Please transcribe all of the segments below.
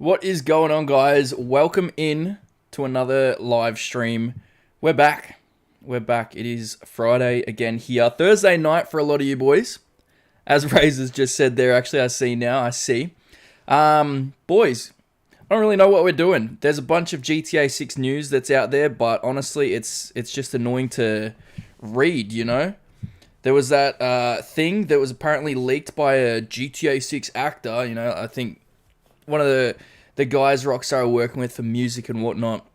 What is going on, guys? Welcome in to another live stream. We're back. We're back. It is Friday again here. Thursday night for a lot of you boys. As Razors just said there, actually, I see now. I see. Boys, I don't really know what we're doing. There's a bunch of GTA 6 news that's out there, but honestly, it's just annoying to read, you know? There was that thing that was apparently leaked by a GTA 6 actor, you know, I think one of the guys Rockstar are working with for music and whatnot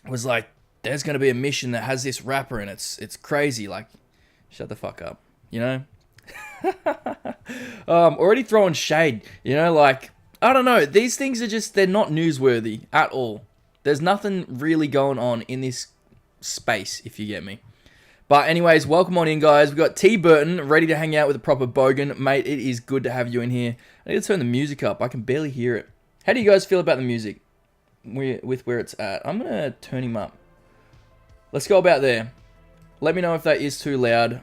was like, there's going to be a mission that has this rapper and it's crazy. Like, shut the fuck up, you know? Already throwing shade, you know, like, I don't know. These things are just, they're not newsworthy at all. There's nothing really going on in this space, if you get me. But anyways, welcome on in, guys. We've got T. Burton ready to hang out with a proper bogan. Mate, it is good to have you in here. I need to turn the music up. I can barely hear it. How do you guys feel about the music with where it's at? I'm going to turn him up. Let's go about there. Let me know if that is too loud.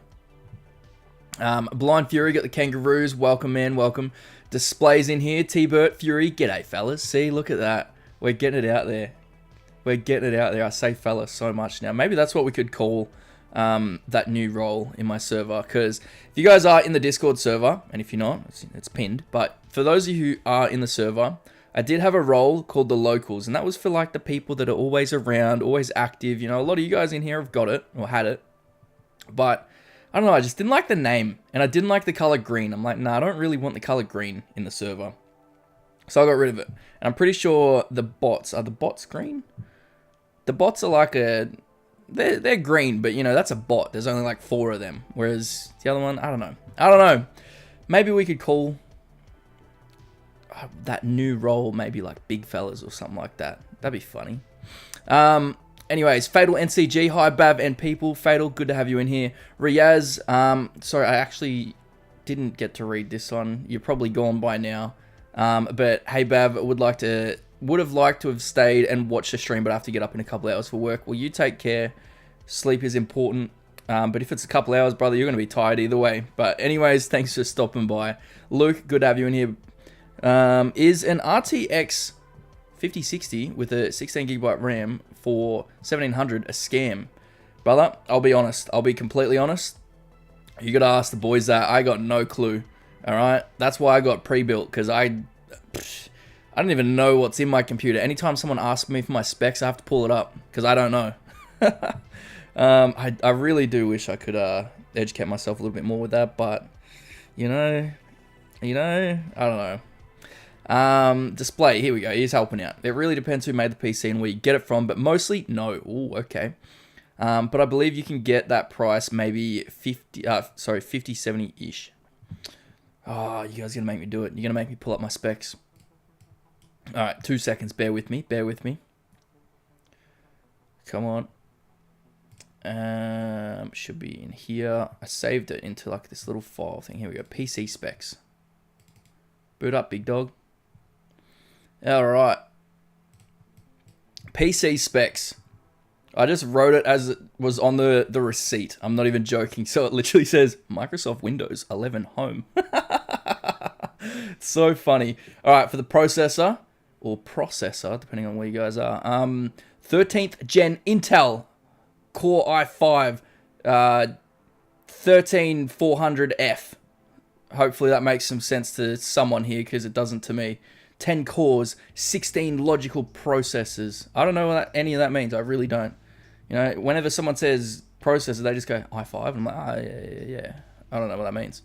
Blind Fury, got the kangaroos. Welcome, man. Welcome. Displays in here. T-Burt, Fury. G'day, fellas. See, look at that. We're getting it out there. We're getting it out there. I say fellas so much now. Maybe that's what we could call that new role in my server, because if you guys are in the Discord server, and if you're not, it's pinned, but for those of you who are in the server, I did have a role called the locals, and that was for like the people that are always around, always active. You know, a lot of you guys in here have got it or had it, but I don't know, I just didn't like the name, and I didn't like the color green. I'm like, nah, I don't really want the color green in the server, so I got rid of it. And I'm pretty sure the bots are the bots green. The bots are like a They're green, but you know, that's a bot. There's only like 4 of them. Whereas the other one, I don't know. Maybe we could call that new role maybe like Big Fellas or something like that. That'd be funny. Anyways, Fatal NCG, hi Bav and people. Fatal, good to have you in here. Riaz, sorry, I actually didn't get to read this one. You're probably gone by now. But hey Bav, would have liked to have stayed and watched the stream, but I have to get up in a couple hours for work. Well, you take care. Sleep is important. But if it's a couple hours, brother, you're going to be tired either way. But anyways, thanks for stopping by. Luke, good to have you in here. Is an RTX 5060 with a 16GB RAM for 1700 a scam? Brother, I'll be honest. I'll be completely honest. You got to ask the boys that. I got no clue. All right? That's why I got pre-built, because I don't even know what's in my computer. Anytime someone asks me for my specs, I have to pull it up, because I don't know. I really do wish I could educate myself a little bit more with that, but, you know, I don't know. Display, here we go. He's helping out. It really depends who made the PC and where you get it from, but mostly, no. Ooh, okay. But I believe you can get that price maybe 50, 70-ish. Oh, you guys are going to make me do it. You're going to make me pull up my specs. Alright, 2 seconds. Bear with me. Come on. Should be in here. I saved it into like this little file thing. Here we go. PC specs. Boot up, big dog. Alright. PC specs. I just wrote it as it was on the receipt. I'm not even joking. So it literally says Microsoft Windows 11 Home. It's so funny. Alright, for the processor, or processor, depending on where you guys are. 13th gen Intel Core i5 13400F. Hopefully that makes some sense to someone here, because it doesn't to me. 10 cores, 16 logical processors. I don't know what any of that means. I really don't. You know, whenever someone says processor, they just go i5. I'm like, yeah. I don't know what that means.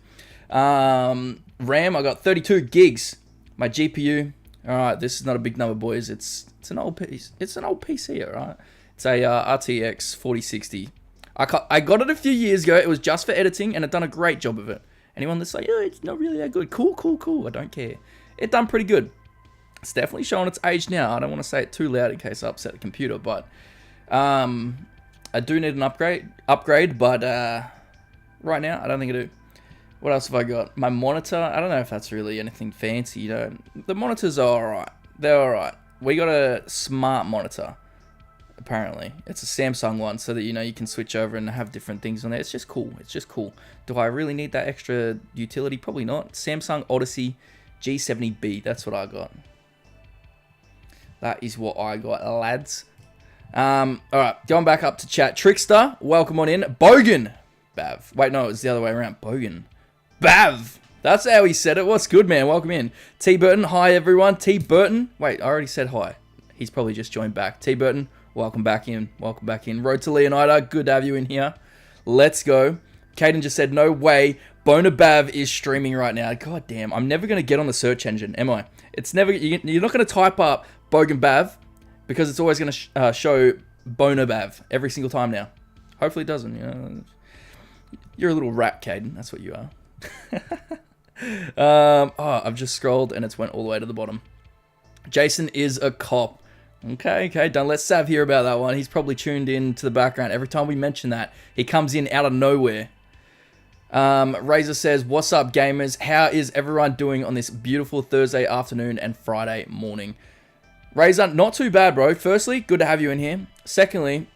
RAM, I got 32 gigs. My GPU, all right, this is not a big number, boys. It's an old piece. It's an old PC, all right. It's a RTX 4060. I got it a few years ago. It was just for editing, and it done a great job of it. Anyone that's like, yeah, it's not really that good. Cool. I don't care. It done pretty good. It's definitely showing its age now. I don't want to say it too loud in case I upset the computer, but I do need an upgrade, but right now, I don't think I do. What else have I got? My monitor, I don't know if that's really anything fancy, you know. The monitors are alright. They're alright. We got a smart monitor, apparently. It's a Samsung one, so that, you know, you can switch over and have different things on there. It's just cool. Do I really need that extra utility? Probably not. Samsung Odyssey G70B, that's what I got. That is what I got, lads. Alright, going back up to chat. Trickster, welcome on in. Bogan. Bav. Wait, no, it's the other way around. Bogan. Bav. That's how he said it. What's good, man? Welcome in. T. Burton, hi, everyone. T. Burton. Wait, I already said hi. He's probably just joined back. T. Burton, welcome back in. Welcome back in. Road to Leonida, good to have you in here. Let's go. Caden just said, no way. Bona Bav is streaming right now. God damn, I'm never going to get on the search engine, am I? It's never. You're not going to type up Bogan Bav because it's always going to show Bona Bav every single time now. Hopefully it doesn't. You know, you're a little rat, Caden. That's what you are. I've just scrolled and it's went all the way to the bottom. Jason is a cop. Okay, don't let Sav hear about that one. He's probably tuned in to the background. Every time we mention that, he comes in out of nowhere. Razor says, what's up, gamers? How is everyone doing on this beautiful Thursday afternoon and Friday morning? Razor, not too bad, bro. Firstly, good to have you in here. Secondly,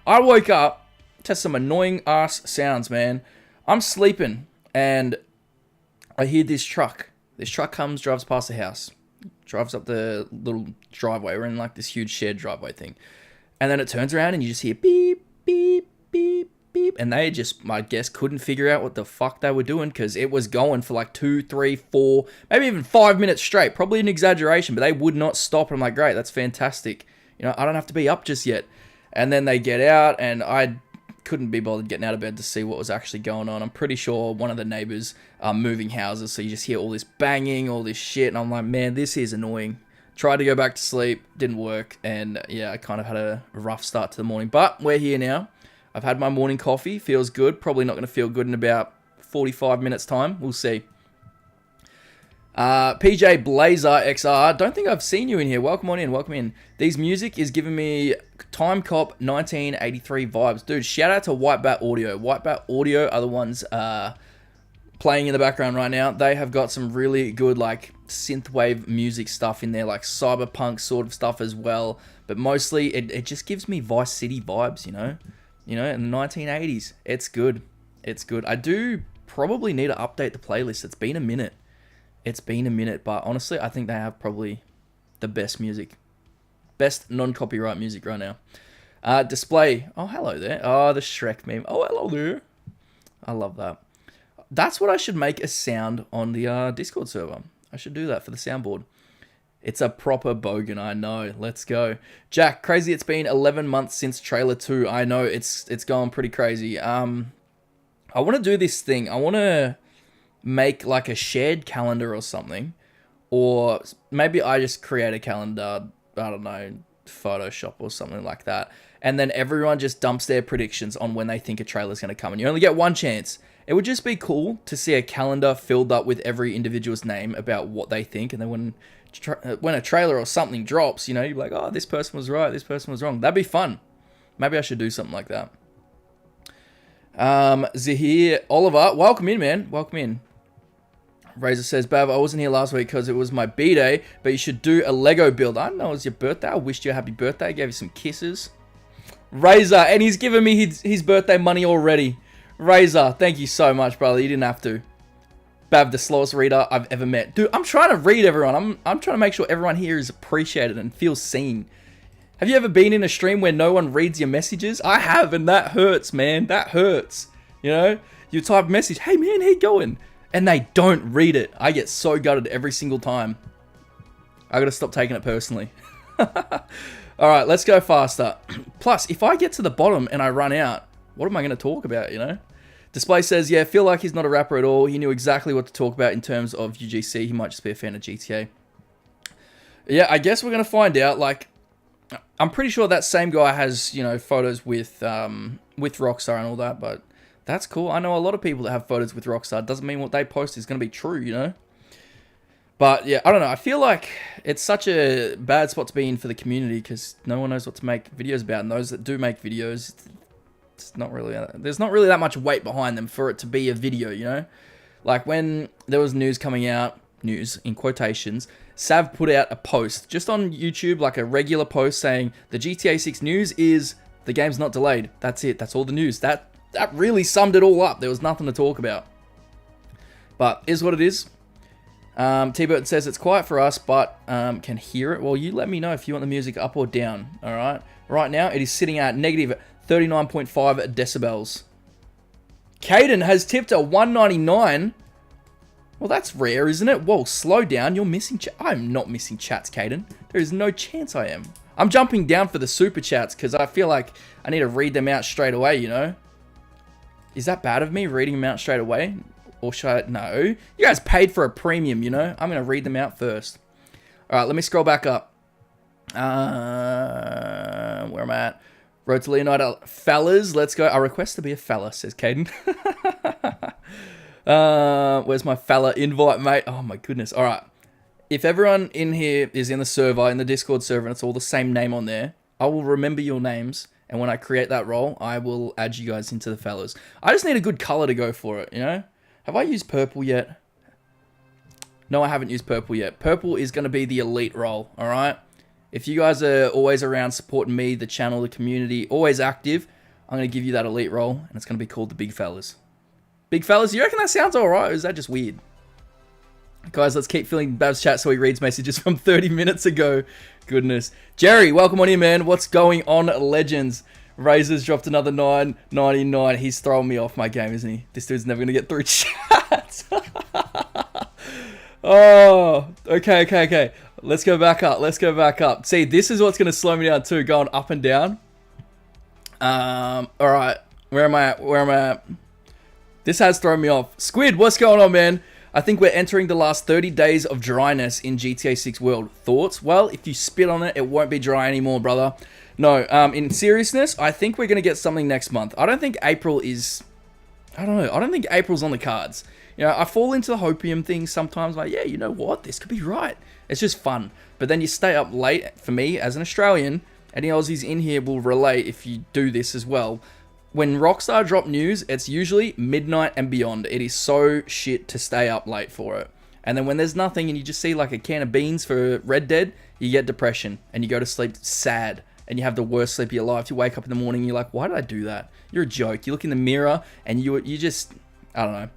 I woke up to some annoying ass sounds, man. I'm sleeping and I hear this truck. This truck comes, drives past the house. Drives up the little driveway. We're in like this huge shared driveway thing. And then it turns around and you just hear beep, beep, beep, beep. And they just, I guess, couldn't figure out what the fuck they were doing because it was going for like 2, 3, 4, maybe even 5 minutes straight. Probably an exaggeration, but they would not stop. And I'm like, great, that's fantastic. You know, I don't have to be up just yet. And then they get out and I couldn't be bothered getting out of bed to see what was actually going on. I'm pretty sure one of the neighbors are moving houses, so you just hear all this banging, all this shit, and I'm like, man, this is annoying. Tried to go back to sleep, didn't work, and yeah, I kind of had a rough start to the morning, but we're here now. I've had my morning coffee, feels good. Probably not going to feel good in about 45 minutes time. We'll see. PJ Blazer XR, don't think I've seen you in here. Welcome on in, welcome in. These music is giving me Time Cop 1983 vibes. Dude, shout out to White Bat Audio. White Bat Audio are the ones playing in the background right now. They have got some really good like synthwave music stuff in there, like cyberpunk sort of stuff as well. But mostly it just gives me Vice City vibes, you know, in the 1980s. It's good. It's good. I do probably need to update the playlist. It's been a minute. But honestly, I think they have probably the best music. Best non-copyright music right now. Display. Oh, hello there. Oh, the Shrek meme. Oh, hello there. I love that. That's what I should make a sound on the Discord server. I should do that for the soundboard. It's a proper bogan, I know. Let's go. Jack, crazy it's been 11 months since trailer 2. I know, it's going pretty crazy. I want to do this thing. I want to make like a shared calendar or something, or maybe I just create a calendar, I don't know, Photoshop or something like that, and then everyone just dumps their predictions on when they think a trailer's going to come, and you only get one chance. It would just be cool to see a calendar filled up with every individual's name about what they think, and then when a trailer or something drops, you know, you're like, oh, this person was right, this person was wrong. That'd be fun. Maybe I should do something like that. Zahir Oliver, welcome in, man. Welcome in. Razor says, Bav, I wasn't here last week because it was my B-day, but you should do a Lego build. I know it was your birthday. I wished you a happy birthday. Gave you some kisses. Razor, and he's given me his birthday money already. Razor, thank you so much, brother. You didn't have to. Bav, the slowest reader I've ever met. Dude, I'm trying to read everyone. I'm trying to make sure everyone here is appreciated and feels seen. Have you ever been in a stream where no one reads your messages? I have, and that hurts, man. That hurts. You know? You type a message, hey, man, how you going? And they don't read it. I get so gutted every single time. I gotta stop taking it personally. Alright, let's go faster. Plus, if I get to the bottom and I run out, what am I gonna talk about, you know? Display says, yeah, feel like he's not a rapper at all. He knew exactly what to talk about in terms of UGC. He might just be a fan of GTA. Yeah, I guess we're gonna find out. Like, I'm pretty sure that same guy has, you know, photos with Rockstar and all that, but that's cool. I know a lot of people that have photos with Rockstar. Doesn't mean what they post is going to be true, you know? But yeah, I don't know. I feel like it's such a bad spot to be in for the community because no one knows what to make videos about. And those that do make videos, it's not really, there's not really that much weight behind them for it to be a video, you know? Like when there was news coming out, news in quotations, Sav put out a post just on YouTube, like a regular post saying the GTA 6 news is the game's not delayed. That's it. That's all the news. That really summed it all up. There was nothing to talk about. But is what it is. T-Burton says it's quiet for us, but can hear it. Well, you let me know if you want the music up or down. All right. Right now, it is sitting at negative 39.5 decibels. Caden has tipped a 199. Well, that's rare, isn't it? Whoa, slow down. You're missing I'm not missing chats, Caden. There is no chance I am. I'm jumping down for the super chats because I feel like I need to read them out straight away, you know? Is that bad of me, reading them out straight away? Or should I? No. You guys paid for a premium, you know? I'm going to read them out first. All right, let me scroll back up. Where am I at? Road to Leonardo. Fellas, let's go. I request to be a fella, says Caden. Where's my fella invite, mate? Oh, my goodness. All right. If everyone in here is in the server, in the Discord server, and it's all the same name on there, I will remember your names. And when I create that role, I will add you guys into the fellas. I just need a good color to go for it, you know? Have I used purple yet? No, I haven't used purple yet. Purple is going to be the elite role, all right? If you guys are always around supporting me, the channel, the community, always active, I'm going to give you that elite role, and it's going to be called the Big Fellas. Big Fellas, you reckon that sounds all right, or is that just weird? Guys, let's keep filling Bab's chat so he reads messages from 30 minutes ago. Goodness. Jerry, welcome on in, man. What's going on, legends? Razor's dropped another 9.99. He's throwing me off my game, isn't he? This dude's never going to get through chat. Oh, okay. Let's go back up. See, this is what's going to slow me down too, going up and down. All right. Where am I at? This has thrown me off. Squid, what's going on, man? I think we're entering the last 30 days of dryness in GTA 6 world. Thoughts? Well, if you spit on it, it won't be dry anymore, brother. No, in seriousness, I think we're going to get something next month. I don't think April is... I don't know. I don't think April's on the cards. You know, I fall into the hopium thing sometimes. Like, yeah, you know what? This could be right. It's just fun. But then you stay up late. For me, as an Australian, any Aussies in here will relate if you do this as well. When Rockstar drop news, it's usually midnight and beyond. It is so shit to stay up late for it. And then when there's nothing and you just see like a can of beans for Red Dead, you get depression and you go to sleep sad and you have the worst sleep of your life. You wake up in the morning and you're like, why did I do that? You're a joke. You look in the mirror and you just, I don't know.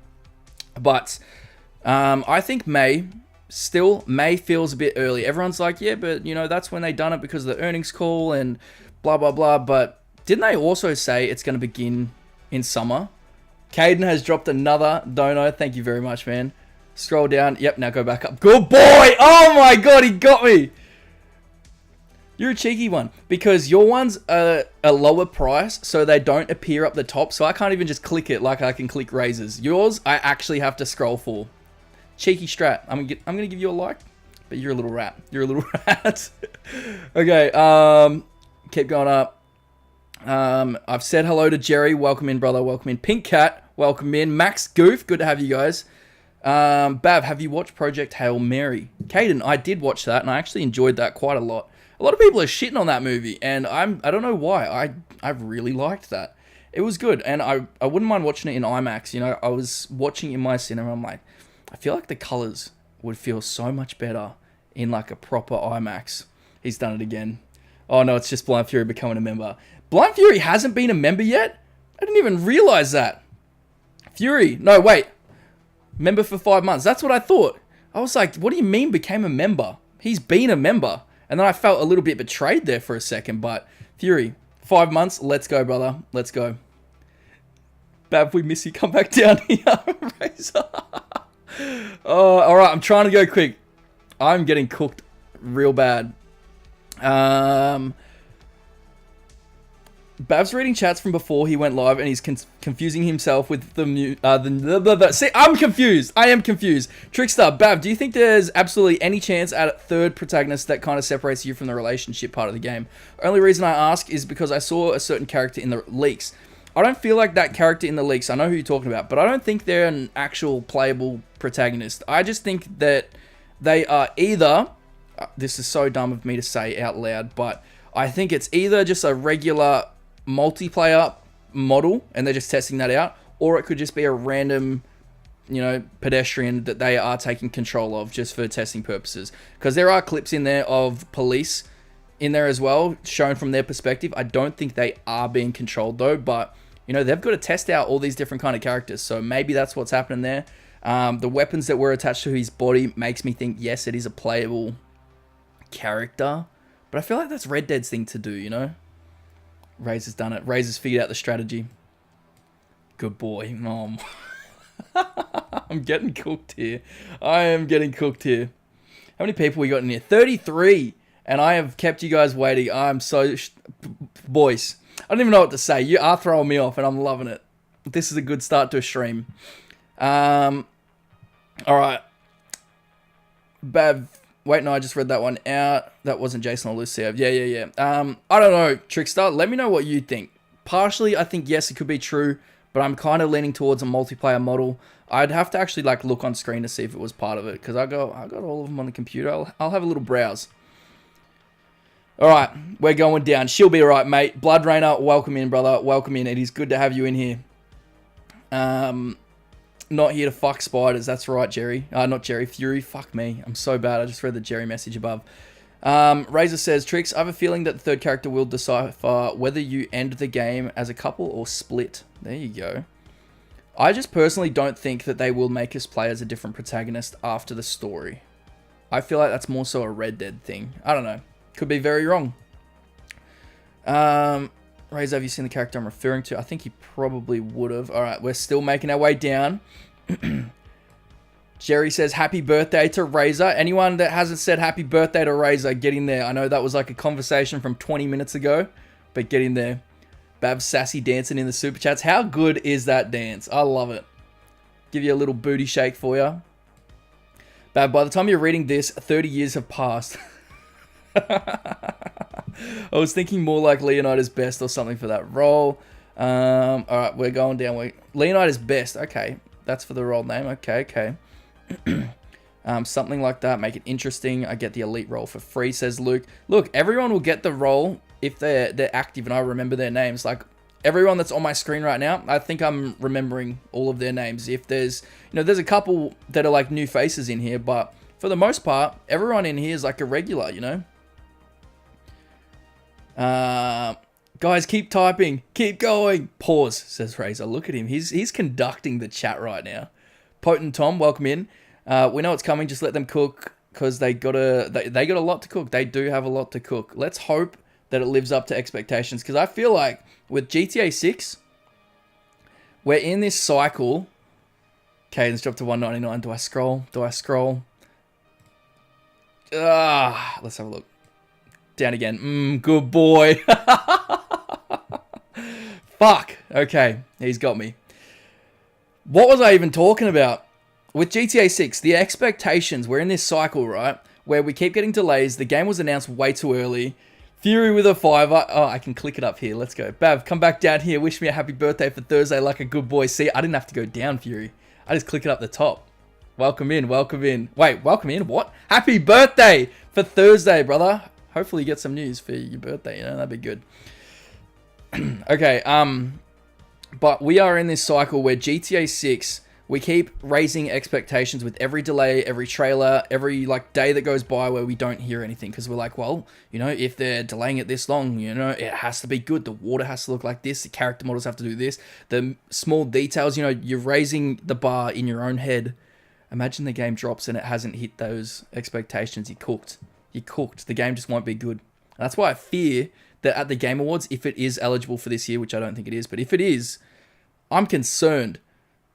But I think May feels a bit early. Everyone's like, yeah, but you know, that's when they done it because of the earnings call and blah, blah, blah. But didn't they also say it's going to begin in summer? Caden has dropped another dono. Thank you very much, man. Scroll down. Yep, now go back up. Good boy! Oh my god, he got me! You're a cheeky one. Because your one's a lower price, so they don't appear up the top. So I can't even just click it like I can click Razors. Yours, I actually have to scroll for. Cheeky strat. I'm gonna give you a like, but you're a little rat. You're a little rat. Okay, keep going up. I've said hello to Jerry. Welcome in, brother. Welcome in. Pink Cat. Welcome in. Max Goof. Good to have you guys. Bav, have you watched Project Hail Mary? Caden, I did watch that, and I actually enjoyed that quite a lot. A lot of people are shitting on that movie, and I don't know why. I really liked that. It was good, and I wouldn't mind watching it in IMAX. You know, I was watching it in my cinema. I'm like, I feel like the colors would feel so much better in like a proper IMAX. He's done it again. Oh no, it's just Blind Fury becoming a member. Blind Fury hasn't been a member yet? I didn't even realize that. Fury. No, wait. Member for 5 months. That's what I thought. I was like, what do you mean became a member? He's been a member. And then I felt a little bit betrayed there for a second. But Fury, 5 months. Let's go, brother. Let's go. Bav, we miss you. Come back down here. Razor. Oh, all right. I'm trying to go quick. I'm getting cooked real bad. Bav's reading chats from before he went live, and he's confusing himself with the See, I'm confused. I am confused. Trickster, Bav, do you think there's absolutely any chance at a third protagonist that kind of separates you from the relationship part of the game? Only reason I ask is because I saw a certain character in the leaks. I don't feel like that character in the leaks, I know who you're talking about, but I don't think they're an actual playable protagonist. I just think that they are either, this is so dumb of me to say out loud, but I think it's either just a regular multiplayer model and they're just testing that out, or it could just be a random, you know, pedestrian that they are taking control of just for testing purposes. Because there are clips in there of police in there as well, shown from their perspective. I don't think they are being controlled though, but you know, they've got to test out all these different kind of characters, so maybe that's what's happening there. The weapons that were attached to his body makes me think, yes, it is a playable character. But I feel like that's Red Dead's thing to do, you know? Razor's done it. Razor's figured out the strategy. Good boy. Mom. I'm getting cooked here. I am getting cooked here. How many people we got in here? 33. And I have kept you guys waiting. I'm so... Boys. I don't even know what to say. You are throwing me off and I'm loving it. This is a good start to a stream. Alright. Bav... Wait, no, I just read that one out. That wasn't Jason or Lucio. Yeah. I don't know, Trickster. Let me know what you think. Partially, I think, yes, it could be true, but I'm kind of leaning towards a multiplayer model. I'd have to actually, like, look on screen to see if it was part of it, because I got all of them on the computer. I'll have a little browse. Alright, we're going down. She'll be alright, mate. Blood Rainer, welcome in, brother. Welcome in. It is good to have you in here. Not here to fuck spiders. That's right, Jerry. Not Jerry. Fury. Fuck me. I'm so bad. I just read the Jerry message above. Razor says, Trix, I have a feeling that the third character will decipher whether you end the game as a couple or split. There you go. I just personally don't think that they will make us play as a different protagonist after the story. I feel like that's more so a Red Dead thing. I don't know. Could be very wrong. Razor, have you seen the character I'm referring to? I think he probably would have. Alright, we're still making our way down. Jerry says, happy birthday to Razor. Anyone that hasn't said happy birthday to Razor, get in there. I know that was like a conversation from 20 minutes ago, but get in there. Babs Sassy dancing in the super chats. How good is that dance? I love it. Give you a little booty shake for you. Bab, by the time you're reading this, 30 years have passed. I was thinking more like Leonidas Best or something for that role. Alright, we're going down. Leonidas Best. Okay, that's for the role name. Okay. Something like that. Make it interesting. I get the elite role for free, says Luke. Look, everyone will get the role if they're active and I remember their names. Like, everyone that's on my screen right now, I think I'm remembering all of their names. If there's, there's a couple that are like new faces in here, but for the most part, everyone in here is like a regular, Guys, keep typing. Keep going. Pause, says Razor. Look at him. He's conducting the chat right now. Potent Tom, welcome in. We know it's coming. Just let them cook because they got a lot to cook. They do have a lot to cook. Let's hope that it lives up to expectations because I feel like with GTA 6, we're in this cycle. Cadence dropped to 199. Do I scroll? Let's have a look. Down again. Good boy. Fuck. Okay, he's got me. What was I even talking about? With GTA 6, the expectations, we're in this cycle, right? Where we keep getting delays. The game was announced way too early. Fury with a 5. Oh, I can click it up here. Let's go. Bav, come back down here. Wish me a happy birthday for Thursday like a good boy. See, I didn't have to go down, Fury. I just click it up the top. Welcome in. Wait, welcome in? What? Happy birthday for Thursday, brother. Hopefully you get some news for your birthday, that'd be good. Okay, but we are in this cycle where GTA 6, we keep raising expectations with every delay, every trailer, every day that goes by where we don't hear anything because we're like, well, if they're delaying it this long, it has to be good. The water has to look like this. The character models have to do this. The small details, you're raising the bar in your own head. Imagine the game drops and it hasn't hit those expectations. You're cooked. The game just won't be good. And that's why I fear that at the Game Awards, if it is eligible for this year, which I don't think it is, but if it is, I'm concerned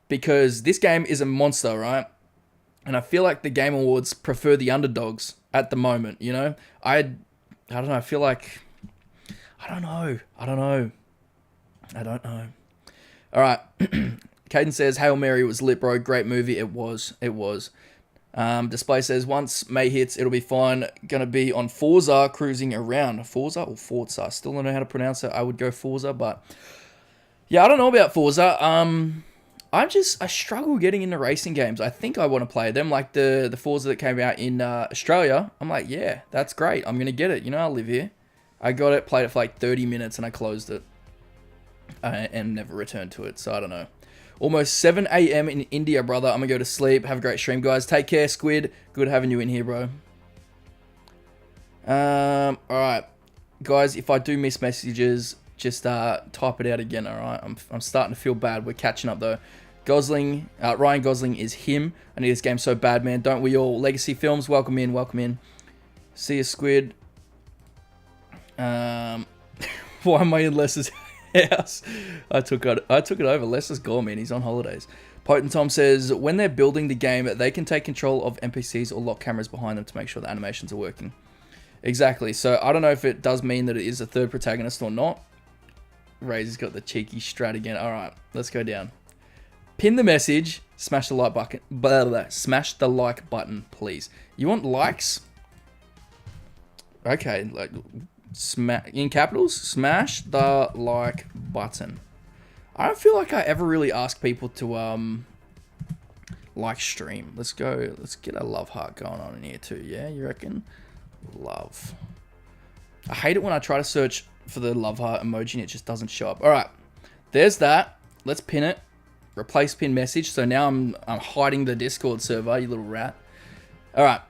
because this game is a monster, right? And I feel like the Game Awards prefer the underdogs at the moment, I don't know. I feel like, I don't know. All right. Caden says, Hail Mary was lit, bro. Great movie. It was. Display says, once May hits, it'll be fine. Gonna be on Forza cruising around. Forza or Forza? Still don't know how to pronounce it. I would go Forza, but yeah, I don't know about Forza. I struggle getting into racing games. I think I want to play them, like the Forza that came out in Australia. I'm like, yeah, that's great. I'm gonna get it. I live here. I got it, played it for like 30 minutes, and I closed it and never returned to it. So I don't know. Almost 7 a.m. in India, brother. I'm going to go to sleep. Have a great stream, guys. Take care, Squid. Good having you in here, bro. Alright. Guys, if I do miss messages, just type it out again, alright? I'm starting to feel bad. We're catching up, though. Gosling, Ryan Gosling is him. I need this game so bad, man. Don't we all? Legacy Films, welcome in, welcome in. See you, Squid. Why am I in Les's house? I took it over. Les is gone, man. He's on holidays. Potent Tom says, when they're building the game, they can take control of NPCs or lock cameras behind them to make sure the animations are working. Exactly. So I don't know if it does mean that it is a third protagonist or not. Razor's got the cheeky strat again. All right, let's go down. Pin the message. Smash the like button. Blah, blah, blah. Smash the like button, please. You want likes? Okay, like in capitals. Smash the like button. I don't feel like I ever really ask people to like stream. Let's go. Let's get a love heart going on in here too. Yeah, you reckon? Love. I hate it when I try to search for the love heart emoji and it just doesn't show up. All right, there's that. Let's pin it. Replace pin message. So now I'm hiding the Discord server, you little rat. All right.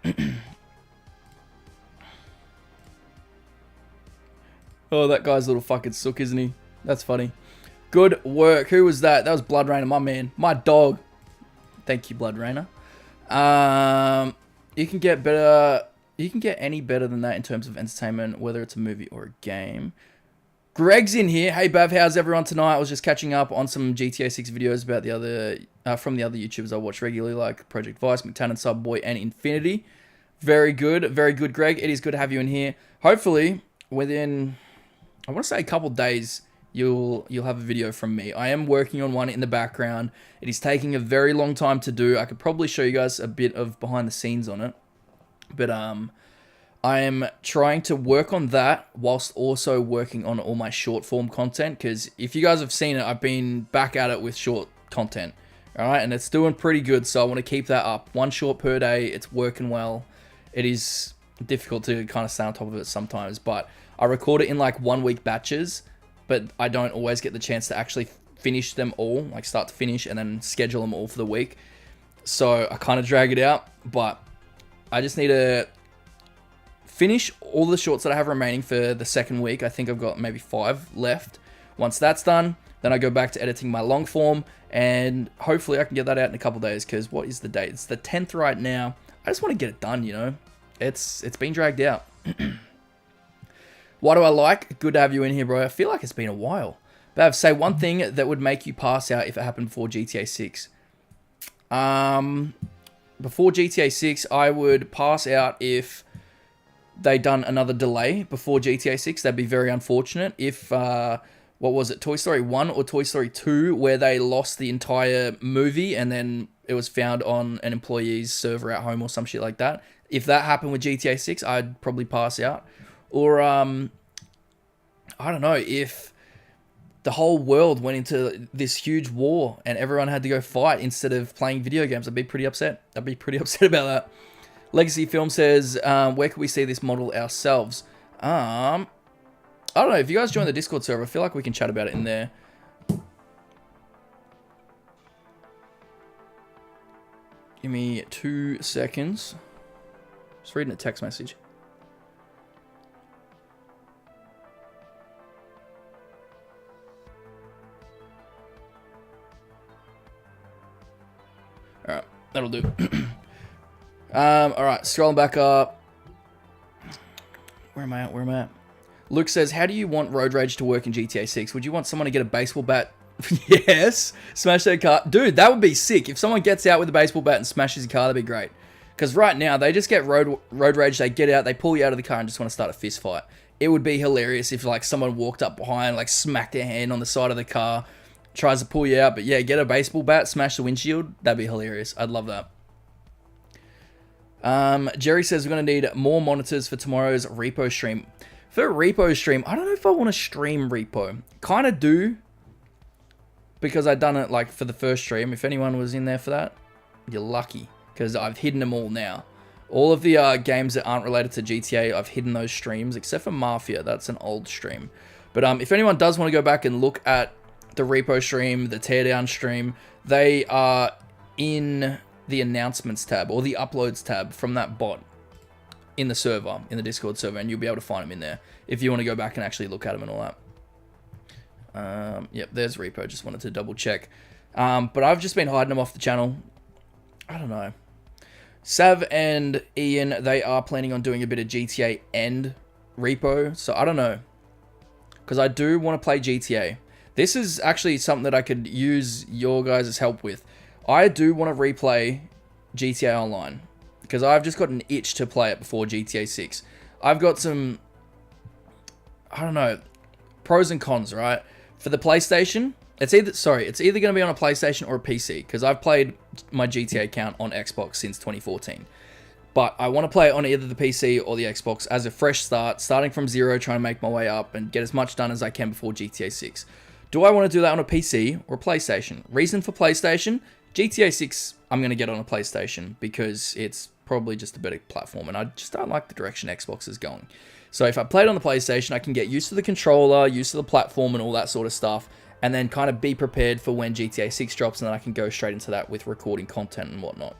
Oh, that guy's a little fucking sook, isn't he? That's funny. Good work. Who was that? That was Blood Rainer, my man. My dog. Thank you, Blood Rainer. You can get better. You can get any better than that in terms of entertainment, whether it's a movie or a game. Greg's in here. Hey, Bav, how's everyone tonight? I was just catching up on some GTA 6 videos about the other from the other YouTubers I watch regularly, like Project Vice, McTannen, Subboy, and Infinity. Very good, Greg. It is good to have you in here. Hopefully, within, I want to say a couple days, you'll have a video from me. I am working on one in the background. It is taking a very long time to do. I could probably show you guys a bit of behind the scenes on it. But I am trying to work on that whilst also working on all my short form content. Because if you guys have seen it, I've been back at it with short content. All right, and it's doing pretty good. So I want to keep that up. One short per day. It's working well. It is difficult to kind of stay on top of it sometimes. But I record it in like 1 week batches. But I don't always get the chance to actually finish them all. Like start to finish and then schedule them all for the week. So I kind of drag it out. But I just need to finish all the shorts that I have remaining for the second week. I think I've got maybe 5 left. Once that's done, then I go back to editing my long form, and hopefully I can get that out in a couple days, because what is the date? It's the 10th right now. I just want to get it done, you know. It's been dragged out. What do I like? Good to have you in here, bro. I feel like it's been a while. Bav, say one thing that would make you pass out if it happened before GTA 6. Before GTA 6, I would pass out if they done another delay before GTA 6. That'd be very unfortunate. If, what was it, Toy Story 1 or Toy Story 2, where they lost the entire movie and then it was found on an employee's server at home or some shit like that. If that happened with GTA 6, I'd probably pass out. Or, I don't know, if the whole world went into this huge war and everyone had to go fight instead of playing video games, I'd be pretty upset. I'd be pretty upset about that. Legacy Film says, where can we see this model ourselves? I don't know. If you guys join the Discord server, I feel like we can chat about it in there. Give me 2 seconds. Just reading a text message. Alright, that'll do. Alright, scrolling back up. Where am I at? Luke says, how do you want Road Rage to work in GTA 6? Would you want someone to get a baseball bat? Yes. Smash their car. Dude, that would be sick. If someone gets out with a baseball bat and smashes your car, that'd be great. Because right now, they just get road rage, they get out, they pull you out of the car and just want to start a fist fight. It would be hilarious if like someone walked up behind, like smacked their hand on the side of the car, tries to pull you out, but yeah, get a baseball bat, smash the windshield. That'd be hilarious. I'd love that. Jerry says we're going to need more monitors for tomorrow's repo stream. For repo stream, I don't know if I want to stream repo. Kind of do, because I done it like for the first stream. If anyone was in there for that, you're lucky, because I've hidden them all now. All of the games that aren't related to GTA, I've hidden those streams, except for Mafia. That's an old stream. But if anyone does want to go back and look at the repo stream, the teardown stream, they are in the announcements tab or the uploads tab from that bot in the server, in the Discord server, and you'll be able to find them in there if you want to go back and actually look at them and all that. Yep, there's repo. Just wanted to double check. But I've just been hiding them off the channel. I don't know. Sav and Ian, they are planning on doing a bit of GTA End repo. So I don't know. Because I do want to play GTA. This is actually something that I could use your guys' help with. I do want to replay GTA Online. Because I've just got an itch to play it before GTA 6. I've got some, I don't know, pros and cons, right? For the PlayStation, it's either going to be on a PlayStation or a PC, because I've played my GTA account on Xbox since 2014. But I want to play it on either the PC or the Xbox as a fresh start, starting from zero, trying to make my way up and get as much done as I can before GTA 6. Do I want to do that on a PC or a PlayStation? Reason for PlayStation, GTA 6 I'm going to get on a PlayStation because it's probably just a better platform, and I just don't like the direction Xbox is going. So if I play it on the PlayStation, I can get used to the controller, used to the platform and all that sort of stuff, and then kind of be prepared for when GTA 6 drops, and then I can go straight into that with recording content and whatnot.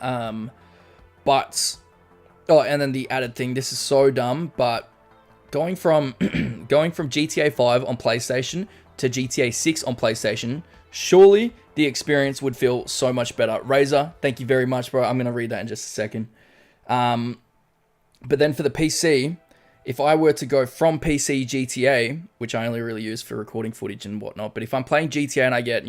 And then the added thing, this is so dumb, but going from GTA 5 on PlayStation to GTA 6 on PlayStation, surely the experience would feel so much better. Razor, thank you very much, bro. I'm going to read that in just a second. But then for the PC, if I were to go from PC GTA, which I only really use for recording footage and whatnot, but if I'm playing GTA and I get,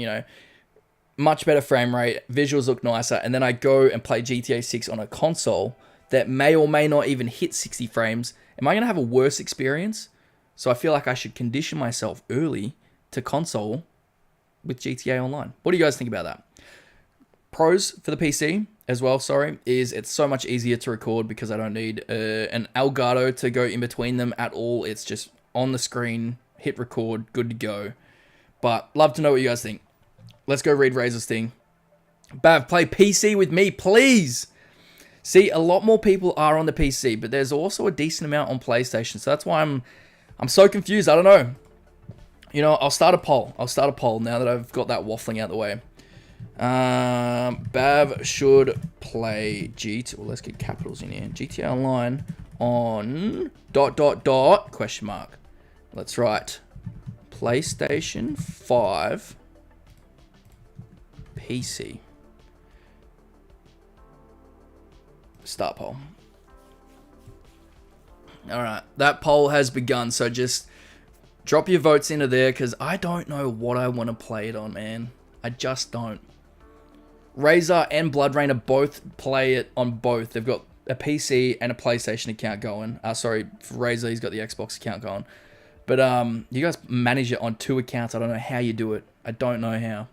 much better frame rate, visuals look nicer, and then I go and play GTA 6 on a console that may or may not even hit 60 frames, am I going to have a worse experience? So I feel like I should condition myself early to console with GTA Online. What do you guys think about that? Pros for the PC as well, is it's so much easier to record because I don't need an Elgato to go in between them at all. It's just on the screen, hit record, good to go. But love to know what you guys think. Let's go read Razor's thing. Bav, play PC with me, please. See, a lot more people are on the PC, but there's also a decent amount on PlayStation. So that's why I'm so confused. I don't know. I'll start a poll. Now that I've got that waffling out the way. Bav should play GTA. Well, let's get capitals in here. GTA Online on ... question mark. Let's write PlayStation 5 PC. Start poll. Alright, that poll has begun, so just drop your votes into there, because I don't know what I want to play it on, man. I just don't. Razor and BloodRayner both play it on both. They've got a PC and a PlayStation account going. For Razor, he's got the Xbox account going. But you guys manage it on 2 accounts. I don't know how you do it. I don't know how.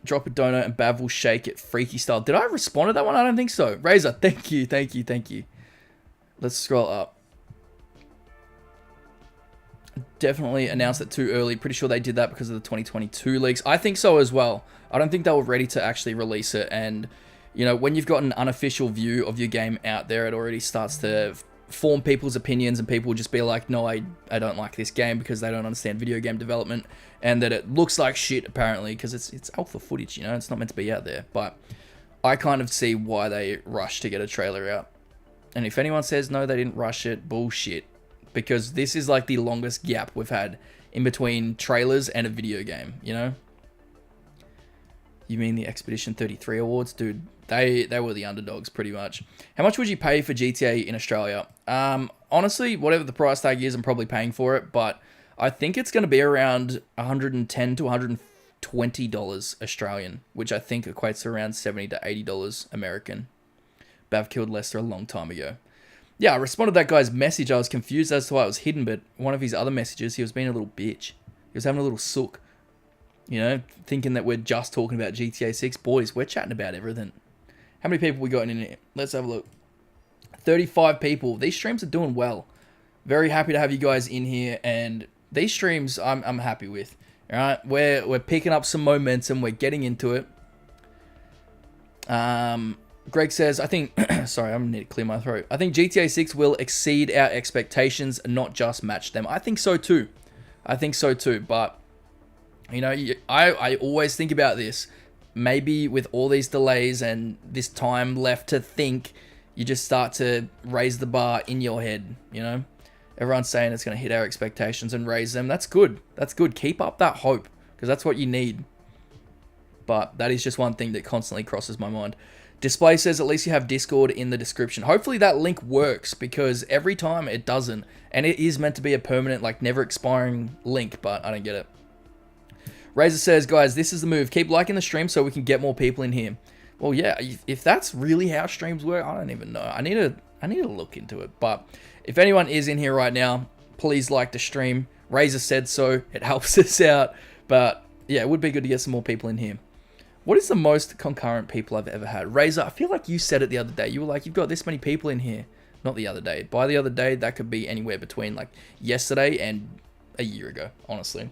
Drop a donut and Bav will shake it freaky style. Did I respond to that one? I don't think so. Razor, thank you. Let's scroll up. Definitely announced it too early. Pretty sure they did that because of the 2022 leaks. I think so as well. I don't think they were ready to actually release it. And, when you've got an unofficial view of your game out there, it already starts to form people's opinions, and people will just be like, no, I don't like this game because they don't understand video game development, and that it looks like shit, apparently, because it's alpha footage, it's not meant to be out there. But I kind of see why they rushed to get a trailer out. And if anyone says no, they didn't rush it, bullshit. Because this is like the longest gap we've had in between trailers and a video game, You mean the Expedition 33 awards? Dude, they were the underdogs pretty much. How much would you pay for GTA in Australia? Honestly, whatever the price tag is, I'm probably paying for it, but I think it's going to be around $110 to $120 Australian, which I think equates to around $70 to $80 American. Bav killed Lester a long time ago. Yeah, I responded to that guy's message. I was confused as to why it was hidden, but one of his other messages, he was being a little bitch. He was having a little sook. Thinking that we're just talking about GTA 6. Boys, we're chatting about everything. How many people we got in here? Let's have a look. 35 people. These streams are doing well. Very happy to have you guys in here, and these streams I'm happy with. All right, we're picking up some momentum. We're getting into it. Greg says, I think, sorry, I'm going to need to clear my throat. I think GTA 6 will exceed our expectations, not just match them. I think so too. But, I always think about this. Maybe with all these delays and this time left to think, you just start to raise the bar in your head, Everyone's saying it's going to hit our expectations and raise them. That's good. That's good. Keep up that hope, because that's what you need. But that is just one thing that constantly crosses my mind. Display says at least you have Discord in the description. Hopefully that link works, because every time it doesn't. And it is meant to be a permanent, like, never expiring link, but I don't get it. Razor says, guys, this is the move. Keep liking the stream so we can get more people in here. Well, yeah, if that's really how streams work, I don't even know. I need to look into it. But if anyone is in here right now, please like the stream. Razor said so. It helps us out. But yeah, it would be good to get some more people in here. What is the most concurrent people I've ever had? Razor, I feel like you said it the other day. You were like, you've got this many people in here. Not the other day. By the other day, that could be anywhere between like yesterday and a year ago, honestly.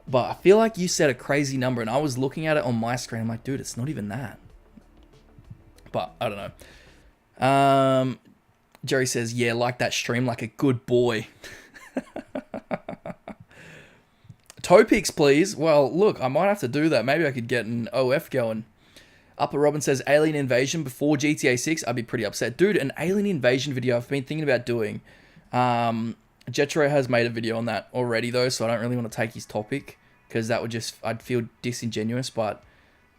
But I feel like you said a crazy number, and I was looking at it on my screen. I'm like, dude, it's not even that. But I don't know. Jerry says, yeah, like that stream like a good boy. Topics, please. Well, look, I might have to do that. Maybe I could get an OF going. Upper Robin says, Alien Invasion before GTA 6. I'd be pretty upset. Dude, an Alien Invasion video I've been thinking about doing. Jetro has made a video on that already, though, so I don't really want to take his topic, because that would just, I'd feel disingenuous, but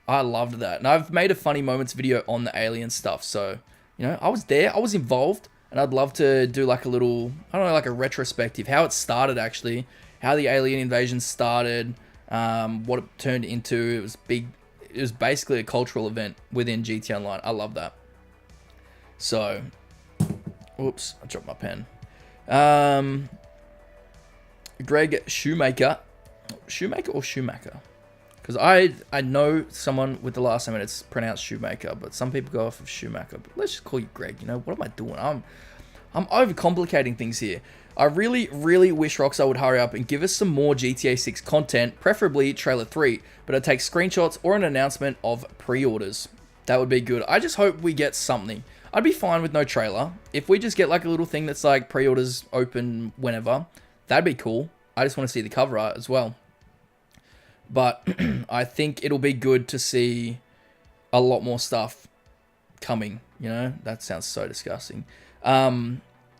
I loved that. And I've made a funny moments video on the Alien stuff, so, you know, I was there, I was involved, and I'd love to do like a little, I don't know, like a retrospective, how it started actually, how the Alien Invasion started, what it turned into. It was big. It was basically a cultural event within GTA Online. I love that. So, whoops, I dropped my pen. Greg Shoemaker. Shoemaker or Schumacher? Because I know someone with the last name and it's pronounced Shoemaker, but some people go off of Schumacher. But let's just call you Greg. You know, what am I doing? I'm overcomplicating things here. I really, really wish Rockstar would hurry up and give us some more GTA 6 content, preferably Trailer 3, but it takes screenshots or an announcement of pre-orders. That would be good. I just hope we get something. I'd be fine with no trailer. If we just get like a little thing that's like pre-orders open whenever, that'd be cool. I just want to see the cover art as well. But I think it'll be good to see a lot more stuff coming, you know? That sounds so disgusting.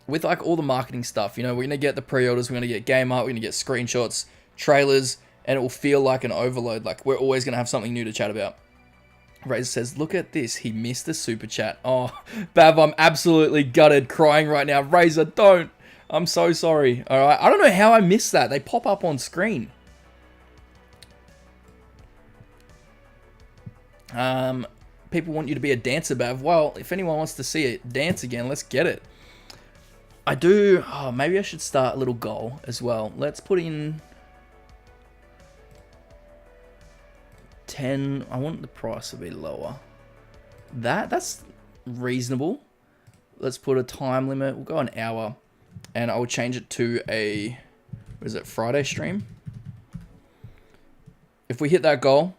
With like all the marketing stuff, you know, we're going to get the pre-orders, we're going to get game art, we're going to get screenshots, trailers, and it will feel like an overload. Like we're always going to have something new to chat about. Razor says, look at this. He missed the super chat. Oh, Bav, I'm absolutely gutted, crying right now. Razor, don't. I'm so sorry. All right. I don't know how I missed that. They pop up on screen. People want you to be a dancer, Bav. Well, if anyone wants to see it dance again, let's get it. I do. Oh, maybe I should start a little goal as well. Let's put in 10. I want the price to be lower. That's reasonable. Let's put a time limit. We'll go an hour, and I will change it to a, what is it, Friday stream. If we hit that goal,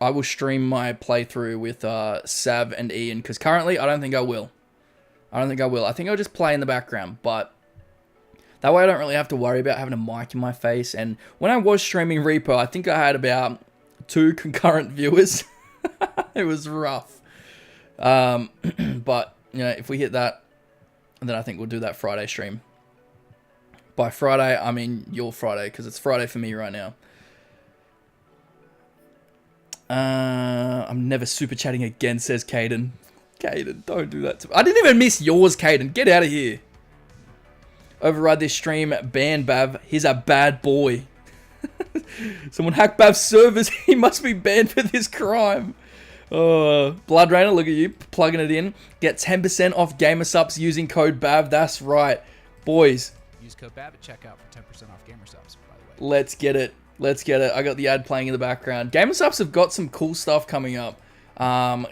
I will stream my playthrough with Sav and Ian, because currently I don't think I will. I think I'll just play in the background, but that way I don't really have to worry about having a mic in my face. And when I was streaming Repo, I think I had about 2 concurrent viewers. It was rough. But, you know, if we hit that, then I think we'll do that Friday stream. By Friday, I mean your Friday, because it's Friday for me right now. I'm never super chatting again, says Caden. Caden, don't do that to me. I didn't even miss yours, Caden. Get out of here. Override this stream. Ban Bav. He's a bad boy. Someone hacked Bav's servers. He must be banned for this crime. Blood Rainer, look at you. Plugging it in. Get 10% off Gamersubs using code BAV. That's right. Boys. Use code BAV at checkout for 10% off Gamersubs, by the way. Let's get it. Let's get it. I got the ad playing in the background. Gamersubs have got some cool stuff coming up.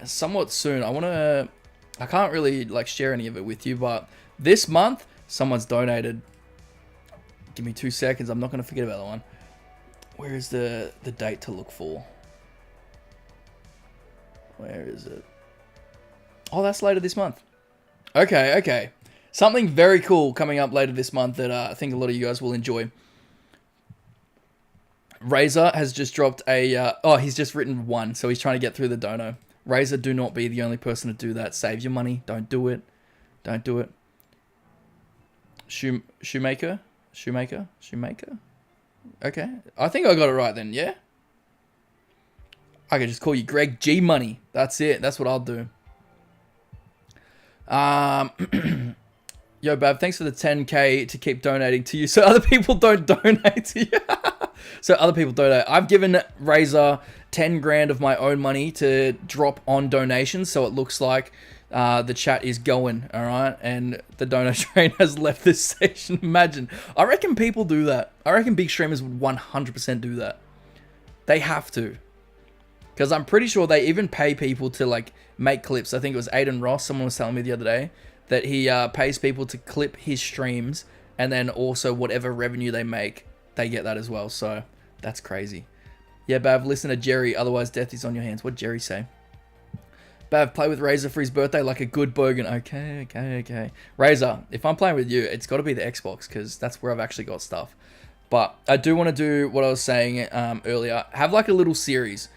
Somewhat soon. I can't really like share any of it with you, but this month someone's donated. Give me 2 seconds. I'm not going to forget about that one. Where is the date to look for? Where is it? Oh, that's later this month. Okay. Something very cool coming up later this month that I think a lot of you guys will enjoy. Razor has just dropped a... he's just written 1, so he's trying to get through the dono. Razor, do not be the only person to do that. Save your money. Don't do it. Don't do it. Shoemaker. Okay, I think I got it right then. Yeah. I could just call you Greg G Money. That's it. That's what I'll do. Yo, Bav, thanks for the 10K to keep donating to you so other people don't donate to you. So other people donate. I've given Razor 10 grand of my own money to drop on donations, so it looks like the chat is going, all right? And the donor train has left this station. Imagine. I reckon people do that. I reckon big streamers would 100% do that. They have to. Because I'm pretty sure they even pay people to, like, make clips. I think it was Aiden Ross, someone was telling me the other day, that he pays people to clip his streams, and then also whatever revenue they make, they get that as well. So that's crazy. Yeah, Bav, listen to Jerry, otherwise death is on your hands. What'd Jerry say? Bav, play with Razor for his birthday like a good bogan. Okay. Razor, if I'm playing with you, it's got to be the Xbox, because that's where I've actually got stuff. But I do want to do what I was saying earlier. Have like a little series.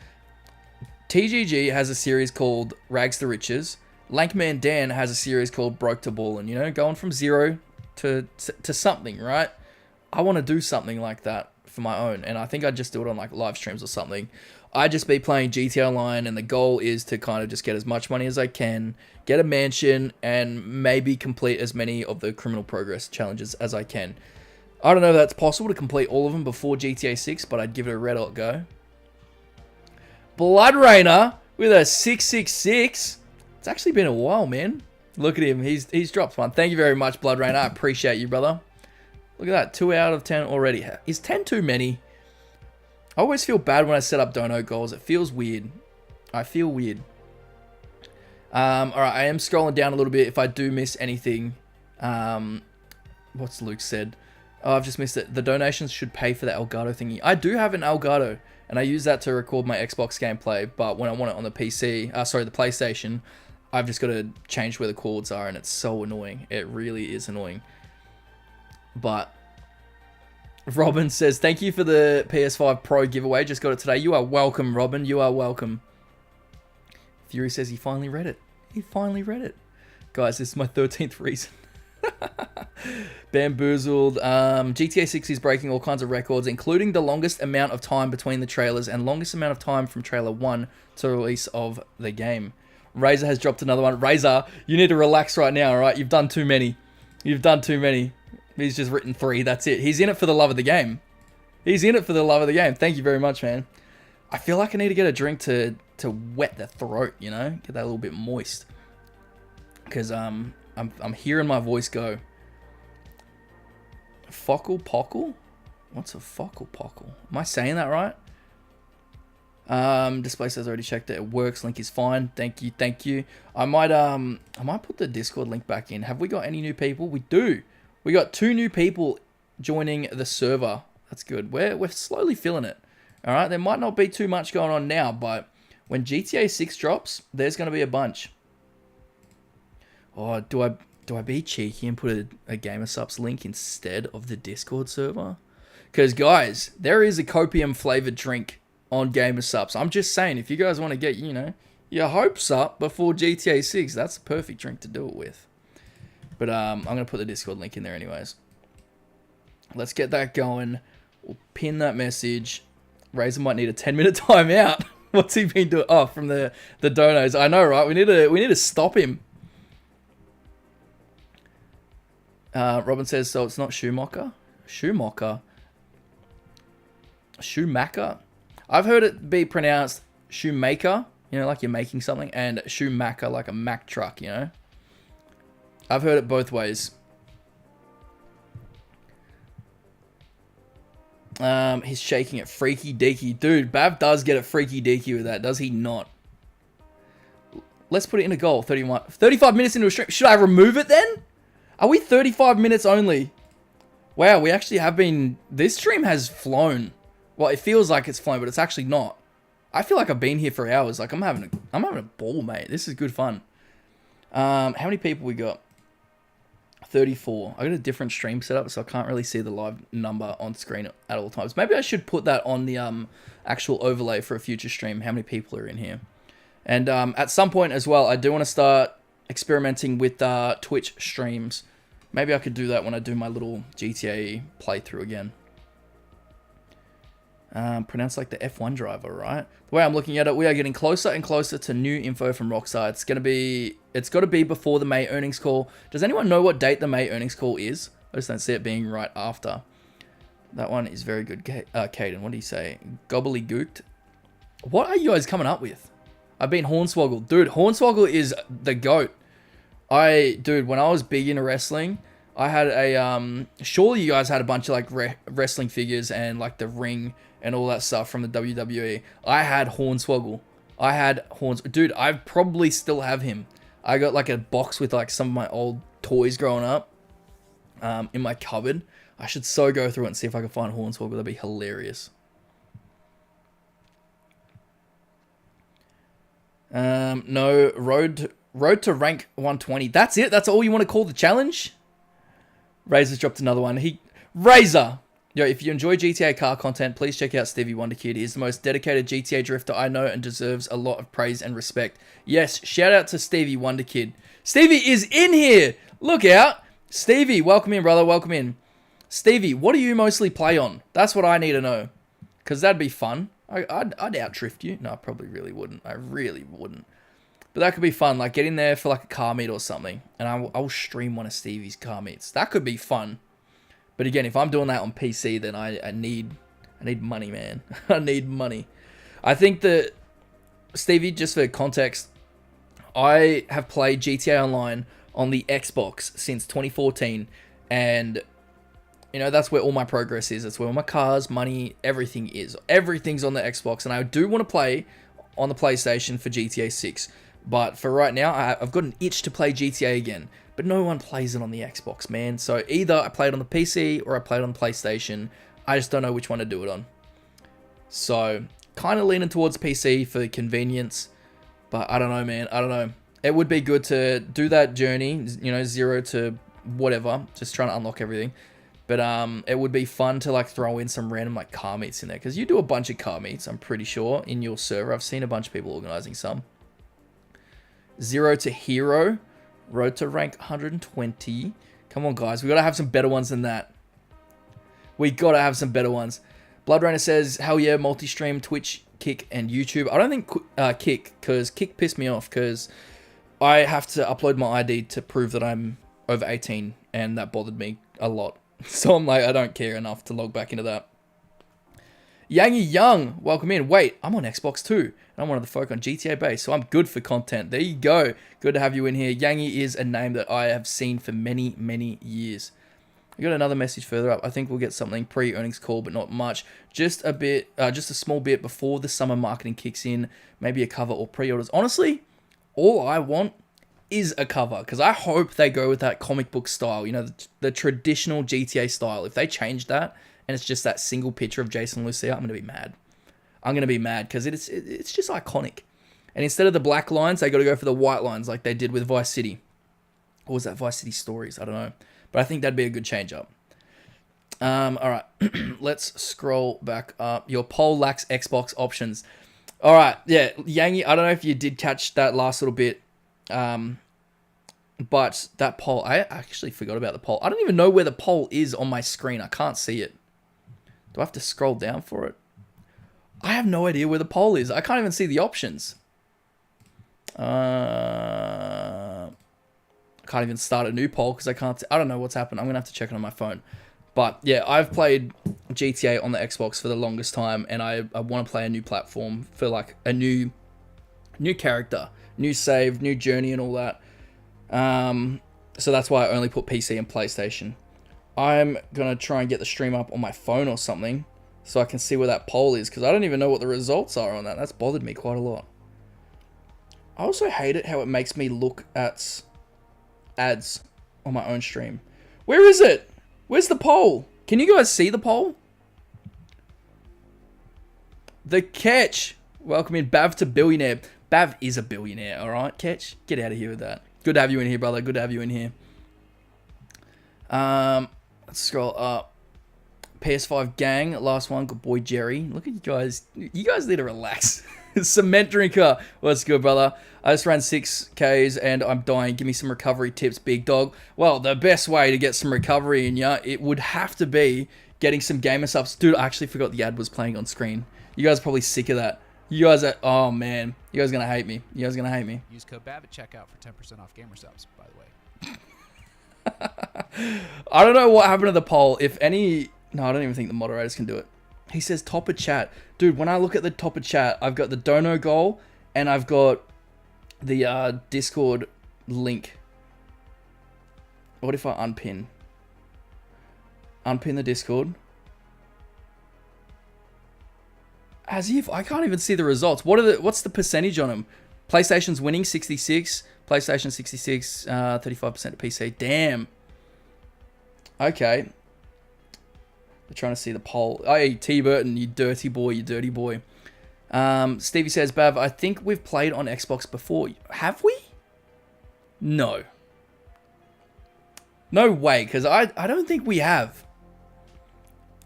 TGG has a series called Rags to Riches. Lankman Dan has a series called Broke to Ballin'. You know, going from zero to something, right? I want to do something like that for my own, and I think I'd just do it on like live streams or something. I'd just be playing GT Online, and the goal is to kind of just get as much money as I can, get a mansion, and maybe complete as many of the Criminal Progress challenges as I can. I don't know if that's possible to complete all of them before GTA 6, but I'd give it a red hot go. Blood Rainer with a 666. It's actually been a while, man. Look at him. He's dropped one. Thank you very much, Blood Rainer. I appreciate you, brother. Look at that. 2 out of 10 already. Is 10 too many? I always feel bad when I set up dono goals. It feels weird. I feel weird. Alright, I am scrolling down a little bit if I do miss anything. What's Luke said? Oh, I've just missed it. The donations should pay for the Elgato thingy. I do have an Elgato, and I use that to record my Xbox gameplay, but when I want it on the PC, the PlayStation, I've just got to change where the cords are, and it's so annoying. It really is annoying. But Robin says, thank you for the PS5 Pro giveaway. Just got it today. You are welcome, Robin. You are welcome. Fury says he finally read it. He finally read it. Guys, this is my 13th reason. Bamboozled. GTA 6 is breaking all kinds of records, including the longest amount of time between the trailers and longest amount of time from trailer 1 to release of the game. Razor has dropped another one. Razor, you need to relax right now, alright? You've done too many. You've done too many. He's just written 3. That's it. He's in it for the love of the game. He's in it for the love of the game. Thank you very much, man. I feel like I need to get a drink to wet the throat, you know? Get that a little bit moist. Because I'm hearing my voice go. Fockle Pockle? What's a Fockle Pockle? Am I saying that right? Display says already checked it. It works. Link is fine. Thank you. I might put the Discord link back in. Have we got any new people? We do. We got 2 new people joining the server. That's good. We're slowly filling it. All right. There might not be too much going on now, but when GTA 6 drops, there's going to be a bunch. Oh, do I be cheeky and put a GamerSupps link instead of the Discord server? Because, guys, there is a copium flavored drink on GamerSupps. I'm just saying, if you guys want to get, you know, your hopes up before GTA 6, that's a perfect drink to do it with. But I'm going to put the Discord link in there anyways. Let's get that going. We'll pin that message. Razor might need a 10-minute timeout. What's he been doing? Oh, from the donos. I know, right? We need to stop him. Robin says, so it's not Schumacher? Schumacher? I've heard it be pronounced shoemaker, you know, like you're making something, and Schumacher, like a Mack truck, you know? I've heard it both ways. He's shaking it freaky deaky. Dude, Bav does get it freaky deaky with that, does he not? Let's put it in a goal. 35 minutes into a stream. Should I remove it then? Are we 35 minutes only? Wow, we actually have been... This stream has flown. Well, it feels like it's flown, but it's actually not. I feel like I've been here for hours. Like, I'm having a ball, mate. This is good fun. How many people we got? 34. I got a different stream setup, so I can't really see the live number on screen at all times. Maybe I should put that on the actual overlay for a future stream. How many people are in here? And at some point as well, I do want to start experimenting with Twitch streams. Maybe I could do that when I do my little GTA playthrough again. Pronounced like the F1 driver, right? The way I'm looking at it, we are getting closer and closer to new info from Rockstar. It's got to be before the May earnings call. Does anyone know what date the May earnings call is? I just don't see it being right after. That one is very good. Caden, what do you say? Gobbledygooked. What are you guys coming up with? I've been Hornswoggle. Dude, Hornswoggle is the GOAT. Dude, when I was big into wrestling, I had a, surely you guys had a bunch of like wrestling figures and like the ring and all that stuff from the WWE. I had Hornswoggle. Dude, I probably still have him. I got like a box with like some of my old toys growing up in my cupboard. I should so go through it and see if I can find Hornswoggle. That'd be hilarious. No, road to rank 120. That's it? That's all you want to call the challenge? Razor's dropped another one. Razor! Yo, if you enjoy GTA car content, please check out Stevie Wonderkid. He is the most dedicated GTA drifter I know and deserves a lot of praise and respect. Yes, shout out to Stevie Wonderkid. Stevie is in here! Look out! Stevie, welcome in, brother. Welcome in. Stevie, what do you mostly play on? That's what I need to know. Because that'd be fun. I'd outdrift you. No, I probably really wouldn't. I really wouldn't. But that could be fun. Like, get in there for like a car meet or something. And I'll stream one of Stevie's car meets. That could be fun. But again, if I'm doing that on PC, then I need money, man. I need money. I think that, Stevie, just for context, I have played GTA Online on the Xbox since 2014. And, you know, that's where all my progress is. That's where all my cars, money, everything is. Everything's on the Xbox. And I do want to play on the PlayStation for GTA 6. But for right now, I've got an itch to play GTA again. But no one plays it on the Xbox, man. So either I play it on the PC or I play it on the PlayStation. I just don't know which one to do it on. So, kind of leaning towards PC for convenience. But I don't know, man. I don't know. It would be good to do that journey, you know, 0 to whatever. Just trying to unlock everything. But it would be fun to like throw in some random like car meets in there. Because you do a bunch of car meets, I'm pretty sure, in your server. I've seen a bunch of people organizing some. 0 to Hero. Road to rank 120. Come on, guys. We got to have some better ones than that. We got to have some better ones. Bloodrainer says, hell yeah, multi-stream, Twitch, Kick, and YouTube. I don't think Kick, because Kick pissed me off, because I have to upload my ID to prove that I'm over 18, and that bothered me a lot. So I'm like, I don't care enough to log back into that. Yangi Young, welcome in. Wait, I'm on Xbox too. And I'm one of the folk on GTA base, so I'm good for content. There you go. Good to have you in here. Yangi is a name that I have seen for many, many years. I got another message further up. I think we'll get something pre-earnings call, but not much. Just a bit, just a small bit before the summer marketing kicks in. Maybe a cover or pre-orders. Honestly, all I want is a cover, because I hope they go with that comic book style. You know, the traditional GTA style. If they change that, and it's just that single picture of Jason Lucia, I'm going to be mad. I'm going to be mad because it's just iconic. And instead of the black lines, they got to go for the white lines like they did with Vice City. Or was that Vice City Stories? I don't know. But I think that'd be a good change up. All right. Let's scroll back up. Your poll lacks Xbox options. All right. Yeah, Yangi, I don't know if you did catch that last little bit. But that poll, I actually forgot about the poll. I don't even know where the poll is on my screen. I can't see it. Do I have to scroll down for it? I have no idea where the poll is. I can't even see the options. I can't even start a new poll because I don't know what's happened. I'm going to have to check it on my phone. But yeah, I've played GTA on the Xbox for the longest time, and I want to play a new platform for like a new character, new save, new journey and all that. So that's why I only put PC and PlayStation. I'm going to try and get the stream up on my phone or something so I can see where that poll is, because I don't even know what the results are on that. That's bothered me quite a lot. I also hate it how it makes me look at ads on my own stream. Where is it? Where's the poll? Can you guys see the poll? The Catch. Welcome in, Bav to billionaire. Bav is a billionaire, alright? Catch, get out of here with that. Good to have you in here, brother. Good to have you in here. Let's scroll up. PS5 gang, last one. Good boy, Jerry. Look at you guys. You guys need to relax. Cement drinker. What's good, brother? I just ran 6Ks and I'm dying. Give me some recovery tips, big dog. Well, the best way to get some recovery in ya, it would have to be getting some gamer subs. Dude, I actually forgot the ad was playing on screen. You guys are probably sick of that. You guys are, oh man. You guys are going to hate me. You guys are going to hate me. Use code BAV at checkout for 10% off gamer subs, by the way. I don't know what happened to the poll. If any... No, I don't even think the moderators can do it. He says top of chat. Dude, when I look at the top of chat, I've got the dono goal and I've got the Discord link. What if I unpin? Unpin the Discord. As if I can't even see the results. What's the percentage on them? PlayStation's winning 66. PlayStation 66, 35% of PC. Damn. Okay. They're trying to see the poll. Hey, T Burton, you dirty boy, you dirty boy. Stevie says, Bav, I think we've played on Xbox before. Have we? No. No way, because I don't think we have.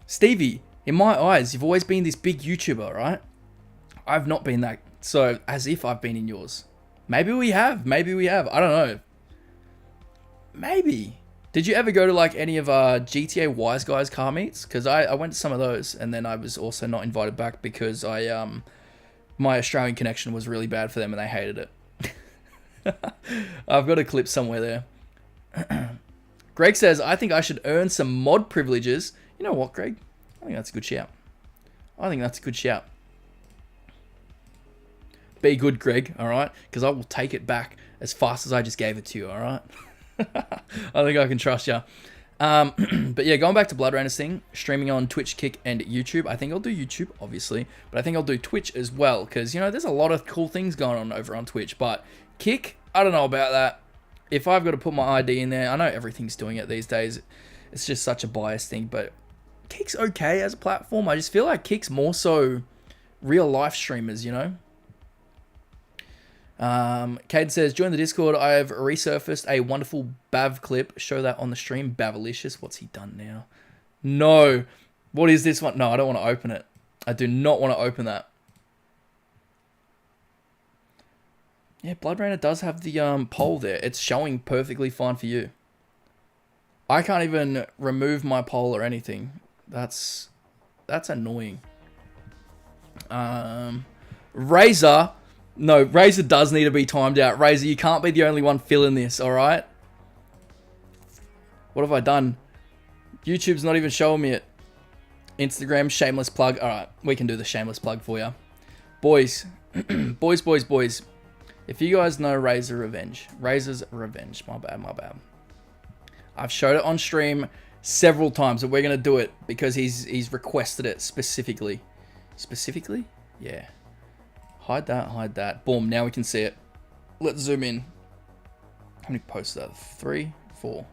Stevie, in my eyes, you've always been this big YouTuber, right? I've not been that. So, as if I've been in yours. Maybe we have. Maybe we have. I don't know. Maybe. Did you ever go to like any of GTA Wise Guys car meets? Because I went to some of those, and then I was also not invited back because my Australian connection was really bad for them and they hated it. I've got a clip somewhere there. Greg says, I think I should earn some mod privileges. You know what, Greg? I think that's a good shout. I think that's a good shout. Be good, Greg, all right? Because I will take it back as fast as I just gave it to you, all right? I think I can trust you. But yeah, going back to Blood Rainers thing, streaming on Twitch, Kick, and YouTube. I think I'll do YouTube, obviously, but I think I'll do Twitch as well, because, you know, there's a lot of cool things going on over on Twitch. But Kick, I don't know about that. If I've got to put my ID in there, I know everything's doing it these days. It's just such a biased thing, but Kick's okay as a platform. I just feel like Kick's more so real life streamers, you know? Cade says, join the Discord. I have resurfaced a wonderful Bav clip. Show that on the stream. Bavalicious. What's he done now? No. What is this one? No, I don't want to open it. I do not want to open that. Yeah, Blood Rainer does have the poll there. It's showing perfectly fine for you. I can't even remove my poll or anything. That's annoying. Razor. No, Razor does need to be timed out. Razor, you can't be the only one filling this, alright? What have I done? YouTube's not even showing me it. Instagram, shameless plug. Alright, we can do the shameless plug for you. Boys. boys. If you guys know Razor's Revenge. My bad. I've showed it on stream several times, but we're going to do it because he's requested it specifically. Specifically? Yeah. Hide that. Boom, now we can see it. Let's zoom in. How many posts are there? 3, 4.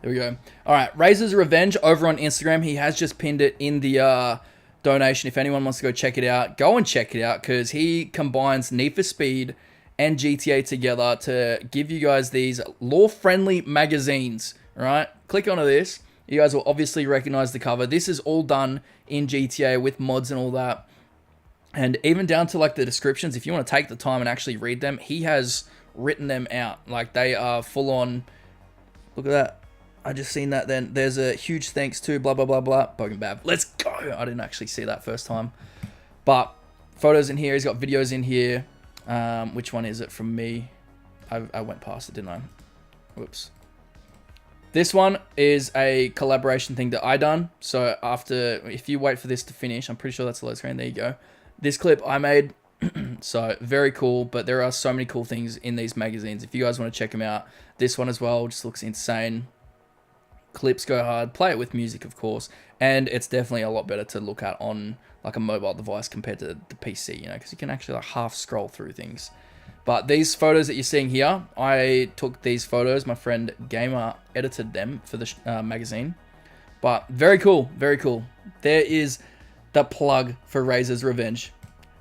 There we go. Alright, Razor's Revenge over on Instagram. He has just pinned it in the donation. If anyone wants to go check it out, go and check it out because he combines Need for Speed and GTA together to give you guys these law-friendly magazines. Alright, click onto this. You guys will obviously recognize the cover. This is all done in GTA with mods and all that. And even down to like the descriptions, if you want to take the time and actually read them, he has written them out. Like they are full on. Look at that. I just seen that then. There's a huge thanks to blah, blah, blah, blah. Bogan Bav. Let's go. I didn't actually see that first time. But photos in here. He's got videos in here. Which one is it from me? I went past it, didn't I? Whoops. This one is a collaboration thing that I done. So if you wait for this to finish, I'm pretty sure that's the load screen. There you go. This clip I made, so very cool, but there are so many cool things in these magazines. If you guys want to check them out, this one as well just looks insane. Clips go hard. Play it with music, of course, and it's definitely a lot better to look at on like a mobile device compared to the PC, you know, because you can actually like half scroll through things. But these photos that you're seeing here, I took these photos. My friend Gamer edited them for the magazine, but very cool, very cool. There is the plug for Razor's Revenge.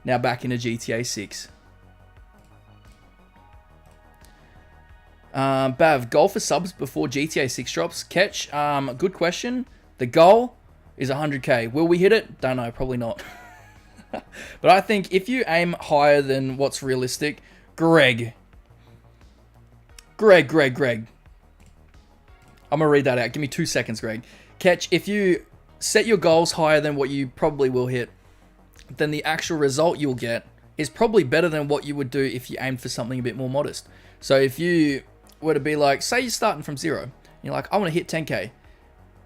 Now back into GTA 6. Bav, goal for subs before GTA 6 drops. Catch, good question. The goal is 100k. Will we hit it? Don't know, probably not. But I think if you aim higher than what's realistic, Greg. I'm going to read that out. Give me 2 seconds, Greg. Catch, if you set your goals higher than what you probably will hit, then the actual result you'll get is probably better than what you would do if you aimed for something a bit more modest. So if you were to be like, say you're starting from 0, you're like, I want to hit 10k.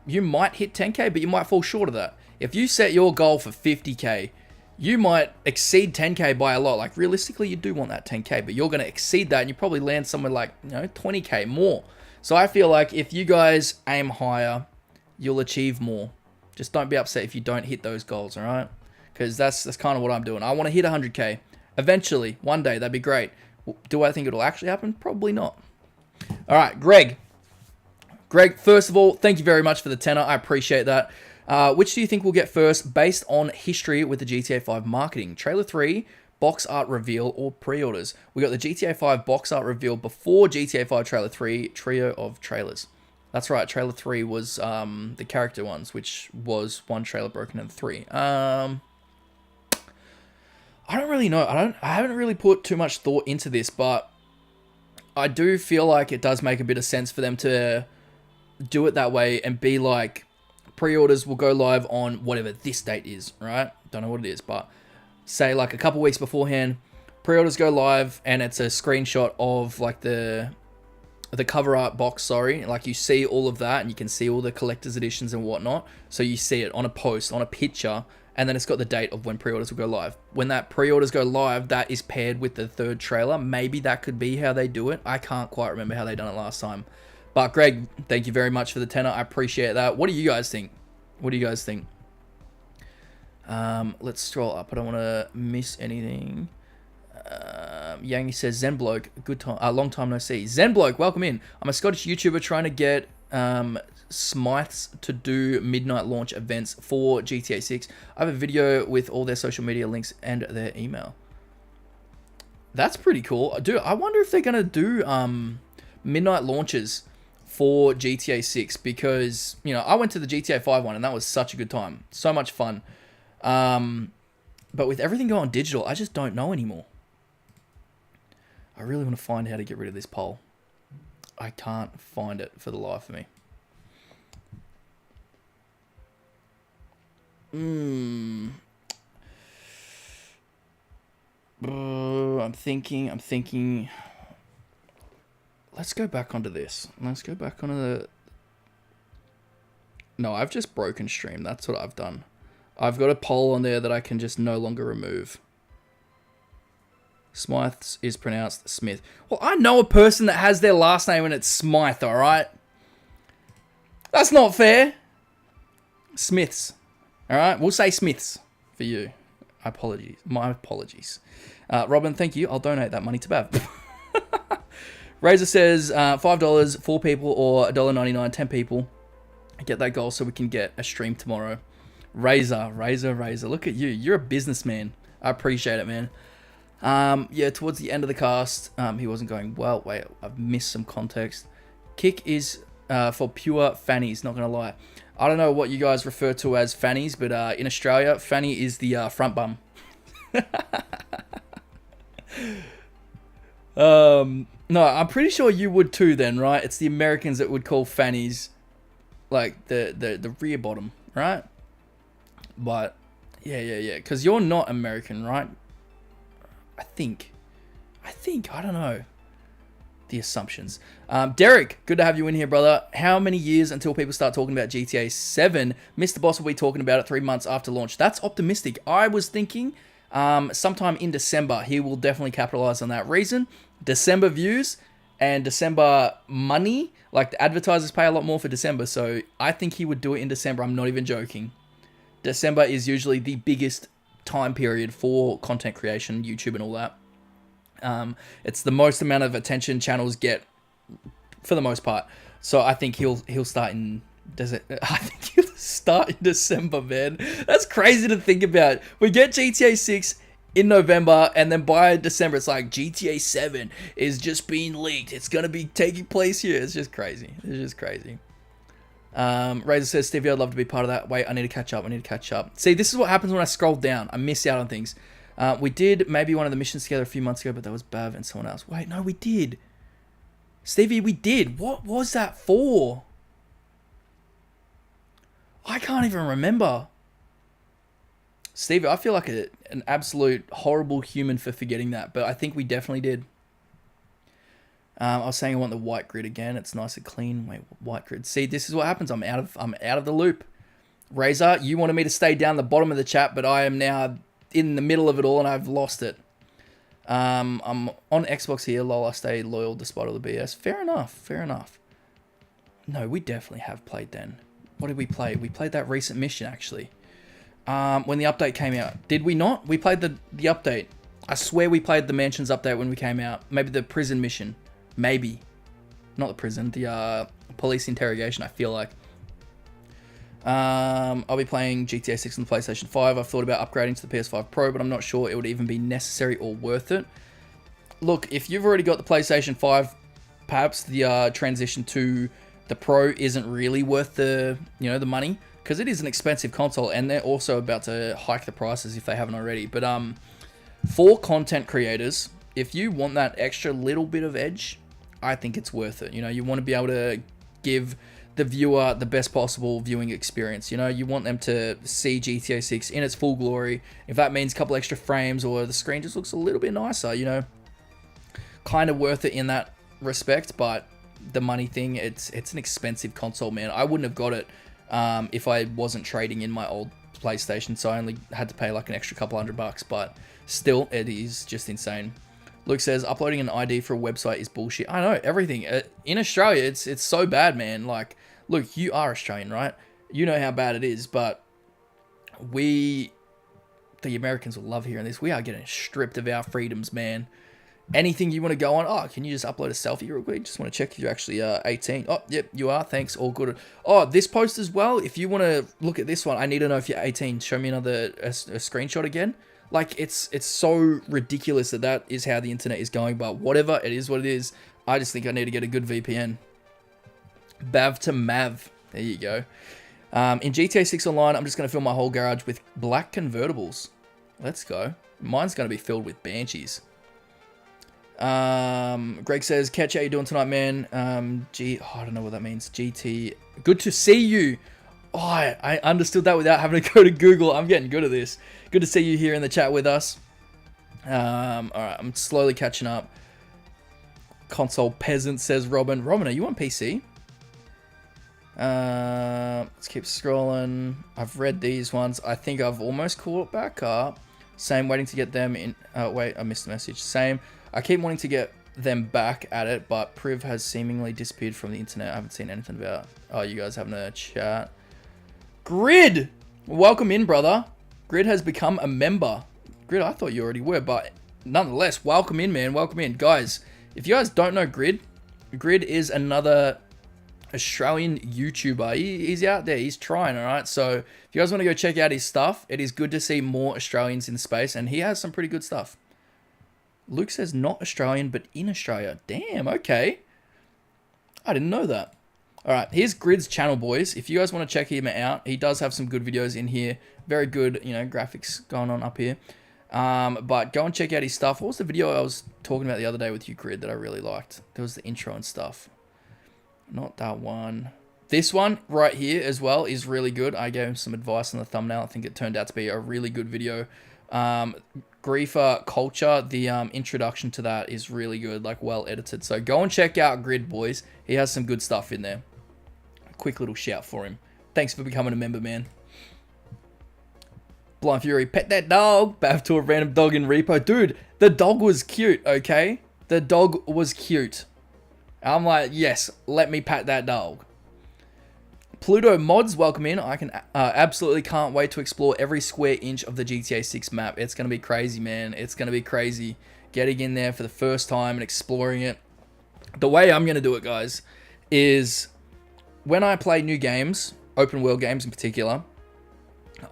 You might hit 10k, but you might fall short of that. If you set your goal for 50k, you might exceed 10k by a lot. Like realistically, you do want that 10k, but you're going to exceed that and you probably land somewhere like, 20k more. So I feel like if you guys aim higher, you'll achieve more. Just don't be upset if you don't hit those goals, all right? Because that's kind of what I'm doing. I want to hit 100k. Eventually, one day, that'd be great. Do I think it'll actually happen? Probably not. All right, Greg. First of all, thank you very much for the tenner. I appreciate that. Which do you think will get first based on history with the GTA 5 marketing? Trailer 3, box art reveal, or pre-orders? We got the GTA 5 box art reveal before GTA 5 Trailer 3, trio of trailers. That's right, Trailer 3 was the character ones, which was one trailer broken into 3. I don't really know. I haven't really put too much thought into this, but I do feel like it does make a bit of sense for them to do it that way and be like, pre-orders will go live on whatever this date is, right? Don't know what it is, but say like a couple weeks beforehand, pre-orders go live and it's a screenshot of like the cover art box, like you see all of that and you can see all the collector's editions and whatnot. So you see it on a post, on a picture, and then it's got the date of when pre-orders will go live. When that pre-orders go live, that is paired with the third trailer. Maybe that could be how they do it. I can't quite remember how they done it last time. But Greg, thank you very much for the tenner. I appreciate that. What do you guys think? Let's scroll up. I don't want to miss anything. Yangi says, Zenbloke, good time, long time no see. Zenbloke, welcome in. I'm a Scottish YouTuber trying to get Smyths to do midnight launch events for GTA 6. I have a video with all their social media links and their email. That's pretty cool. Dude, I wonder if they're going to do midnight launches for GTA 6 because, I went to the GTA 5 one and that was such a good time. So much fun. But with everything going digital, I just don't know anymore. I really want to find how to get rid of this poll. I can't find it for the life of me. I'm thinking. Let's go back onto this. Let's go back onto the... No, I've just broken stream. That's what I've done. I've got a poll on there that I can just no longer remove. Smyths is pronounced Smith. Well, I know a person that has their last name and it's Smythe, alright? That's not fair. Smiths. Alright, we'll say Smiths for you. My apologies. Robin, thank you. I'll donate that money to Bav. Razor says $5, 4 people, or $1.99, 10 people. Get that goal so we can get a stream tomorrow. Razor. Look at you. You're a businessman. I appreciate it, man. Yeah, towards the end of the cast, he wasn't going well. Wait, I've missed some context. Kick is for pure fannies, not going to lie. I don't know what you guys refer to as fannies, but in Australia, fanny is the front bum. No, I'm pretty sure you would too then, right? It's the Americans that would call fannies like the rear bottom, right? But yeah, because you're not American, right? I think, I don't know. The assumptions. Derek, good to have you in here, brother. How many years until people start talking about GTA 7? Mr. Boss will be talking about it 3 months after launch. That's optimistic. I was thinking sometime in December. He will definitely capitalize on that reason. December views and December money. Like, the advertisers pay a lot more for December, so I think he would do it in December. I'm not even joking. December is usually the biggest time period for content creation, YouTube and all that. It's the most amount of attention channels get for the most part. So I think he'll start in December, man. That's crazy to think about. We get GTA 6 in November, and then by December it's like GTA 7 is just being leaked. It's gonna be taking place here. It's just crazy. Razor says, Stevie, I'd love to be part of that. Wait, I need to catch up. See, this is what happens when I scroll down. I miss out on things. We did maybe one of the missions together a few months ago, but that was Bav and someone else. Wait, no, we did. Stevie, we did. What was that for? I can't even remember. Stevie, I feel like an absolute horrible human for forgetting that, but I think we definitely did. I was saying I want the white grid again. It's nice and clean. Wait, white grid. See, this is what happens. I'm out of the loop. Razor, you wanted me to stay down the bottom of the chat, but I am now in the middle of it all and I've lost it. I'm on Xbox here. Lol, I stay loyal despite all the BS. Fair enough. No, we definitely have played then. What did we play? We played that recent mission, actually. When the update came out. Did we not? We played the update. I swear we played the Mansions update when we came out. Maybe the prison mission. Maybe. Not the prison. The police interrogation, I feel like. I'll be playing GTA 6 on the PlayStation 5. I've thought about upgrading to the PS5 Pro, but I'm not sure it would even be necessary or worth it. Look, if you've already got the PlayStation 5, perhaps the transition to the Pro isn't really worth the money, because it is an expensive console, and they're also about to hike the prices if they haven't already. But for content creators, if you want that extra little bit of edge, I think it's worth it. You want to be able to give the viewer the best possible viewing experience. You want them to see GTA 6 in its full glory. If that means a couple extra frames or the screen just looks a little bit nicer, kind of worth it in that respect. But the money thing, it's an expensive console, man. I wouldn't have got it if I wasn't trading in my old PlayStation, so I only had to pay like an extra couple $100, but still, it is just insane. Luke says, uploading an ID for a website is bullshit. I know, everything. In Australia, it's so bad, man. Like, Luke, you are Australian, right? You know how bad it is, but the Americans will love hearing this. We are getting stripped of our freedoms, man. Anything you want to go on, can you just upload a selfie real quick? Just want to check if you're actually 18. Oh, yep, you are. Thanks. All good. Oh, this post as well. If you want to look at this one, I need to know if you're 18. Show me a screenshot again. Like, it's so ridiculous that is how the internet is going, but whatever, it is what it is. I just think I need to get a good VPN. Bav to Mav. There you go. In GTA 6 Online, I'm just going to fill my whole garage with black convertibles. Let's go. Mine's going to be filled with Banshees. Greg says, Catch, how you doing tonight, man? I don't know what that means. GT. Good to see you. Oh, I understood that without having to go to Google. I'm getting good at this. Good to see you here in the chat with us. Alright, I'm slowly catching up. Console peasant, says Robin. Robin, are you on PC? Let's keep scrolling. I've read these ones. I think I've almost caught back up. Same, waiting to get them in. Wait, I missed the message. Same. I keep wanting to get them back at it, but Priv has seemingly disappeared from the internet. I haven't seen anything about. Oh, you guys having a chat. Grid! Welcome in, brother. Grid has become a member. Grid, I thought you already were, but nonetheless, welcome in, man. Welcome in. Guys, if you guys don't know Grid, Grid is another Australian YouTuber. He's out there. He's trying, all right? So if you guys want to go check out his stuff, it is good to see more Australians in space, and he has some pretty good stuff. Luke says not Australian, but in Australia. Damn, okay. I didn't know that. All right, here's Grid's channel, boys. If you guys want to check him out, he does have some good videos in here. Very good, graphics going on up here. But go and check out his stuff. What was the video I was talking about the other day with you, Grid, that I really liked? There was the intro and stuff. Not that one. This one right here as well is really good. I gave him some advice on the thumbnail. I think it turned out to be a really good video. Griefer Culture, the introduction to that is really good, like well edited. So go and check out Grid, boys. He has some good stuff in there. Quick little shout for him. Thanks for becoming a member, man. Blind Fury, pet that dog. Bath to a random dog in repo. Dude, the dog was cute, okay? The dog was cute. I'm like, yes, let me pat that dog. Pluto Mods, welcome in. I can absolutely can't wait to explore every square inch of the GTA 6 map. It's going to be crazy, man. It's going to be crazy getting in there for the first time and exploring it. The way I'm going to do it, guys, is when I play new games, open world games in particular,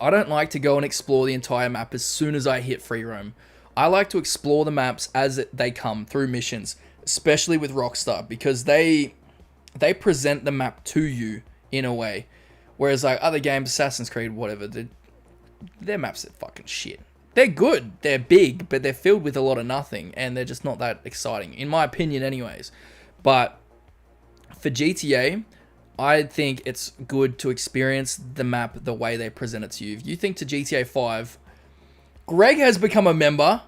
I don't like to go and explore the entire map as soon as I hit free roam. I like to explore the maps as they come through missions, especially with Rockstar, because they present the map to you in a way. Whereas like other games, Assassin's Creed, whatever, their maps are fucking shit. They're good, they're big, but they're filled with a lot of nothing, and they're just not that exciting, in my opinion anyways. But for GTA, I think it's good to experience the map the way they present it to you. If you think to GTA 5, Greg has become a member.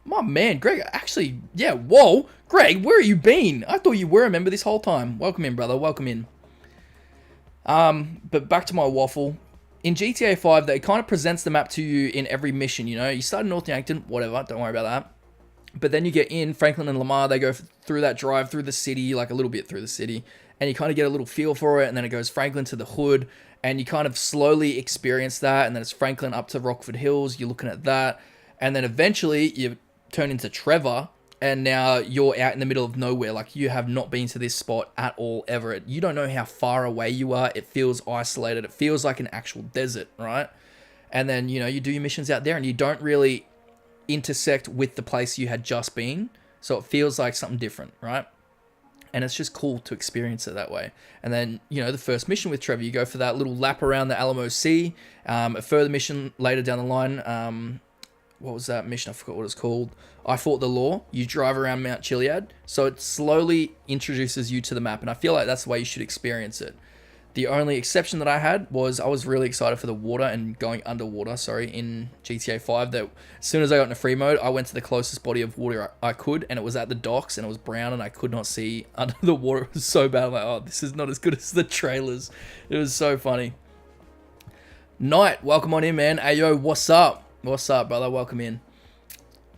My man, Greg, actually, yeah, whoa. Greg, where have you been? I thought you were a member this whole time. Welcome in, brother, welcome in. But back to my waffle. In GTA 5, they kind of presents the map to you in every mission, you know? You start in North Yankton, whatever, don't worry about that. But then you get in Franklin and Lamar, they go through that drive through the city, like a little bit through the city, and you kind of get a little feel for it, and then it goes Franklin to the hood, and you kind of slowly experience that, and then it's Franklin up to Rockford Hills, you're looking at that, and then eventually you turn into Trevor, and now you're out in the middle of nowhere, like you have not been to this spot at all ever. You don't know how far away you are, it feels isolated, it feels like an actual desert, right? And then, you know, you do your missions out there, and you don't really intersect with the place you had just been, so it feels like something different, right? And it's just cool to experience it that way. And then, you know, the first mission with Trevor, you go for that little lap around the Alamo Sea. A further mission later down the line, what was that mission? I forgot what it's called. I Fought the Law. You drive around Mount Chiliad. So it slowly introduces you to the map, and I feel like that's the way you should experience it. The only exception that I had was I was really excited for the water and going underwater, in GTA 5. That as soon as I got into free mode, I went to the closest body of water I could, and it was at the docks, and it was brown, and I could not see under the water. It was so bad. I'm like, oh, this is not as good as the trailers. It was so funny. Knight, welcome on in, man. Hey, yo, what's up? What's up, brother? Welcome in.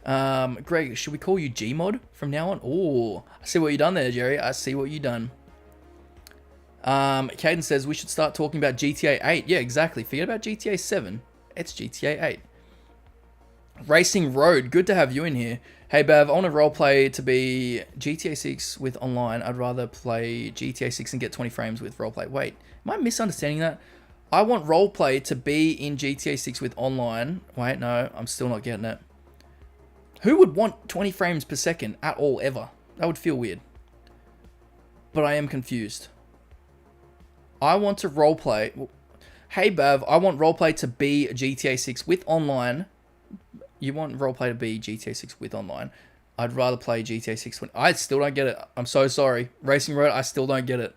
Greg, should we call you Gmod from now on? Oh, I see what you done there, Jerry. I see what you done. Caden says we should start talking about GTA 8. Yeah, exactly. Forget about GTA 7. It's GTA 8. Racing Road, good to have you in here. Hey, Bav, I want to roleplay to be GTA 6 with online. I'd rather play GTA 6 and get 20 frames with roleplay. Wait, am I misunderstanding that? I want roleplay to be in GTA 6 with online. Wait, no, I'm still not getting it. Who would want 20 frames per second at all, ever? That would feel weird. But I am confused. I want to roleplay. Hey, Bav, I want roleplay to be GTA 6 with online. You want roleplay to be GTA 6 with online. I'd rather play GTA 6 when... I still don't get it. I'm so sorry. Racing Road, I still don't get it.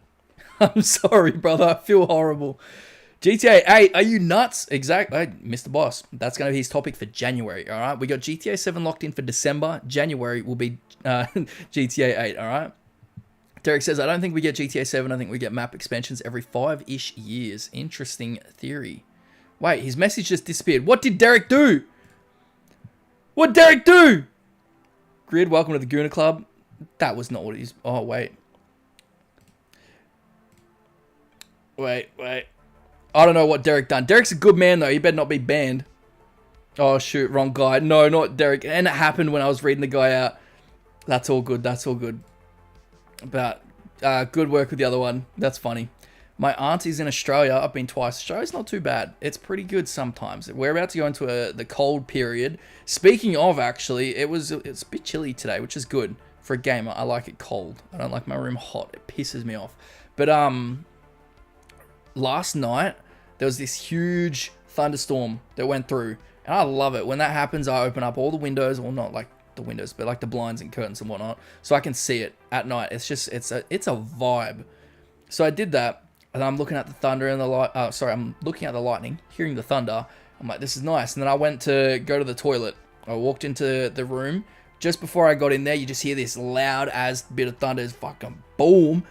I'm sorry, brother. I feel horrible. GTA 8, are you nuts? Exactly. Mr. Boss, that's going to be his topic for January, all right? We got GTA 7 locked in for December. January will be GTA 8, all right? Derek says, I don't think we get GTA 7. I think we get map expansions every 5-ish years. Interesting theory. Wait, his message just disappeared. What did Derek do? What did Derek do? Grid, welcome to the Gooner Club. That was not what he's... Oh, wait. Wait. I don't know what Derek done. Derek's a good man, though. He better not be banned. Oh, shoot. Wrong guy. No, not Derek. And it happened when I was reading the guy out. That's all good. That's all good. But good work with the other one. That's funny. My aunt is in Australia. I've been twice. Australia's not too bad. It's pretty good sometimes. We're about to go into the cold period. Speaking of, actually, it's a bit chilly today, which is good for a gamer. I like it cold. I don't like my room hot. It pisses me off. But last night there was this huge thunderstorm that went through, and I love it when that happens. I open up all the windows, well, not like the windows, but like the blinds and curtains and whatnot, so I can see it at night. It's a vibe. So I did that, and I'm looking at the thunder and the light. I'm looking at the lightning, hearing the thunder. I'm like, this is nice. And then I went to go to the toilet. I walked into the room. Just before I got in there, you just hear this loud as bit of thunder. Is fucking boom.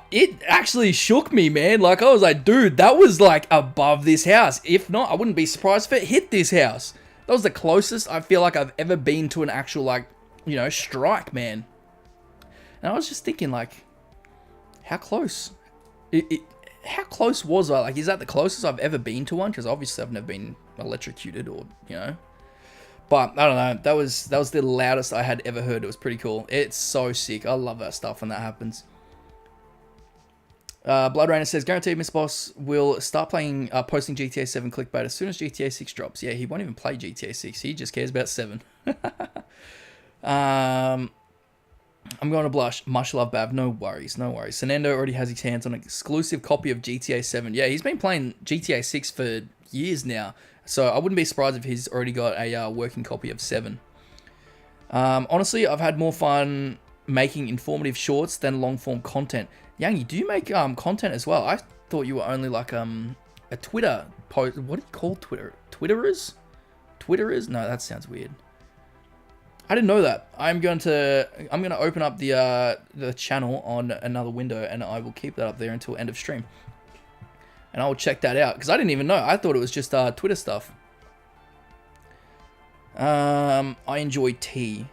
It actually shook me, man. Like, I was like, dude, that was like above this house. If not, I wouldn't be surprised if it hit this house. That was the closest I feel like I've ever been to an actual, like, you know, strike, man. And I was just thinking, like, how close? How close was I? Like, is that the closest I've ever been to one? Because obviously I've never been electrocuted or, you know. But, I don't know. That was the loudest I had ever heard. It was pretty cool. It's so sick. I love that stuff when that happens. Blood Rainer says, guaranteed Miss Boss will start playing, posting GTA 7 clickbait as soon as GTA 6 drops. Yeah, he won't even play GTA 6. He just cares about 7. I'm going to blush. Much love, Bav. No worries, no worries. Fernando already has his hands on an exclusive copy of GTA 7. Yeah, he's been playing GTA 6 for years now, so I wouldn't be surprised if he's already got a working copy of 7. Honestly, I've had more fun making informative shorts than long-form content. Yangi, do you make content as well? I thought you were only like a Twitter post. What do you call Twitter? Twitterers? Twitterers? No, that sounds weird. I didn't know that. I'm gonna open up the channel on another window, and I will keep that up there until end of stream. And I will check that out because I didn't even know. I thought it was just Twitter stuff. I enjoy tea.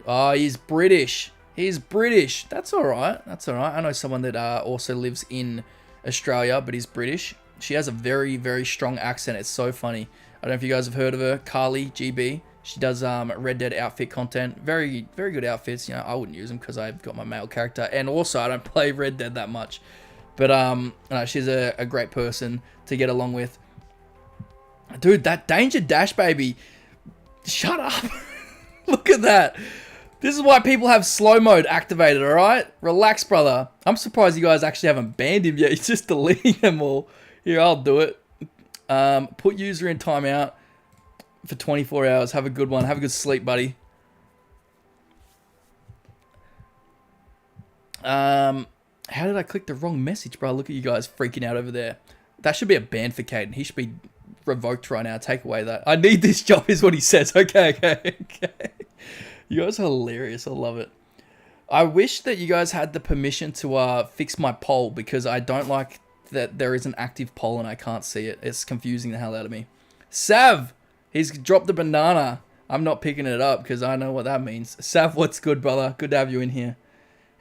Oh, he's British. He's British. That's all right. That's all right. I know someone that also lives in Australia, but he's British. She has a very, very strong accent. It's so funny. I don't know if you guys have heard of her, Carly GB. She does Red Dead outfit content. Very, very good outfits. You know, I wouldn't use them because I've got my male character, and also I don't play Red Dead that much. But she's a great person to get along with. Dude, that Danger Dash baby. Shut up. Look at that. This is why people have slow mode activated, alright? Relax, brother. I'm surprised you guys actually haven't banned him yet. He's just deleting them all. Here, I'll do it. Put user in timeout for 24 hours. Have a good one. Have a good sleep, buddy. How did I click the wrong message, bro? Look at you guys freaking out over there. That should be a ban for Caden. He should be revoked right now. Take away that. I need this job is what he says. Okay. You guys are hilarious. I love it. I wish that you guys had the permission to fix my poll because I don't like that there is an active poll and I can't see it. It's confusing the hell out of me. Sav! He's dropped the banana. I'm not picking it up because I know what that means. Sav, what's good, brother? Good to have you in here.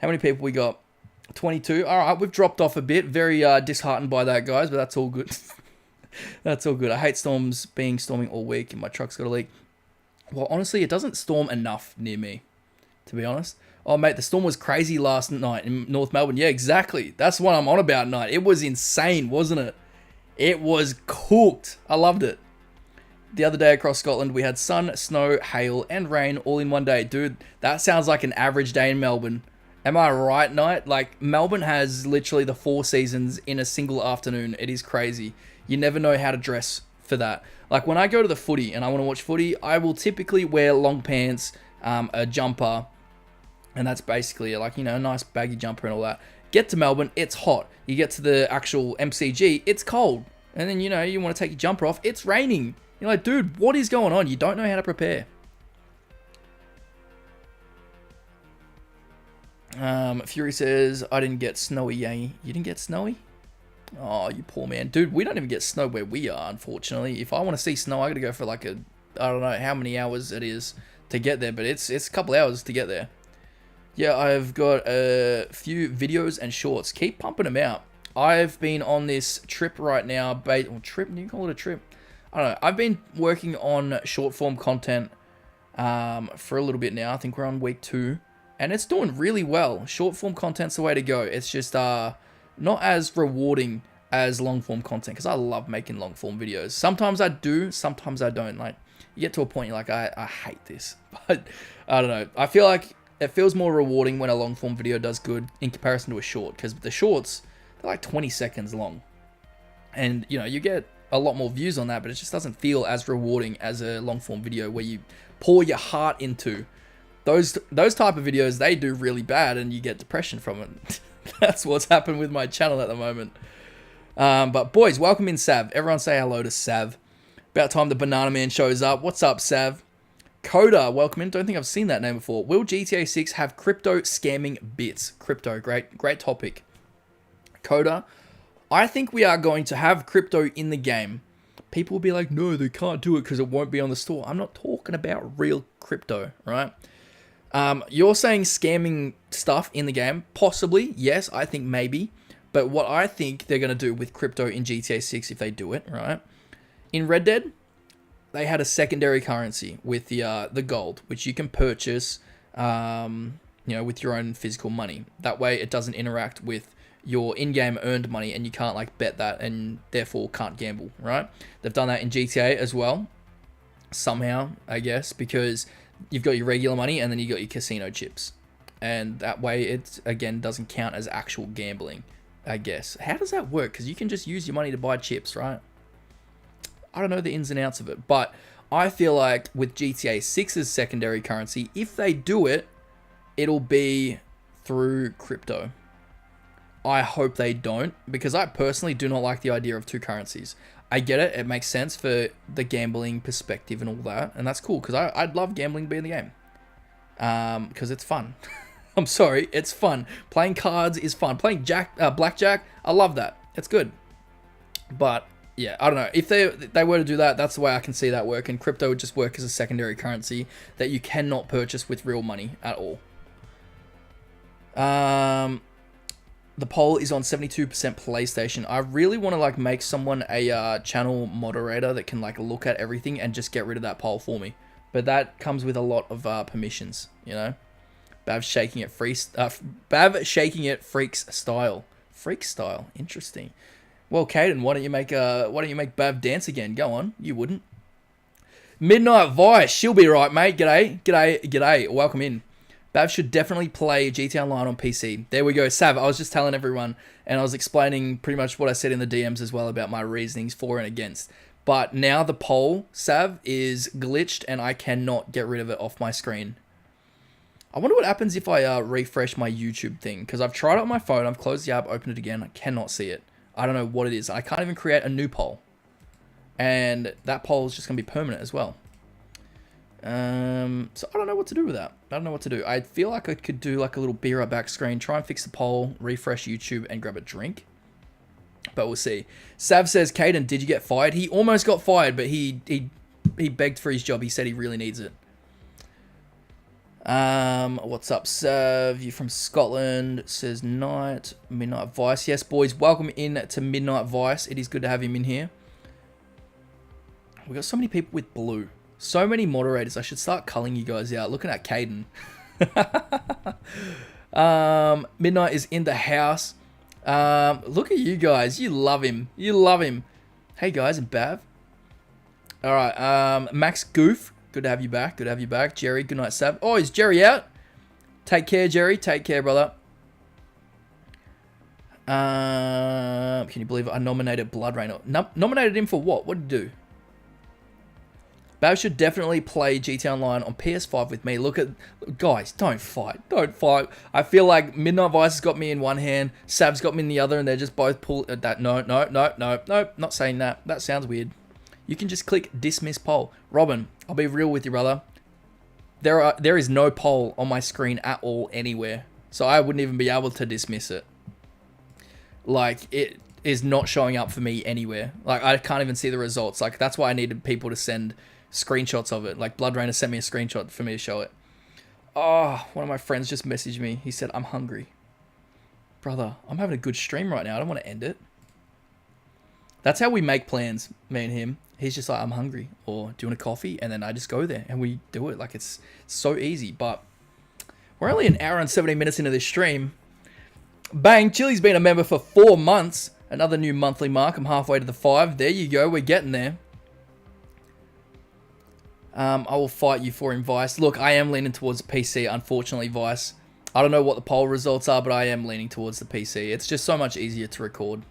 How many people we got? 22. All right, we've dropped off a bit. Very disheartened by that, guys, but that's all good. That's all good. I hate storms being storming all week and my truck's got a leak. Well, honestly, it doesn't storm enough near me, to be honest. Oh, mate, the storm was crazy last night in North Melbourne. Yeah, exactly. That's what I'm on about, night. It was insane, wasn't it? It was cooked. I loved it. The other day across Scotland, we had sun, snow, hail, and rain all in one day. Dude, that sounds like an average day in Melbourne. Am I right, Knight? Like, Melbourne has literally the 4 seasons in a single afternoon. It is crazy. You never know how to dress for that. Like, when I go to the footy and I want to watch footy, I will typically wear long pants, a jumper, and that's basically, like, you know, a nice baggy jumper and all that. Get to Melbourne, it's hot. You get to the actual MCG, it's cold. And then, you know, you want to take your jumper off, it's raining. You're like, dude, what is going on? You don't know how to prepare. Fury says, I didn't get snowy, yay. You didn't get snowy? Oh, you poor man. Dude, we don't even get snow where we are, unfortunately. If I want to see snow, I gotta go for like I don't know how many hours it is to get there, but it's a couple hours to get there. Yeah, I've got a few videos and shorts. Keep pumping them out. I've been on this trip right now. Trip? Do you call it a trip? I don't know. I've been working on short form content for a little bit now. I think we're on week 2. And it's doing really well. Short form content's the way to go. It's just not as rewarding as long form content because I love making long form videos. Sometimes I do, sometimes I don't. Like, you get to a point you're like, I hate this. But I don't know. I feel like it feels more rewarding when a long form video does good in comparison to a short because the shorts, they're like 20 seconds long. And, you know, you get a lot more views on that, but it just doesn't feel as rewarding as a long form video where you pour your heart into. Those type of videos, they do really bad and you get depression from it. That's what's happened with my channel at the moment. But boys, welcome in Sav. Everyone say hello to Sav. About time the Banana Man shows up. What's up, Sav? Coda, welcome in. Don't think I've seen that name before. Will GTA 6 have crypto scamming bits? Crypto, great topic. Coda, I think we are going to have crypto in the game. People will be like, no, they can't do it because it won't be on the store. I'm not talking about real crypto, right? You're saying scamming stuff in the game? Possibly, yes, I think maybe. But what I think they're going to do with crypto in GTA 6 if they do it, right? In Red Dead, they had a secondary currency with the gold, which you can purchase, with your own physical money. That way it doesn't interact with your in-game earned money and you can't like bet that and therefore can't gamble, right? They've done that in GTA as well. Somehow, I guess, because you've got your regular money, and then you got your casino chips. And that way it, again, doesn't count as actual gambling, I guess. How does that work? Because you can just use your money to buy chips, right? I don't know the ins and outs of it, but I feel like with GTA 6's secondary currency, if they do it, it'll be through crypto. I hope they don't, because I personally do not like the idea of two currencies. I get it. It makes sense for the gambling perspective and all that, and that's cool, because I'd love gambling being the game. Because it's fun. I'm sorry, it's fun. Playing cards is fun. Playing blackjack, I love that. It's good. But yeah, I don't know. If they were to do that, that's the way I can see that work. And crypto would just work as a secondary currency that you cannot purchase with real money at all. The poll is on 72% PlayStation. I really want to like make someone a channel moderator that can like look at everything and just get rid of that poll for me. But that comes with a lot of permissions, you know. Bav shaking it freaks style. Freak style, interesting. Well, Caden, why don't you make Bav dance again? Go on, you wouldn't. Midnight Vice, she'll be right, mate. G'day. Welcome in. Bav should definitely play GTA Online on PC. There we go, Sav. I was just telling everyone, and I was explaining pretty much what I said in the DMs as well about my reasonings for and against. But now the poll, Sav, is glitched, and I cannot get rid of it off my screen. I wonder what happens if I refresh my YouTube thing, because I've tried it on my phone, I've closed the app, opened it again, I cannot see it. I don't know what it is. I can't even create a new poll. And that poll is just going to be permanent as well. So I don't know what to do with that. I don't know what to do. I feel like I could do like a little be right back screen, try and fix the poll, refresh YouTube, and grab a drink. But we'll see. Sav says, Caden, did you get fired? He almost got fired, but he begged for his job. He said he really needs it. What's up, Sav? You from Scotland? Says Midnight Vice. Yes, boys, welcome in to Midnight Vice. It is good to have him in here. We got so many people with blue. So many moderators. I should start culling you guys out. Looking at Caden. Midnight is in the house. Look at you guys. You love him. Hey guys, and Bav. Alright, Max Goof. Good to have you back. Jerry, good night, Sav. Oh, is Jerry out? Take care, Jerry. Take care, brother. Can you believe it? I nominated BloodRayner. Nominated him for what? What did he do? Bav should definitely play GTA Online on PS5 with me. Look at... Guys, don't fight. I feel like Midnight Vice has got me in one hand, Sav's got me in the other, and they're just both pull at that. No. Not saying that. That sounds weird. You can just click dismiss poll. Robin, I'll be real with you, brother. There is no poll on my screen at all anywhere. So I wouldn't even be able to dismiss it. Like, it is not showing up for me anywhere. Like, I can't even see the results. Like, that's why I needed people to send screenshots of it. Like, BloodRayner sent me a screenshot for me to show it. Oh, one of my friends just messaged me. He said, I'm hungry. Brother, I'm having a good stream right now. I don't want to end it. That's how we make plans, me and him. He's just like, I'm hungry, or do you want a coffee? And then I just go there and we do it. Like, it's so easy. But we're only an hour and 17 minutes into this stream. Bang, Chili's been a member for 4 months. Another new monthly mark. I'm halfway to the 5. There you go. We're getting there. I will fight you for him, Vice. Look, I am leaning towards the PC, unfortunately, Vice. I don't know what the poll results are, but I am leaning towards the PC. It's just so much easier to record.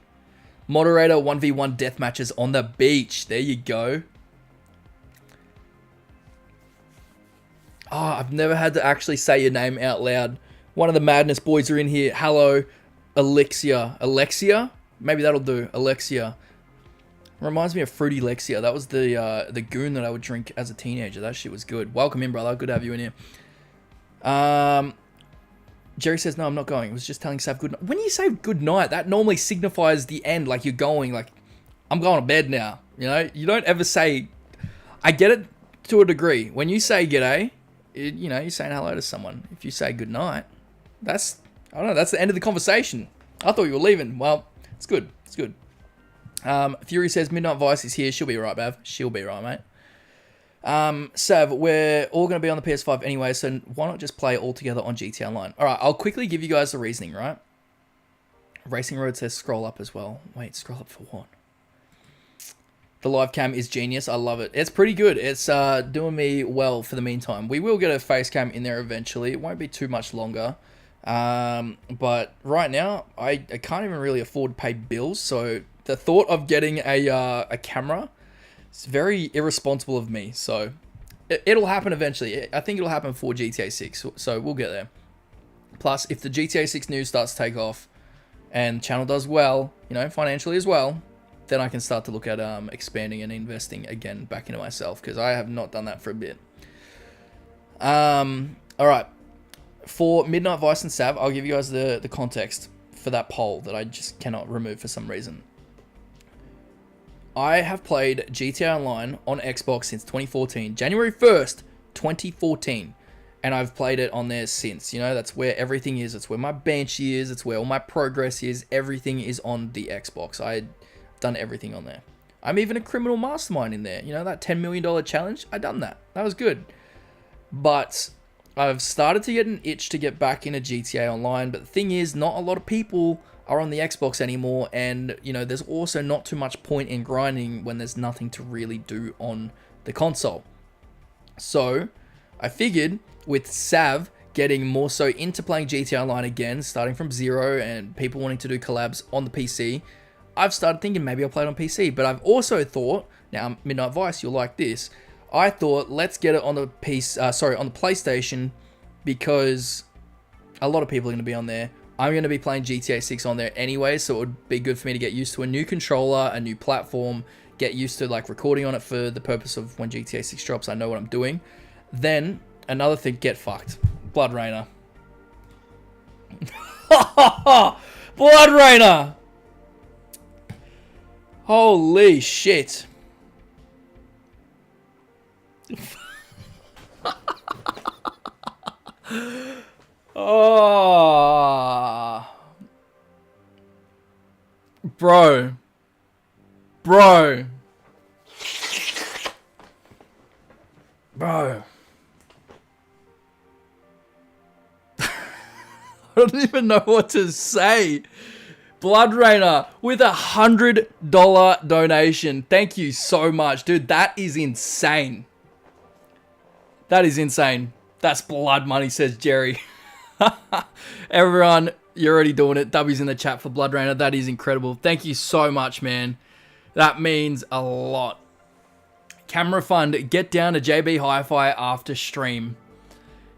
Moderator 1v1 death matches on the beach. There you go. Oh, I've never had to actually say your name out loud. One of the Madness boys are in here. Hello, Alexia. Alexia? Maybe that'll do. Alexia. Reminds me of Fruity Lexia. That was the goon that I would drink as a teenager. That shit was good. Welcome in, brother. Good to have you in here. Jerry says, no, I'm not going. It was just telling Sav good night. When you say good night, that normally signifies the end. Like, you're going, like, I'm going to bed now. You know? You don't ever say... I get it to a degree. When you say g'day, you know, you're saying hello to someone. If you say good night, that's... I don't know. That's the end of the conversation. I thought you were leaving. Well, it's good. It's good. Fury says, Midnight Vice is here. She'll be right, Bav. She'll be right, mate. Sav, we're all going to be on the PS5 anyway, so why not just play all together on GTA Online? Alright, I'll quickly give you guys the reasoning, right? Racing Road says scroll up as well. Wait, scroll up for what? The live cam is genius. I love it. It's pretty good. It's doing me well for the meantime. We will get a face cam in there eventually. It won't be too much longer. But right now, I can't even really afford to pay bills. So the thought of getting a camera is very irresponsible of me. So it'll happen eventually. I think it'll happen for GTA 6. So we'll get there. Plus, if the GTA 6 news starts to take off and the channel does well, you know, financially as well, then I can start to look at expanding and investing again back into myself, because I have not done that for a bit. All right. For Midnight Vice and Sav, I'll give you guys the context for that poll that I just cannot remove for some reason. I have played GTA Online on Xbox since 2014, January 1st, 2014. And I've played it on there since. You know, that's where everything is. It's where my Banshee is. It's where all my progress is. Everything is on the Xbox. I've done everything on there. I'm even a criminal mastermind in there. You know, that $10 million challenge? I done that. That was good. But I've started to get an itch to get back into GTA Online. But the thing is, not a lot of people are on the Xbox anymore. And, you know, there's also not too much point in grinding when there's nothing to really do on the console. So I figured, with Sav getting more so into playing GTA Online again, starting from zero, and people wanting to do collabs on the PC, I've started thinking maybe I'll play it on PC. But I've also thought, now Midnight Vice, you'll like this, I thought let's get it on the on the PlayStation, because a lot of people are going to be on there. I'm going to be playing GTA 6 on there anyway, so it would be good for me to get used to a new controller, a new platform, get used to like recording on it for the purpose of when GTA 6 drops, I know what I'm doing. Then another thing, get fucked. Blood Rainer. Blood Rainer! Holy shit. Oh. Bro. Bro. Bro. I don't even know what to say. Blood Rainer with $100 donation. Thank you so much. Dude, that is insane. That is insane. That's blood money, says Jerry. Everyone, you're already doing it. W's in the chat for Blood Rainer. That is incredible. Thank you so much, man. That means a lot. Camera fund. Get down to JB Hi-Fi after stream.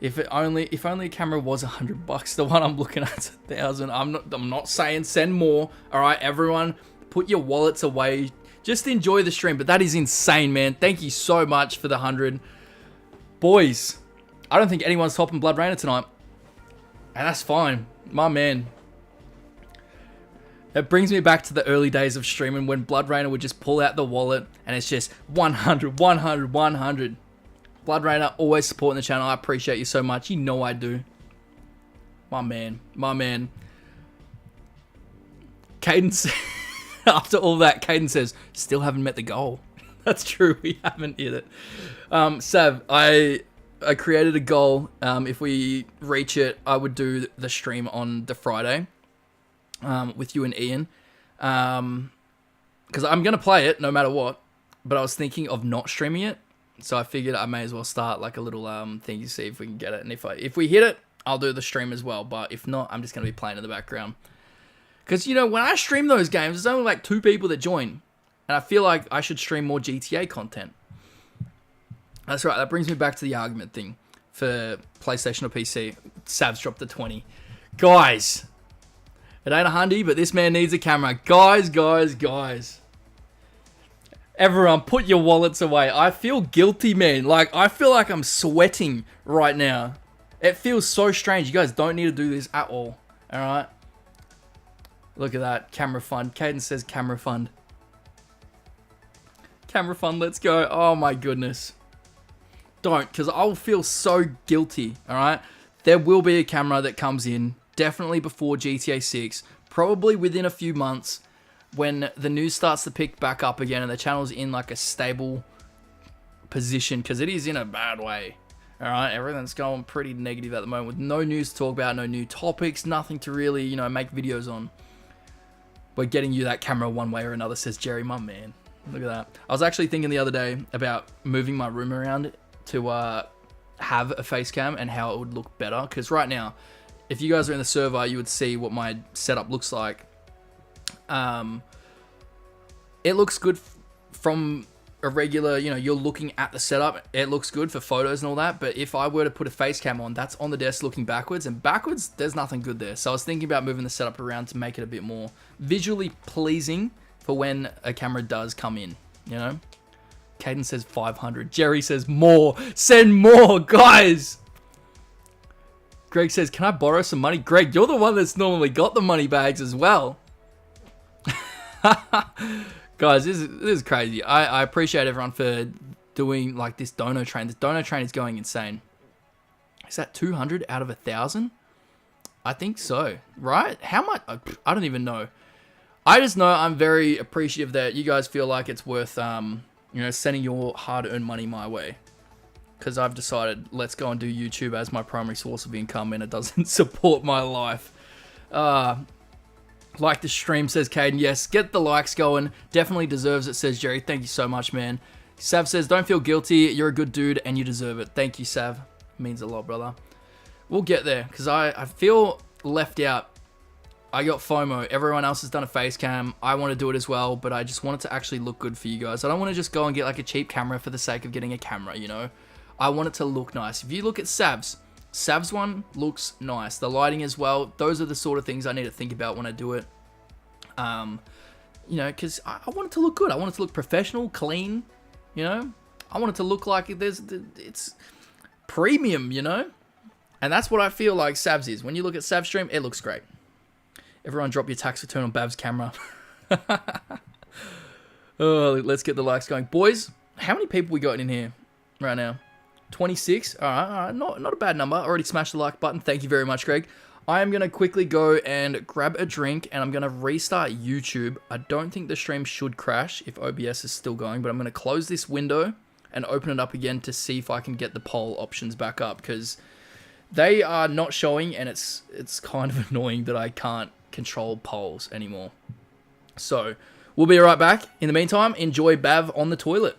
If only a camera was $100, the one I'm looking at's $1,000. I'm not saying send more. All right, everyone, put your wallets away. Just enjoy the stream. But that is insane, man. Thank you so much for the 100, boys. I don't think anyone's topping Blood Rainer tonight, and that's fine, my man. It brings me back to the early days of streaming when Blood Rainer would just pull out the wallet and it's just 100, 100, 100. Blood Rainer, always supporting the channel. I appreciate you so much. You know I do. My man. My man. Caden, after all that, Caden says, still haven't met the goal. That's true. We haven't hit it. Sav, I created a goal. If we reach it, I would do the stream on the Friday with you and Ian. Because I'm going to play it no matter what. But I was thinking of not streaming it. So I figured I may as well start like a little thing to see if we can get it. And if we hit it, I'll do the stream as well. But if not, I'm just going to be playing in the background. Because, you know, when I stream those games, there's only like 2 people that join. And I feel like I should stream more GTA content. That's right. That brings me back to the argument thing for PlayStation or PC. Sav's dropped the 20. Guys. It ain't a handy, but this man needs a camera. Guys. Everyone, put your wallets away. I feel guilty, man. Like, I feel like I'm sweating right now. It feels so strange. You guys don't need to do this at all. Alright? Look at that. Camera fund. Caden says camera fund. Camera fund, let's go. Oh my goodness. Don't, because I'll feel so guilty. Alright? There will be a camera that comes in. Definitely before GTA 6. Probably within a few months. When the news starts to pick back up again and the channel's in like a stable position, because it is in a bad way. Alright, everything's going pretty negative at the moment with no news to talk about, no new topics, nothing to really, you know, make videos on. We're getting you that camera one way or another, says Jerry, my man. Look at that. I was actually thinking the other day about moving my room around to have a face cam and how it would look better. Because right now, if you guys are in the server, you would see what my setup looks like. It looks good from a regular, you're looking at the setup. It looks good for photos and all that. But if I were to put a face cam on, that's on the desk looking backwards. And backwards, there's nothing good there. So I was thinking about moving the setup around to make it a bit more visually pleasing for when a camera does come in, Caden says 500. Jerry says more. Send more, guys. Greg says, can I borrow some money? Greg, you're the one that's normally got the money bags as well. Guys, this is crazy. I appreciate everyone for doing like this dono train. This dono train is going insane. Is that 200 out of 1,000? I think so, right? How much? I don't even know. I just know I'm very appreciative that you guys feel like it's worth, sending your hard-earned money my way. Because I've decided, let's go and do YouTube as my primary source of income, and it doesn't support my life. Like the stream, says Caden. Yes, get the likes going. Definitely deserves it, says Jerry. Thank you so much, man. Sav says, don't feel guilty. You're a good dude, and you deserve it. Thank you, Sav. Means a lot, brother. We'll get there, because I feel left out. I got FOMO. Everyone else has done a face cam. I want to do it as well, but I just want it to actually look good for you guys. I don't want to just go and get like a cheap camera for the sake of getting a camera, I want it to look nice. If you look at Sav's one looks nice. The lighting as well. Those are the sort of things I need to think about when I do it. Because I want it to look good. I want it to look professional, clean, I want it to look like it's premium, And that's what I feel like Sav's is. When you look at Sav's stream, it looks great. Everyone drop your tax return on Bav's camera. Oh, let's get the likes going. Boys, how many people we got in here right now? 26. All right. Not a bad number. Already smashed the like button. Thank you very much, Greg. I am going to quickly go and grab a drink, and I'm going to restart YouTube. I don't think the stream should crash if OBS is still going, but I'm going to close this window and open it up again to see if I can get the poll options back up, because they are not showing, and it's kind of annoying that I can't control polls anymore. So we'll be right back. In the meantime, enjoy Bav on the toilet.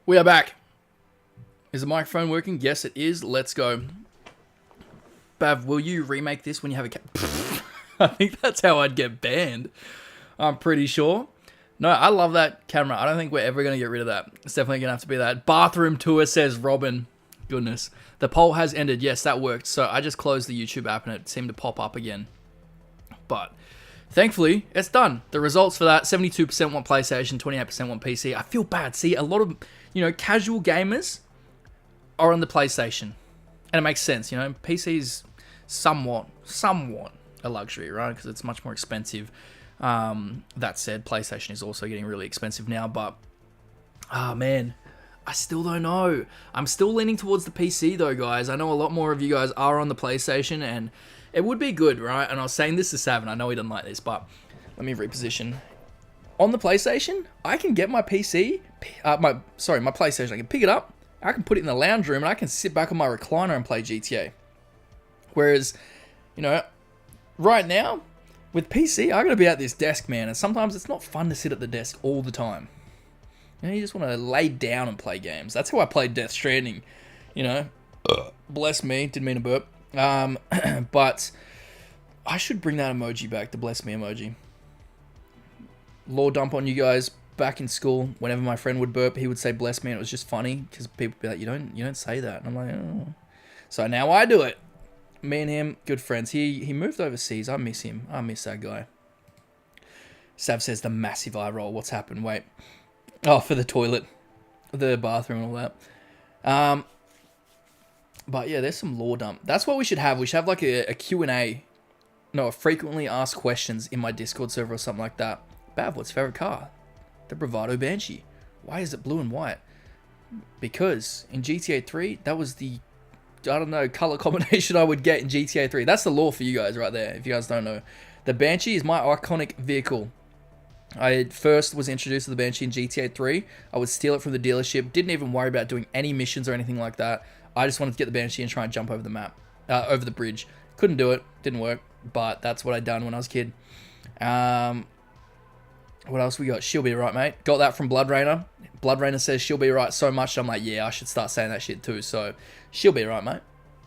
We are back. Is the microphone working? Yes, it is. Let's go. Bav, will you remake this when you have a I think that's how I'd get banned. I'm pretty sure. No, I love that camera. I don't think we're ever going to get rid of that. It's definitely going to have to be that. Bathroom tour, says Robin. Goodness. The poll has ended. Yes, that worked. So I just closed the YouTube app and it seemed to pop up again. But thankfully, it's done. The results for that, 72% want PlayStation, 28% want PC. I feel bad. See, a lot of, casual gamers are on the PlayStation. And it makes sense, PC's somewhat a luxury, right? Because it's much more expensive. That said, PlayStation is also getting really expensive now. But, man, I still don't know. I'm still leaning towards the PC though, guys. I know a lot more of you guys are on the PlayStation, and it would be good, right? And I was saying this to Savin. I know he doesn't like this, but let me reposition. On the PlayStation, I can get my PC, my PlayStation. I can pick it up, I can put it in the lounge room, and I can sit back on my recliner and play GTA. Whereas, you know, right now, with PC, I gotta be at this desk, man, and sometimes it's not fun to sit at the desk all the time. You know, you just want to lay down and play games. That's how I played Death Stranding, you know. Bless me, didn't mean to burp. But I should bring that emoji back, the bless me emoji. Law dump on you guys. Back in school, whenever my friend would burp, he would say bless me, and it was just funny because people would be like, you don't say that. And I'm like, oh. So now I do it. Me and him, good friends. He moved overseas. I miss him. I miss that guy. Sav says the massive eye roll. What's happened? Wait. Oh, for the toilet, the bathroom, and all that. But yeah, there's some lore dump. That's what we should have. We should have like a Q&A. No, a frequently asked questions in my Discord server or something like that. Bav, what's your favorite car? The Bravado Banshee. Why is it blue and white? Because in GTA 3, that was the, I don't know, color combination I would get in GTA 3. That's the lore for you guys right there, if you guys don't know. The Banshee is my iconic vehicle. I first was introduced to the Banshee in GTA 3. I would steal it from the dealership. Didn't even worry about doing any missions or anything like that. I just wanted to get the Banshee and try and jump over the map, over the bridge. Couldn't do it. Didn't work. But that's what I'd done when I was a kid. What else we got? She'll be right, mate. Got that from Blood Rainer. Blood Rainer says she'll be right so much. I'm like, yeah, I should start saying that shit too. So she'll be right, mate.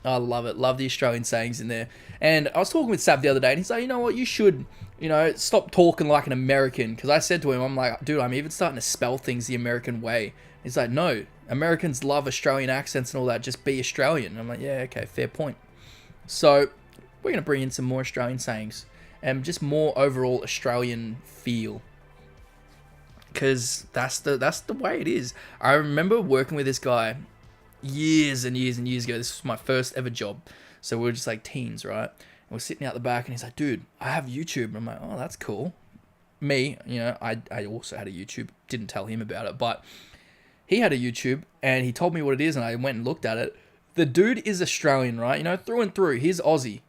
I love it. Love the Australian sayings in there. And I was talking with Sav the other day, and he's like, you know what? You should, you know, stop talking like an American. Because I said to him, I'm like, dude, I'm even starting to spell things the American way. He's like, no, Americans love Australian accents and all that. Just be Australian. And I'm like, yeah, okay, fair point. So we're going to bring in some more Australian sayings and just more overall Australian feel. Because that's the way it is. I remember working with this guy years and years and years ago. This was my first ever job. So we were just like teens, right? And we're sitting out the back, and he's like, dude, I have YouTube. And I'm like, oh, that's cool. Me, you know, I also had a YouTube. Didn't tell him about it, but he had a YouTube, and he told me what it is, and I went and looked at it. The dude is Australian, right? You know, through and through. He's Aussie.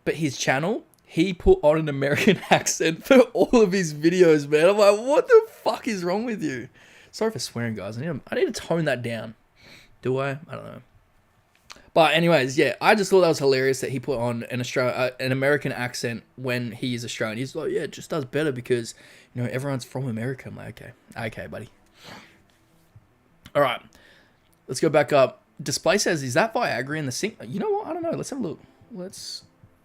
But his channel, he put on an American accent for all of his videos, man. I'm like, what the fuck is wrong with you? Sorry for swearing, guys. I need to tone that down. Do I? I don't know. But anyways, yeah, I just thought that was hilarious that he put on an American accent when he is Australian. He's like, yeah, it just does better because, you know, everyone's from America. I'm like, okay, buddy. All right, let's go back up. Display says, is that Viagra in the sink? You know what? I don't know. Let's have a look.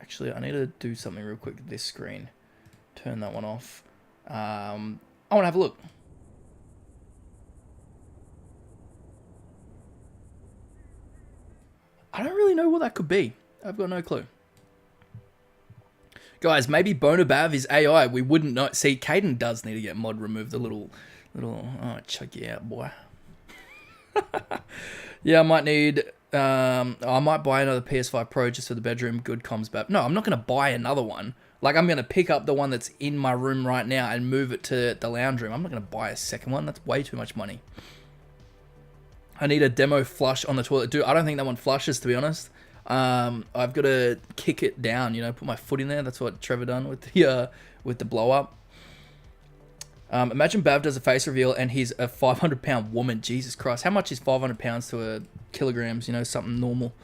Actually, I need to do something real quick with this screen. Turn that one off. I want to have a look. I don't really know what that could be. I've got no clue. Guys, maybe Bonabav is AI. We wouldn't know. See, Caden does need to get mod removed. The little, oh, check you out, boy. Yeah, I might need, I might buy another PS5 Pro just for the bedroom. Good comms, but no, I'm not going to buy another one. Like, I'm going to pick up the one that's in my room right now and move it to the lounge room. I'm not going to buy a second one. That's way too much money. I need a demo flush on the toilet. Dude, I don't think that one flushes, to be honest. I've got to kick it down, you know, put my foot in there. That's what Trevor done with the blow up. Imagine Bav does a face reveal and he's a 500-pound woman. Jesus Christ. How much is 500 pounds to a kilograms? You know, something normal.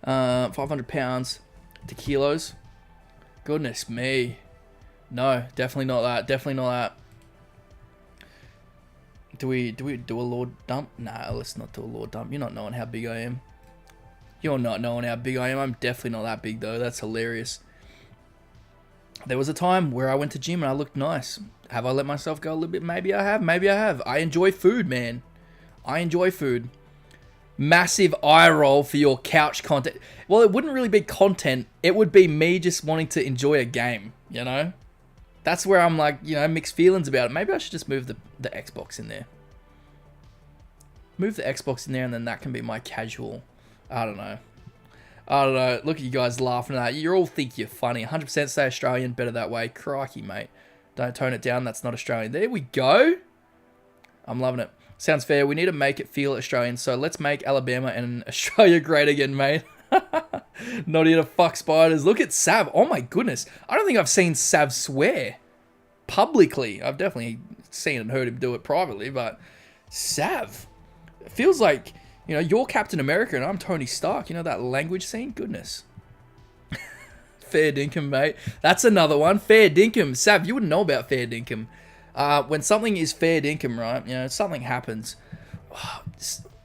500 pounds to kilos. Goodness me. No, definitely not that. Definitely not that. Do we do a lore dump? Nah, let's not do a lore dump. You're not knowing how big I am. You're not knowing how big I am. I'm definitely not that big, though. That's hilarious. There was a time where I went to gym and I looked nice. Have I let myself go a little bit? Maybe I have. Maybe I have. I enjoy food, man. I enjoy food. Massive eye roll for your couch content. Well, it wouldn't really be content. It would be me just wanting to enjoy a game, you know? That's where I'm like, you know, mixed feelings about it. Maybe I should just move the Xbox in there. Move the Xbox in there and then that can be my casual. I don't know. Look at you guys laughing at that. You all think you're funny. 100% say Australian. Better that way. Crikey, mate. Don't tone it down. That's not Australian. There we go. I'm loving it. Sounds fair. We need to make it feel Australian, so let's make Alabama and Australia great again, mate. Not here to fuck spiders. Look at Sav. Oh my goodness. I don't think I've seen Sav swear publicly. I've definitely seen and heard him do it privately, but Sav. It feels like, you know, you're Captain America and I'm Tony Stark. You know that language scene? Goodness. Fair dinkum, mate. That's another one. Fair dinkum. Sav, you wouldn't know about fair dinkum. When something is fair dinkum, right? You know, something happens.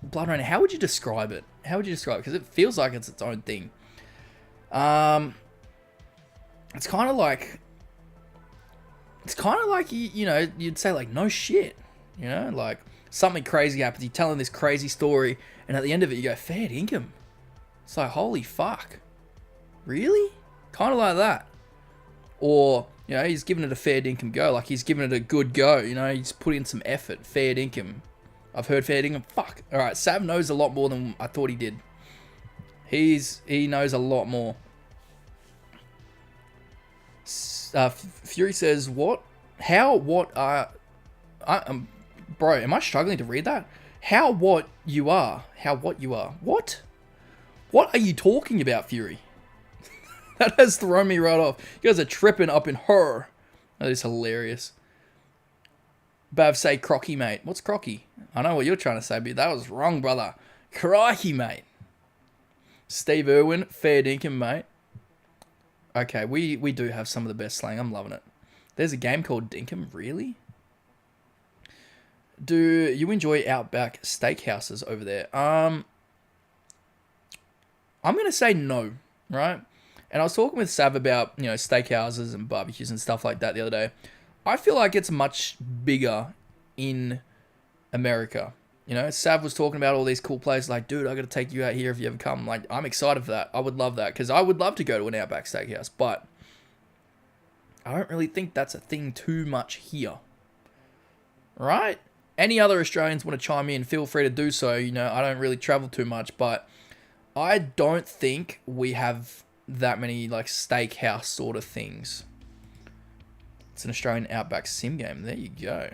Blood Rain, how would you describe it? How would you describe it? Because it feels like it's its own thing. It's kind of like... It's kind of like, you know, you'd say like, no shit. You know, like something crazy happens. You're telling this crazy story. And at the end of it, you go, fair dinkum. It's like, holy fuck. Really? Kind of like that. Or, you know, he's giving it a fair dinkum go. Like, he's giving it a good go. You know, he's put in some effort. Fair dinkum. I've heard fair dinkum. Fuck. Alright, Sav knows a lot more than I thought he did. He knows a lot more. Fury says, what? How, what are... bro, am I struggling to read that? How, what you are. How, what you are. What? What are you talking about, Fury? That has thrown me right off. You guys are tripping up in her. That is hilarious. Bav say crocky, mate. What's crocky? I know what you're trying to say, but that was wrong, brother. Crikey, mate. Steve Irwin, fair dinkum, mate. Okay, we do have some of the best slang. I'm loving it. There's a game called Dinkum, really? Do you enjoy Outback Steakhouses over there? I'm going to say no, right? And I was talking with Sav about, you know, steakhouses and barbecues and stuff like that the other day. I feel like it's much bigger in America. You know, Sav was talking about all these cool places like, dude, I got to take you out here if you ever come. Like, I'm excited for that. I would love that because I would love to go to an Outback Steakhouse, but I don't really think that's a thing too much here. Right? Any other Australians want to chime in, feel free to do so. You know, I don't really travel too much, but I don't think we have that many like steakhouse sort of things. It's an Australian Outback sim game. There you go.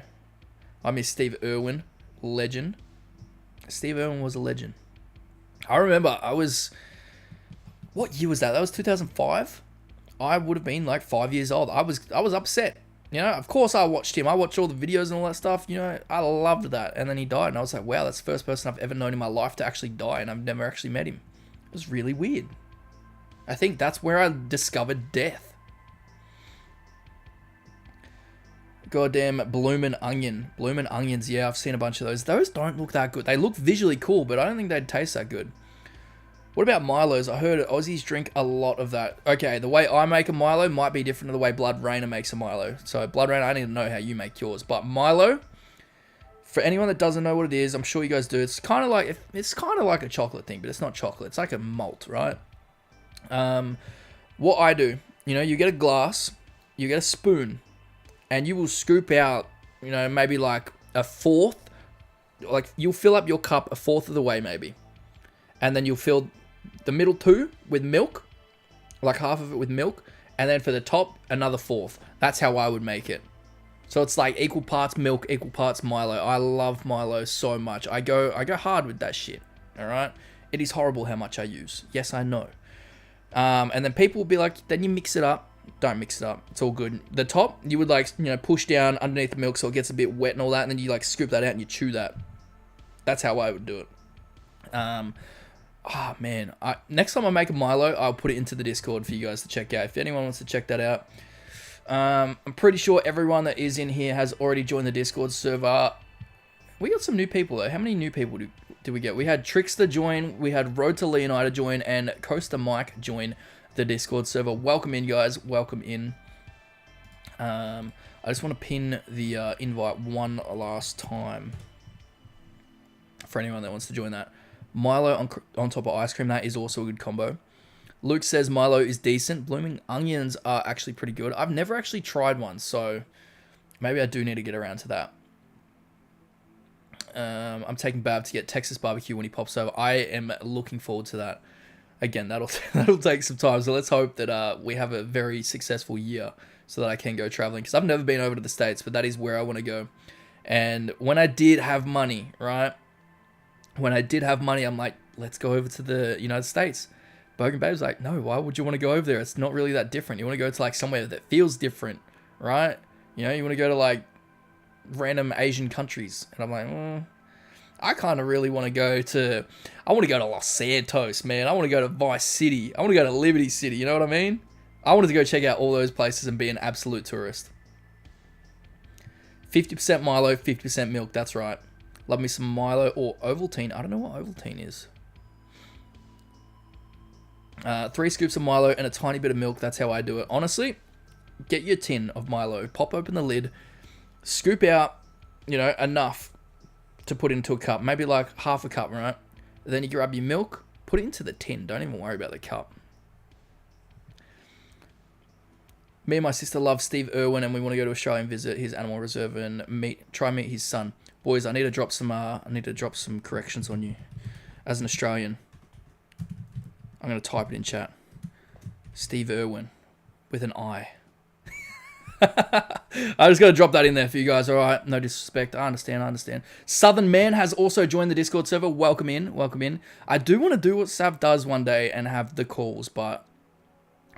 I miss Steve Irwin, legend. Steve Irwin was a legend. I remember what year was that? That was 2005. I would have been like 5 years old. I was upset. You know, of course I watched him. I watched all the videos and all that stuff. You know, I loved that. And then he died, and I was like, wow, that's the first person I've ever known in my life to actually die, and I've never actually met him. It was really weird. I think that's where I discovered death. Goddamn bloomin' onion. Bloomin' onions, yeah, I've seen a bunch of those. Those don't look that good. They look visually cool, but I don't think they'd taste that good. What about Milos? I heard Aussies drink a lot of that. Okay, the way I make a Milo might be different to the way Blood Rainer makes a Milo. So, Blood Rainer, I need to know how you make yours. But Milo, for anyone that doesn't know what it is, I'm sure you guys do. It's kind of like a chocolate thing, but it's not chocolate. It's like a malt, right? What I do, you know, you get a glass, you get a spoon, and you will scoop out, you know, maybe like a fourth. Like, you'll fill up your cup a fourth of the way, maybe. And then you'll fill the middle two with milk, like half of it with milk, and then for the top, another fourth. That's how I would make it. So it's like equal parts milk, equal parts Milo. I love Milo so much. I go hard with that shit. All right, it is horrible how much I use. Yes, I know. And then people will be like, then you mix it up. Don't mix it up. It's all good. The top, you would like, you know, push down underneath the milk so it gets a bit wet and all that, and then you like scoop that out and you chew that. That's how I would do it. Oh man, next time I make a Milo, I'll put it into the Discord for you guys to check out. If anyone wants to check that out. I'm pretty sure everyone that is in here has already joined the Discord server. We got some new people though. How many new people do we get? We had Trickster join, we had Road to Leonida join, and Coaster Mike join the Discord server. Welcome in, guys. Welcome in. I just want to pin the invite one last time for anyone that wants to join that. Milo on top of ice cream, that is also a good combo. Luke says Milo is decent. Blooming onions are actually pretty good. I've never actually tried one, so maybe I do need to get around to that. I'm taking Bab to get Texas barbecue when he pops over. I am looking forward to that. Again, that'll take some time, so let's hope that we have a very successful year so that I can go traveling, because I've never been over to the States, but that is where I want to go. And when I did have money, right? When I did have money, I'm like, let's go over to the United States. Bogan Babe's like, no, why would you want to go over there? It's not really that different. You want to go to like somewhere that feels different, right? You know, you want to go to like random Asian countries. And I'm like, I kind of really want to go to, I want to go to Los Santos, man. I want to go to Vice City. I want to go to Liberty City. You know what I mean? I wanted to go check out all those places and be an absolute tourist. 50% Milo, 50% milk. That's right. Love me some Milo or Ovaltine. I don't know what Ovaltine is. 3 scoops of Milo and a tiny bit of milk. That's how I do it. Honestly, get your tin of Milo. Pop open the lid. Scoop out, you know, enough to put into a cup. Maybe like half a cup, right? Then you grab your milk. Put it into the tin. Don't even worry about the cup. Me and my sister love Steve Irwin, and we want to go to Australia and visit his animal reserve and try meet his son. Boys, I need to drop some corrections on you. As an Australian, I'm gonna type it in chat. Steve Irwin, with an I. I just gotta drop that in there for you guys. All right, no disrespect. I understand. Southern Man has also joined the Discord server. Welcome in. I do want to do what Sav does one day and have the calls, but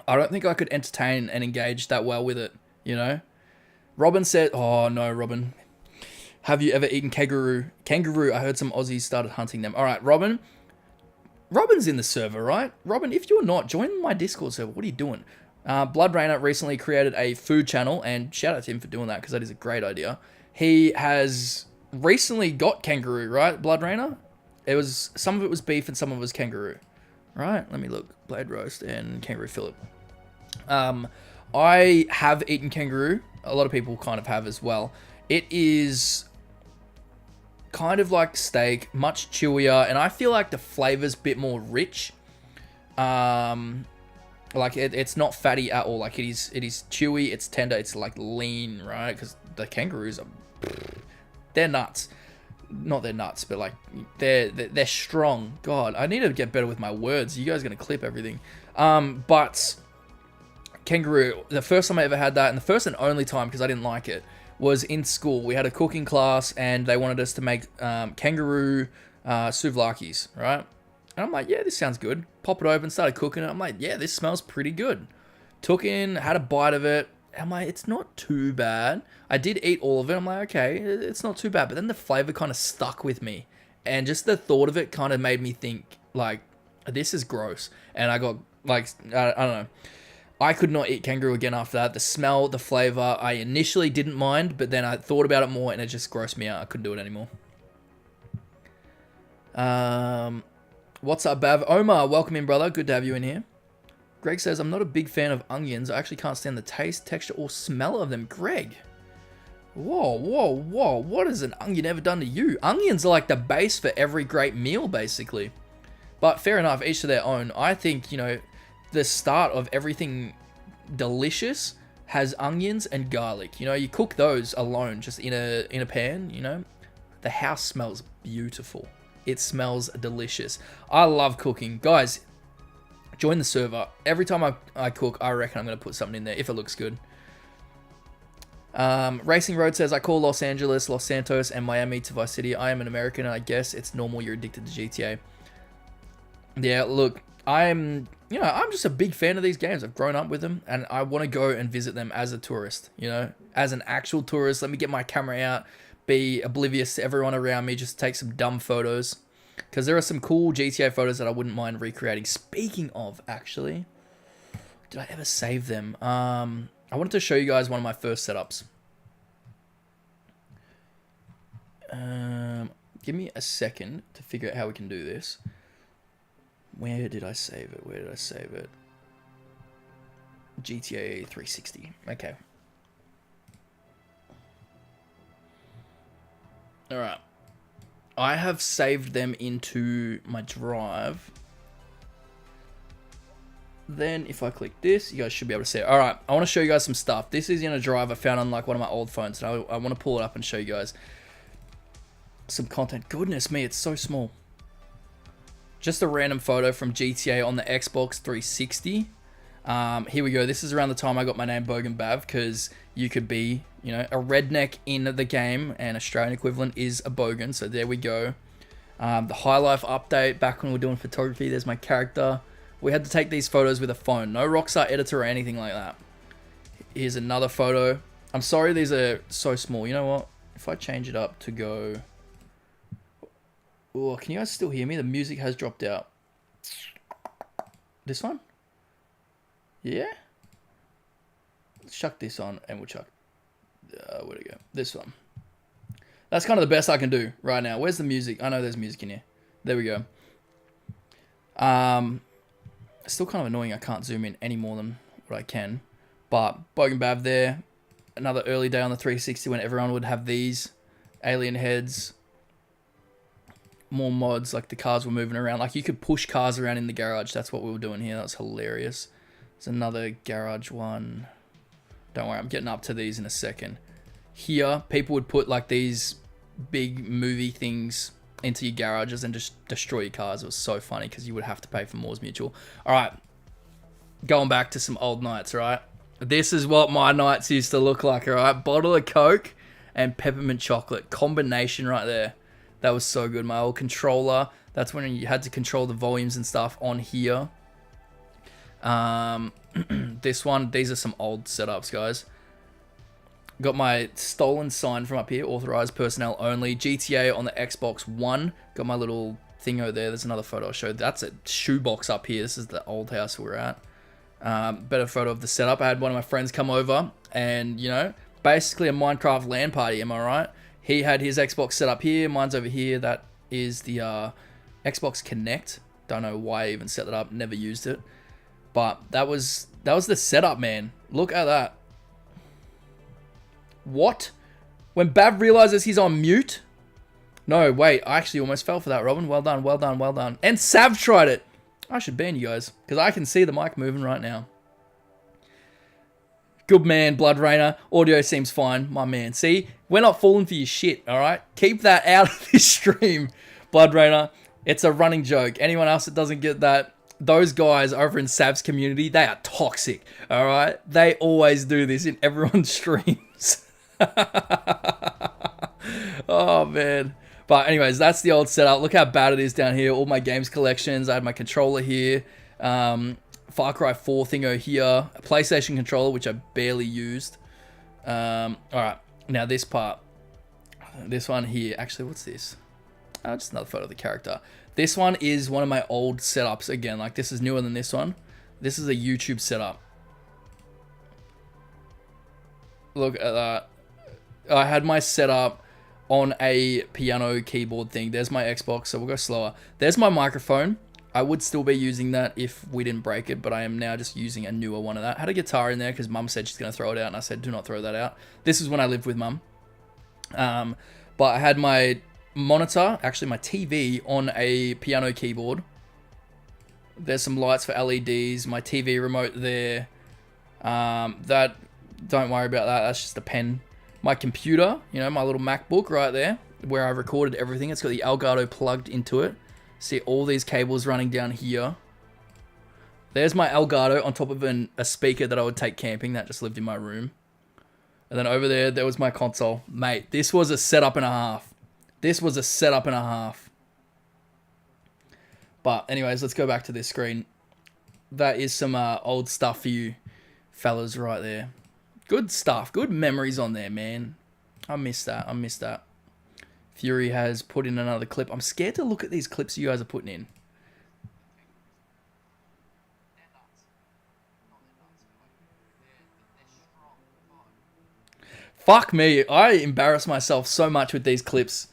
I don't think I could entertain and engage that well with it, you know? Robin said, oh no, Robin. Have you ever eaten kangaroo? Kangaroo, I heard some Aussies started hunting them. All right, Robin. Robin's in the server, right? Robin, if you're not, join my Discord server. What are you doing? Blood Rainer recently created a food channel, and shout out to him for doing that because that is a great idea. He has recently got kangaroo, right? Blood Rainer? Some of it was beef and some of it was kangaroo. Right? Let me look. Blade roast and kangaroo fillet. I have eaten kangaroo. A lot of people kind of have as well. It is kind of like steak, much chewier, and I feel like the flavor's a bit more rich. Like it's not fatty at all. Like it is chewy, it's tender, it's like lean, right? Because the kangaroos they're nuts. Not they're nuts, but like they're strong. God, I need to get better with my words. You guys are gonna clip everything. But kangaroo, the first time I ever had that, and the first and only time because I didn't like it, was in school. We had a cooking class, and they wanted us to make kangaroo souvlakis, right? And I'm like, yeah, this sounds good. Pop it open, started cooking it. I'm like, yeah, this smells pretty good. Took in, had a bite of it. I'm like, it's not too bad. I did eat all of it. I'm like, okay, it's not too bad. But then the flavor kind of stuck with me. And just the thought of it kind of made me think, like, this is gross. And I got, like, I don't know. I could not eat kangaroo again after that. The smell, the flavor, I initially didn't mind. But then I thought about it more and it just grossed me out. I couldn't do it anymore. What's up, Bav? Omar, welcome in, brother. Good to have you in here. Greg says, I'm not a big fan of onions. I actually can't stand the taste, texture, or smell of them. Greg. Whoa. What has an onion ever done to you? Onions are like the base for every great meal, basically. But fair enough, each to their own. I think, you know, the start of everything delicious has onions and garlic. You know, you cook those alone, just in a pan, you know. The house smells beautiful. It smells delicious. I love cooking. Guys, join the server. Every time I cook, I reckon I'm going to put something in there if it looks good. Racing Road says, I call Los Angeles, Los Santos, and Miami to Vice City. I am an American, and I guess it's normal you're addicted to GTA. Yeah, look, I'm just a big fan of these games. I've grown up with them, and I want to go and visit them as a tourist, you know, as an actual tourist. Let me get my camera out, be oblivious to everyone around me, just take some dumb photos. Because there are some cool GTA photos that I wouldn't mind recreating. Speaking of, actually, did I ever save them? I wanted to show you guys one of my first setups. Give me a second to figure out how we can do this. Where did I save it? GTA 360. Okay. Alright. I have saved them into my drive. Then if I click this, you guys should be able to see it. Alright, I want to show you guys some stuff. This is in a drive I found on like one of my old phones. And I want to pull it up and show you guys some content. Goodness me, it's so small. Just a random photo from GTA on the Xbox 360. Here we go. This is around the time I got my name Bogan Bav, because you could be, You know, a redneck in the game, and Australian equivalent is a bogan. So there we go. The High Life update, back when we were doing photography, there's my character. We had to take these photos with a phone. No Rockstar editor or anything like that. Here's another photo. I'm sorry these are so small. You know what? If I change it up to go... Oh, can you guys still hear me? The music has dropped out. This one? Yeah? Let's chuck this on and we'll chuck... where'd it go? This one. That's kind of the best I can do right now. Where's the music? I know there's music in here. There we go. It's still kind of annoying I can't zoom in any more than what I can. But Bogan Bav there. Another early day on the 360 when everyone would have these alien heads. More mods, like the cars were moving around. Like you could push cars around in the garage. That's what we were doing here. That was hilarious. There's another garage one. Don't worry, I'm getting up to these in a second. Here, people would put like these big movie things into your garages and just destroy your cars. It was so funny because you would have to pay for Moores Mutual. All right, going back to some old nights, right? This is what my nights used to look like, all right? Bottle of Coke and peppermint chocolate. Combination right there. That was so good. My old controller. That's when you had to control the volumes and stuff on here. This one, these are some old setups, guys. Got my stolen sign from up here, authorized personnel only. GTA on the Xbox One. Got my little thing over there. There's another photo I'll show. That's a shoebox up here. This is the old house we're at. Better photo of the setup. I had one of my friends come over and, you know, basically a Minecraft LAN party, am I right? He had his Xbox set up here. Mine's over here. That is the Xbox Connect. Don't know why I even set that up. Never used it. But that was the setup, man. Look at that. What? When Bav realizes he's on mute? No, wait. I actually almost fell for that, Robin. Well done, well done, well done. And Sav tried it. I should ban you guys, because I can see the mic moving right now. Good man, Blood Rainer. Audio seems fine, my man. See? We're not falling for your shit, alright? Keep that out of this stream, Blood Rainer. It's a running joke. Anyone else that doesn't get that, those guys over in Sav's community, they are toxic, alright? They always do this in everyone's streams. Oh, man. But anyways, that's the old setup. Look how bad it is down here. All my games collections. I had my controller here. Far Cry 4 thingo here. A PlayStation controller, which I barely used. Alright, now this part. This one here. Actually, what's this? Oh, just another photo of the character. This one is one of my old setups. Again, like this is newer than this one. This is a YouTube setup. Look at that. I had my setup on a piano keyboard thing. There's my Xbox, so we'll go slower. There's my microphone. I would still be using that if we didn't break it, but I am now just using a newer one of that. I had a guitar in there because Mum said she's going to throw it out, and I said, do not throw that out. This is when I lived with Mum. But I had my monitor, actually my TV, on a piano keyboard. There's some lights for LEDs, my TV remote there. That, don't worry about that, that's just a pen. My computer, you know, my little MacBook right there, where I recorded everything. It's got the Elgato plugged into it. See all these cables running down here. There's my Elgato on top of a speaker that I would take camping that just lived in my room. And then over there was my console. Mate, this was a setup and a half. This was a setup and a half. But anyways, let's go back to this screen. That is some old stuff for you fellas right there. Good stuff. Good memories on there, man. I miss that. I miss that. Fury has put in another clip. I'm scared to look at these clips you guys are putting in. Fuck me. I embarrass myself so much with these clips.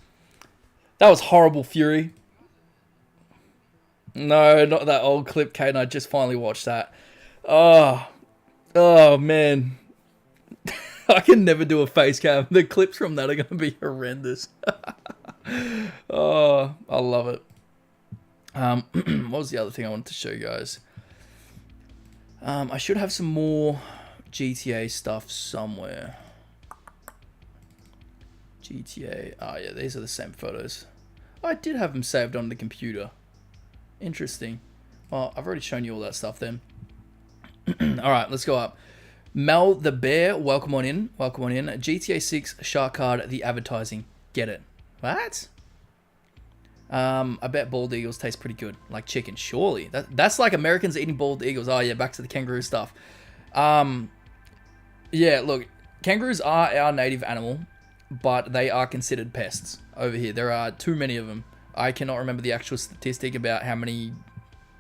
That was horrible, Fury. No, not that old clip, Kate. I just finally watched that. Oh man. I can never do a face cam. The clips from that are going to be horrendous. Oh, I love it. What was the other thing I wanted to show you guys? I should have some more GTA stuff somewhere. GTA. Oh, yeah, these are the same photos. I did have them saved on the computer. Interesting. Well, I've already shown you all that stuff then. Alright, let's go up. Mel the Bear, welcome on in. Welcome on in. GTA 6 shark card, the advertising. Get it. What? I bet bald eagles taste pretty good. Like chicken, surely. That's like Americans eating bald eagles. Oh yeah, back to the kangaroo stuff. Yeah, look, kangaroos are our native animal, but they are considered pests over here. There are too many of them. I cannot remember the actual statistic about how many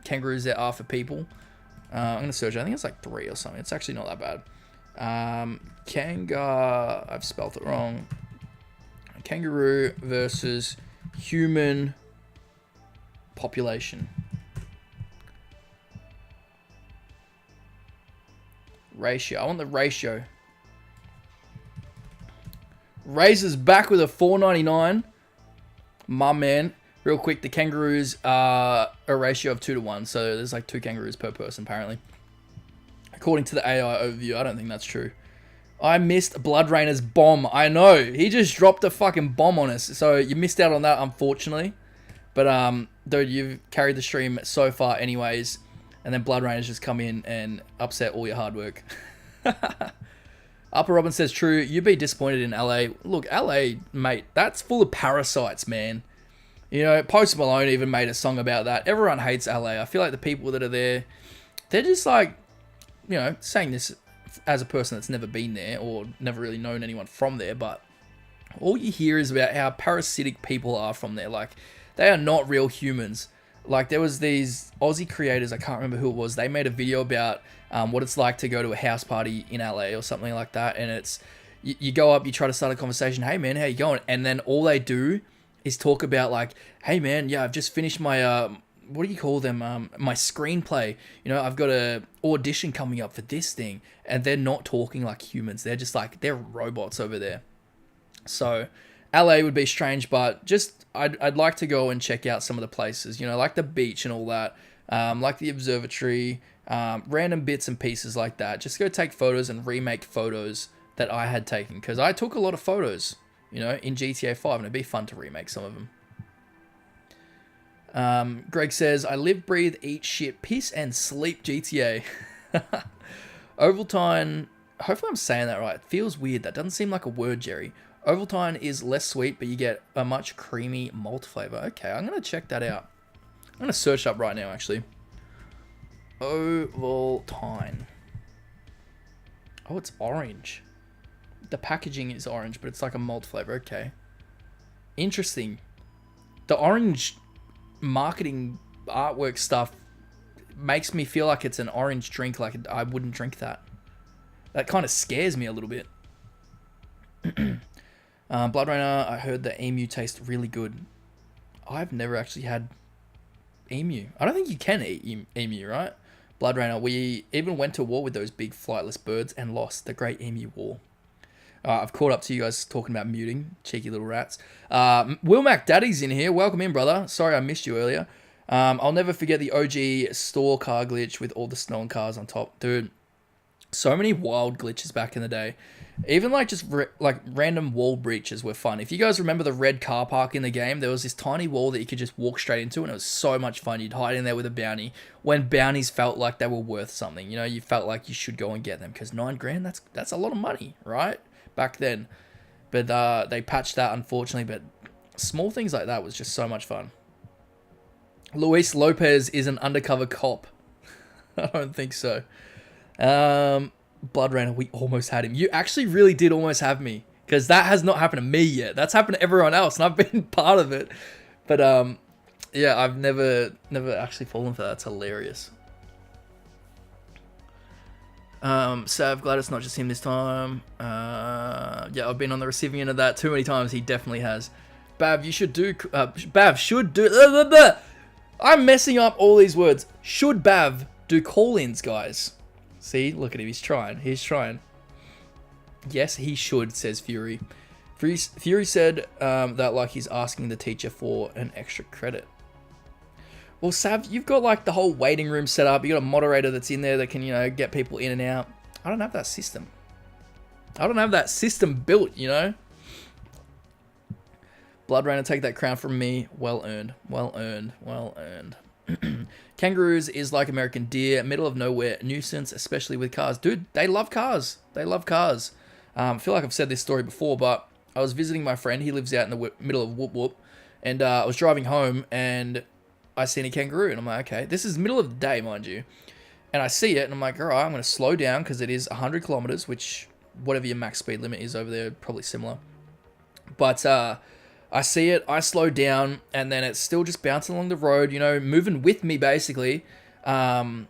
kangaroos there are for people. I'm going to search. I think it's like 3 or something. It's actually not that bad. I've spelled it wrong. Kangaroo versus human population. Ratio. I want the ratio. Razor's back with a 4.99. My man. Real quick, the kangaroos are a ratio of 2 to 1. So there's like 2 kangaroos per person, apparently. According to the AI overview. I don't think that's true. I missed Blood Rainer's bomb. I know. He just dropped a fucking bomb on us. So you missed out on that, unfortunately. But, dude, you've carried the stream so far anyways. And then Blood Rainer's just come in and upset all your hard work. Upper Robin says, true. You'd be disappointed in LA. Look, LA, mate, that's full of parasites, man. You know, Post Malone even made a song about that. Everyone hates LA. I feel like the people that are there, they're just like, you know, saying this as a person that's never been there or never really known anyone from there, but all you hear is about how parasitic people are from there. Like, they are not real humans. Like, there was these Aussie creators, I can't remember who it was, they made a video about what it's like to go to a house party in LA or something like that, and it's, you go up, you try to start a conversation, hey man, how you going? And then all they do is talk about like, hey man, yeah, I've just finished my, what do you call them, my screenplay, you know, I've got a audition coming up for this thing, and they're not talking like humans, they're just like, they're robots over there. So, LA would be strange, but just, I'd like to go and check out some of the places, you know, like the beach and all that, like the observatory, random bits and pieces like that. Just go take photos and remake photos that I had taken, because I took a lot of photos, you know, in GTA 5, and it'd be fun to remake some of them. Greg says, I live, breathe, eat shit, piss, and sleep GTA. Ovaltine, hopefully I'm saying that right. It feels weird. That doesn't seem like a word, Jerry. Ovaltine is less sweet, but you get a much creamy malt flavor. Okay, I'm going to check that out. I'm going to search up right now, actually. Ovaltine. Oh, it's orange. The packaging is orange, but it's like a malt flavor. Okay. Interesting. The orange marketing artwork stuff makes me feel like it's an orange drink, like I wouldn't drink that. That kind of scares me a little bit. Blood Rainer, I heard the emu taste really good. I've never actually had emu. I don't think you can eat emu, right? Blood Rainer, we even went to war with those big flightless birds and lost the Great Emu War. I've caught up to you guys talking about muting, cheeky little rats. Will Mac Daddy's in here. Welcome in, brother. Sorry I missed you earlier. I'll never forget the OG store car glitch with all the snow and cars on top. Dude, so many wild glitches back in the day. Even like just like random wall breaches were fun. If you guys remember the red car park in the game, there was this tiny wall that you could just walk straight into, and it was so much fun. You'd hide in there with a bounty when bounties felt like they were worth something. You know, you felt like you should go and get them, because $9 grand, that's a lot of money, right? Back then. But they patched that, unfortunately, but small things like that was just so much fun. Luis Lopez is an undercover cop. I don't think so. Blood Rainer, we almost had him. You actually really did almost have me, because that has not happened to me yet. That's happened to everyone else, and I've been part of it. But yeah, I've never actually fallen for that. It's hilarious. Sav, glad it's not just him this time. Yeah, I've been on the receiving end of that too many times. He definitely has. Bav, you should do. Bav should do. I'm messing up all these words. Should Bav do call-ins, guys? See, look at him. He's trying. He's trying. Yes, he should, says Fury. Fury said that like he's asking the teacher for an extra credit. Well, Sav, you've got like the whole waiting room set up. You got a moderator that's in there that can, you know, get people in and out. I don't have that system. I don't have that system built, you know. Blood Rainer, take that crown from me. Well earned. Well earned. Well earned. Kangaroos is like American deer, middle of nowhere nuisance, especially with cars. Dude, they love cars. They love cars. I feel like I've said this story before, but I was visiting my friend. He lives out in the middle of Whoop Whoop. And I was driving home and I seen a kangaroo. And I'm like, okay, this is middle of the day, mind you. And I see it and I'm like, all right, I'm going to slow down because it is 100 kilometers, which whatever your max speed limit is over there, probably similar. But I see it, I slow down, and then it's still just bouncing along the road, you know, moving with me basically. But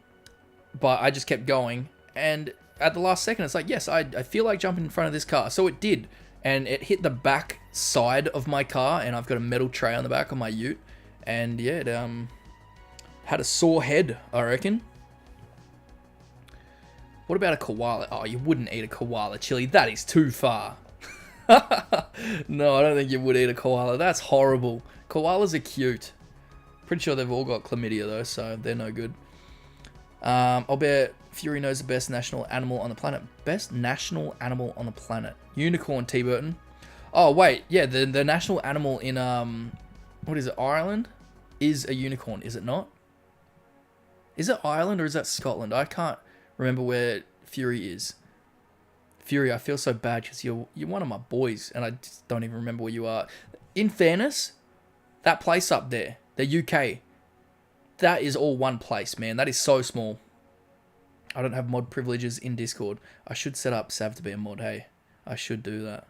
I just kept going. And at the last second, it's like, yes, I feel like jumping in front of this car. So it did. And it hit the back side of my car, and I've got a metal tray on the back of my ute. And yeah, it had a sore head, I reckon. What about a koala? Oh, you wouldn't eat a koala chili. That is too far. No, I don't think you would eat a koala. That's horrible. Koalas are cute. Pretty sure they've all got chlamydia though, so they're no good. I'll bet Fury knows the best national animal on the planet. Best national animal on the planet. Unicorn, T. Burton. Oh, wait. Yeah, the national animal in, what is it, Ireland? Is a unicorn, is it not? Is it Ireland or is that Scotland? I can't remember where Fury is. Fury, I feel so bad because you're one of my boys and I just don't even remember where you are. In fairness, that place up there, the UK, that is all one place, man. That is so small. I don't have mod privileges in Discord. I should set up Sav to be a mod, hey. I should do that.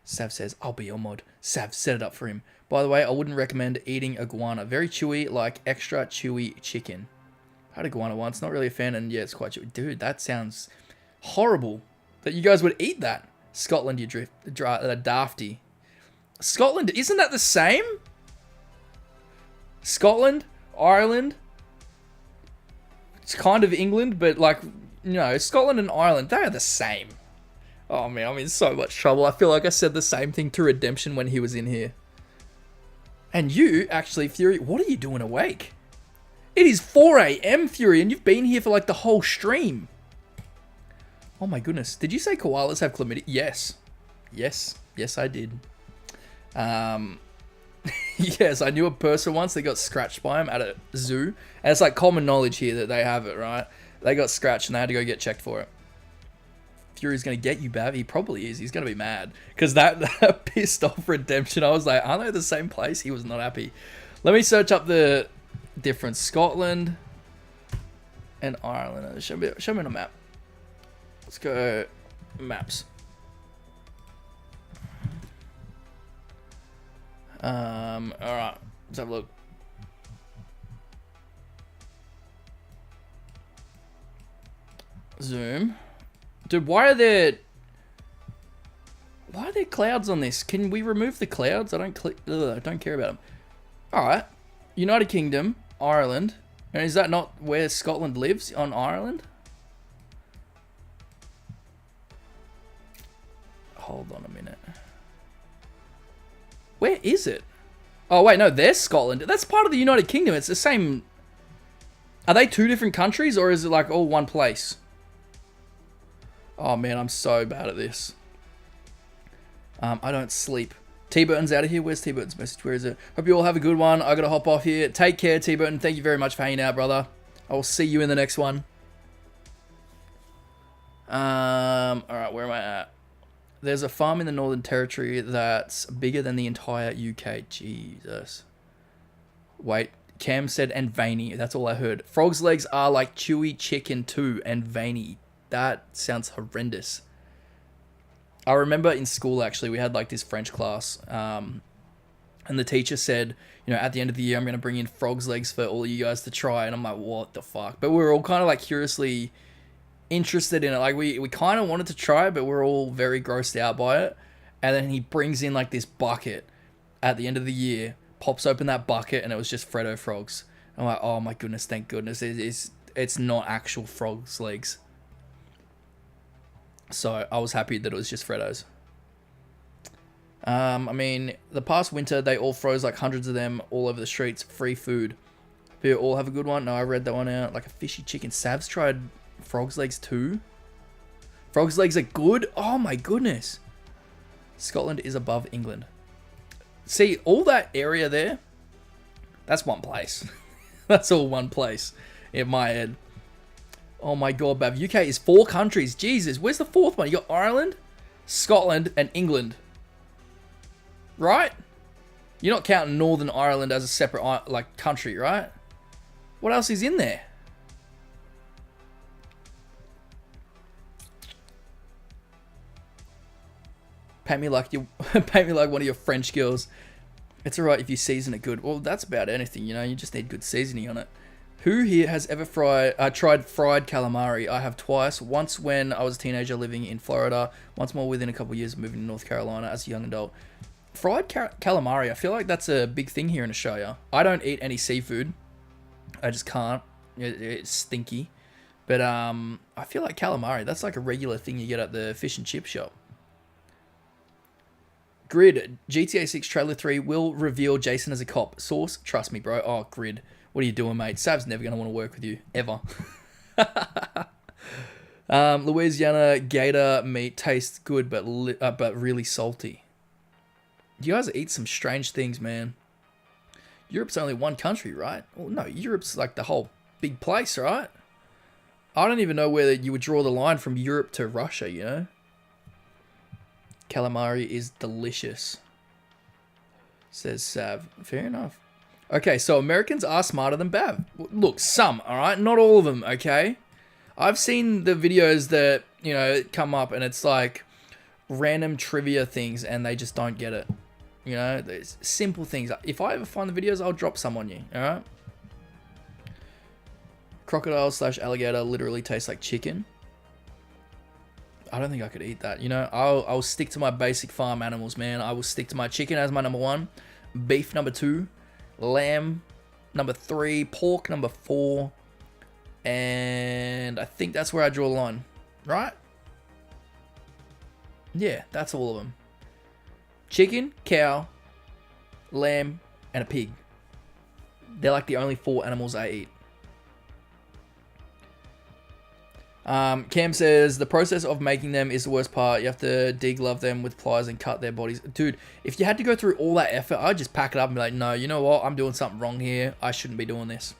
Sav says, I'll be your mod. Sav, set it up for him. By the way, I wouldn't recommend eating iguana. Very chewy, like extra chewy chicken. I had iguana once, not really a fan, and yeah, it's quite chewy. Dude, that sounds horrible. That you guys would eat that. Scotland, you dafty. Scotland, isn't that the same? Scotland, Ireland. It's kind of England, but like, you know, Scotland and Ireland, they are the same. Oh man, I'm in so much trouble. I feel like I said the same thing to Redemption when he was in here. And you, actually, Fury, what are you doing awake? It is 4 a.m., Fury, and you've been here for like the whole stream. Oh my goodness. Did you say koalas have chlamydia? Yes. Yes, I did. Yes, I knew a person once that got scratched by him at a zoo. And it's like common knowledge here that they have it, right? They got scratched and they had to go get checked for it. Fury's going to get you, Bav. He probably is. He's going to be mad. Because that pissed off Redemption. I was like, aren't they the same place? He was not happy. Let me search up the difference. Scotland and Ireland. Show me on a map. Let's go maps. Alright, let's have a look. Zoom. Dude, why are there clouds on this? Can we remove the clouds? I don't care about them. Alright. United Kingdom, Ireland. And is that not where Scotland lives, on Ireland? Hold on a minute. Where is it? Oh, wait, no, there's Scotland. That's part of the United Kingdom. It's the same. Are they two different countries, or is it like all one place? Oh, man, I'm so bad at this. I don't sleep. T-Burton's out of here. Where's T-Burton's message? Where is it? Hope you all have a good one. I gotta hop off here. Take care, T-Burton. Thank you very much for hanging out, brother. I will see you in the next one. Alright, where am I at? There's a farm in the Northern Territory that's bigger than the entire UK. Jesus. Wait, Cam said and veiny. That's all I heard. Frog's legs are like chewy chicken too and veiny. That sounds horrendous. I remember in school, actually, we had like this French class. And the teacher said, you know, at the end of the year, I'm going to bring in frog's legs for all of you guys to try. And I'm like, what the fuck? But we were all kind of like curiously interested in it. Like we kind of wanted to try it, but we're all very grossed out by it. And then he brings in like this bucket at the end of the year, pops open that bucket, and it was just Freddo frogs. I'm like, oh my goodness, thank goodness. It's not actual frog's legs. So I was happy that it was just Freddos. I mean, the past winter, they all froze like hundreds of them all over the streets. Free food. Do you all have a good one? No, I read that one out. Like a fishy chicken. Sav's tried frog's legs too. Frog's legs are good? Oh my goodness. Scotland is above England. See, all that area there, that's one place. That's all one place in my head. Oh my god, Bav. UK is 4 countries. Jesus, where's the 4th one? You got Ireland, Scotland, and England. Right? You're not counting Northern Ireland as a separate like country, right? What else is in there? Paint me like one of your French girls. It's alright if you season it good. Well, that's about anything, you know. You just need good seasoning on it. Who here has ever tried fried calamari? I have twice. Once when I was a teenager living in Florida. Once more within a couple of years moving to North Carolina as a young adult. Fried calamari, I feel like that's a big thing here in Australia. I don't eat any seafood. I just can't. It's stinky. But I feel like calamari, that's like a regular thing you get at the fish and chip shop. Grid, GTA 6 Trailer 3 will reveal Jason as a cop. Source, trust me, bro. Oh, Grid. What are you doing, mate? Sav's never going to want to work with you. Ever. Louisiana gator meat tastes good, but really salty. You guys eat some strange things, man. Europe's only one country, right? Well, no, Europe's like the whole big place, right? I don't even know where you would draw the line from Europe to Russia, you know? Calamari is delicious, says Sav. Fair enough. Okay, so Americans are smarter than Bav. Look, some, alright? Not all of them, okay? I've seen the videos that, you know, come up and it's like random trivia things and they just don't get it. You know, there's simple things. If I ever find the videos, I'll drop some on you, alright? Crocodile/alligator literally tastes like chicken. I don't think I could eat that. You know, I'll stick to my basic farm animals, man. I will stick to my chicken as my number 1, beef number 2, lamb number 3, pork number 4, and I think that's where I draw the line, right? Yeah, that's all of them. Chicken, cow, lamb, and a pig. They're like the only 4 animals I eat. Cam says, the process of making them is the worst part. You have to deglove them with pliers and cut their bodies. Dude, if you had to go through all that effort, I'd just pack it up and be like, no, you know what? I'm doing something wrong here. I shouldn't be doing this.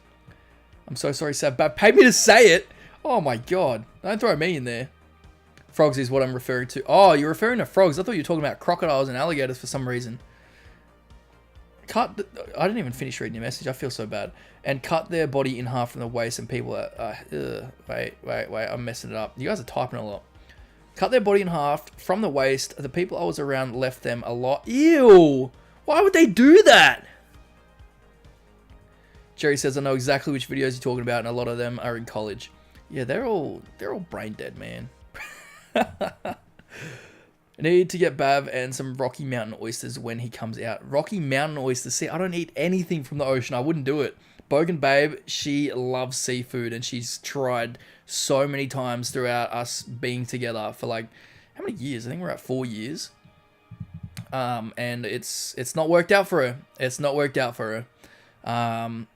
I'm so sorry, Sab, but pay me to say it. Oh my god. Don't throw me in there. Frogs is what I'm referring to. Oh, you're referring to frogs. I thought you were talking about crocodiles and alligators for some reason. I didn't even finish reading your message. I feel so bad. And cut their body in half from the waist, and people are... wait. I'm messing it up. You guys are typing a lot. Cut their body in half from the waist. The people I was around left them a lot. Ew! Why would they do that? Jerry says, I know exactly which videos you're talking about, and a lot of them are in college. Yeah, they're all brain dead, man. I need to get Bav and some Rocky Mountain oysters when he comes out. Rocky Mountain oysters. See, I don't eat anything from the ocean. I wouldn't do it. Bogan Babe, she loves seafood and she's tried so many times throughout us being together for like, how many years? I think we're at 4 years. And it's not worked out for her. It's not worked out for her.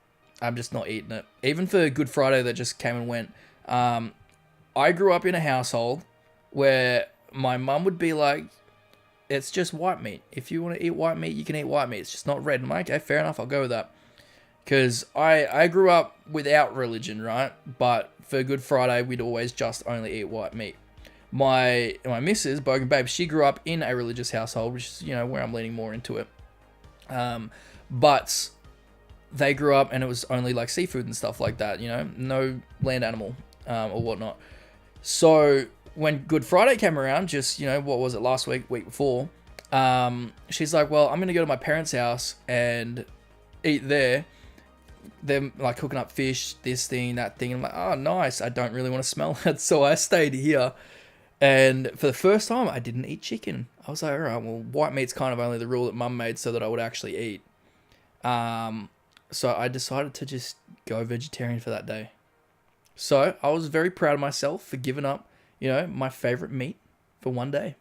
I'm just not eating it. Even for Good Friday that just came and went. I grew up in a household where my mum would be like, it's just white meat. If you want to eat white meat, you can eat white meat. It's just not red. I'm like, okay, fair enough. I'll go with that. Because I grew up without religion, right? But for Good Friday, we'd always just only eat white meat. My missus, Bogan Babe, she grew up in a religious household, which is, you know, where I'm leaning more into it. But they grew up and it was only like seafood and stuff like that, you know, no land animal or whatnot. So when Good Friday came around, just, you know, what was it, last week before, she's like, well, I'm going to go to my parents' house and eat there. They're like cooking up fish, this thing, that thing. I'm like, oh, nice. I don't really want to smell it. So I stayed here. And for the first time, I didn't eat chicken. I was like, all right, well, white meat's kind of only the rule that mum made so that I would actually eat. So I decided to just go vegetarian for that day. So I was very proud of myself for giving up, you know, my favorite meat for one day.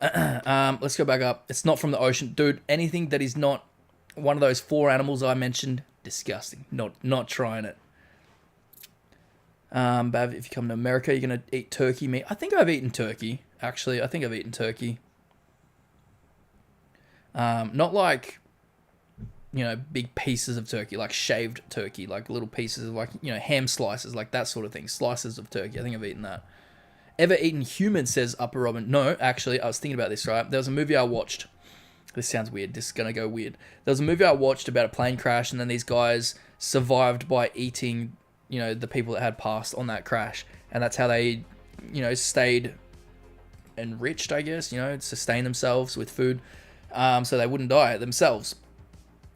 Let's go back up. It's not from the ocean. Dude, anything that is not one of those 4 animals I mentioned, disgusting. Not trying it. Bav, if you come to America, you're going to eat turkey meat. I think I've eaten turkey, actually. I think I've eaten turkey. Not like big pieces of turkey, like shaved turkey, like little pieces of ham slices, like that sort of thing. Slices of turkey. I think I've eaten that. Ever eaten human, says Upper Robin. No, actually, I was thinking about this, right? There was a movie I watched. This sounds weird. This is going to go weird. There was a movie I watched about a plane crash, and then these guys survived by eating, the people that had passed on that crash. And that's how they, stayed enriched, I guess, sustain themselves with food, so they wouldn't die themselves.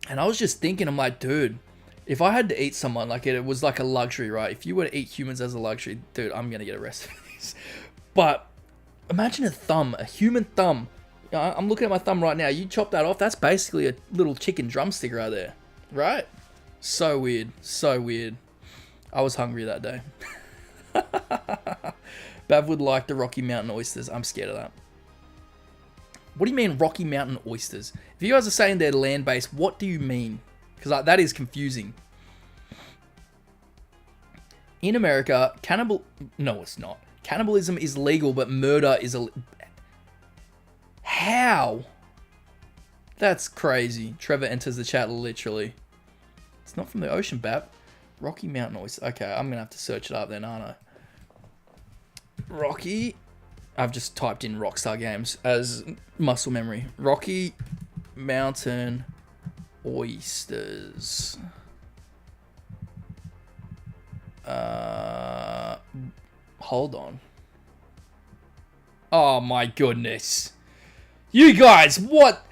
And I was just thinking, I'm like, dude, if I had to eat someone, like it was like a luxury, right? If you were to eat humans as a luxury, dude, I'm going to get arrested for this. But imagine a human thumb. I'm looking at my thumb right now. You chop that off, that's basically a little chicken drumstick right there, right? So weird. So weird. I was hungry that day. Bav would like the Rocky Mountain oysters. I'm scared of that. What do you mean Rocky Mountain oysters? If you guys are saying they're land-based, what do you mean? Because that is confusing. In America, no, it's not. Cannibalism is legal, but murder is How? That's crazy. Trevor enters the chat literally. It's not from the ocean, Bap. Rocky Mountain oysters. Okay, I'm going to have to search it up then, aren't I? Rocky... I've just typed in Rockstar Games as muscle memory. Rocky Mountain oysters. Hold on. Oh my goodness. You guys, what?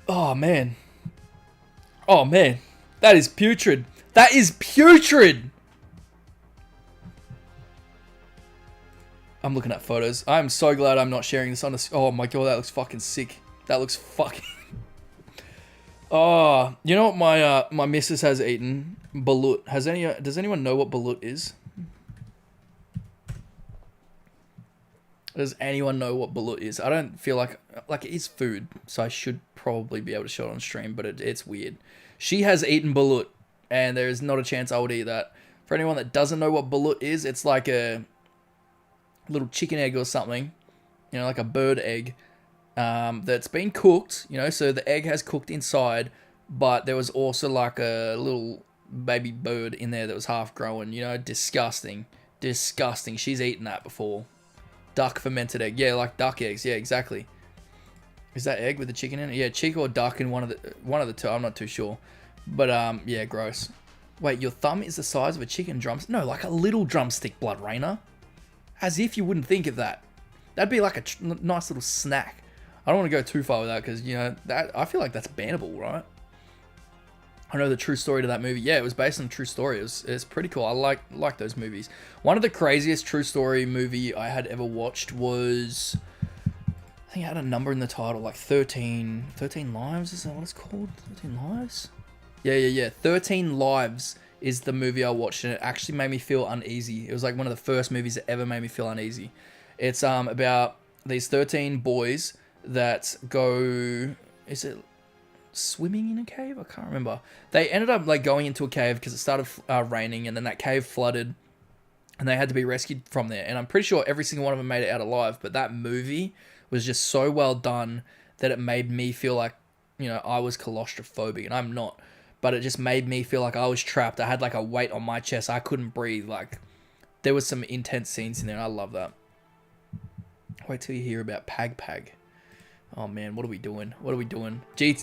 Oh man. Oh man. That is putrid. That is putrid. I'm looking at photos. I'm so glad I'm not sharing this on this. Oh my god, that looks fucking sick. That looks fucking... Oh, you know what my missus has eaten? Balut. Does anyone know what balut is? Does anyone know what balut is? I don't feel like it is food, so I should probably be able to show it on stream, but it's weird. She has eaten balut, and there is not a chance I would eat that. For anyone that doesn't know what balut is, it's like a little chicken egg or something, like a bird egg, that's been cooked, so the egg has cooked inside, but there was also like a little baby bird in there that was half grown, disgusting. She's eaten that before. Duck fermented egg. Yeah, like duck eggs. Yeah, exactly. Is that egg with the chicken in it? Yeah, chicken or duck in one of the two. I'm not too sure. But yeah, gross. Wait, your thumb is the size of a chicken drumstick? No, like a little drumstick, Blood Rainer. As if you wouldn't think of that. That'd be like a nice little snack. I don't want to go too far with that because, that I feel like that's bannable, right? I know the true story to that movie. Yeah, it was based on a true story. It's pretty cool. I like those movies. One of the craziest true story movie I had ever watched was... I think it had a number in the title, like 13 Lives? Is that what it's called? 13 Lives? Yeah. 13 Lives is the movie I watched, and it actually made me feel uneasy. It was like one of the first movies that ever made me feel uneasy. It's about these 13 boys that go... Is it swimming in a cave? I can't remember. They ended up like going into a cave because it started raining, and then that cave flooded, and they had to be rescued from there. And I'm pretty sure every single one of them made it out alive, but that movie was just so well done that it made me feel like, I was claustrophobic, and I'm not. But it just made me feel like I was trapped. I had like a weight on my chest. I couldn't breathe. Like, there was some intense scenes in there. I love that. Wait till you hear about Pag Pag. Oh man, what are we doing?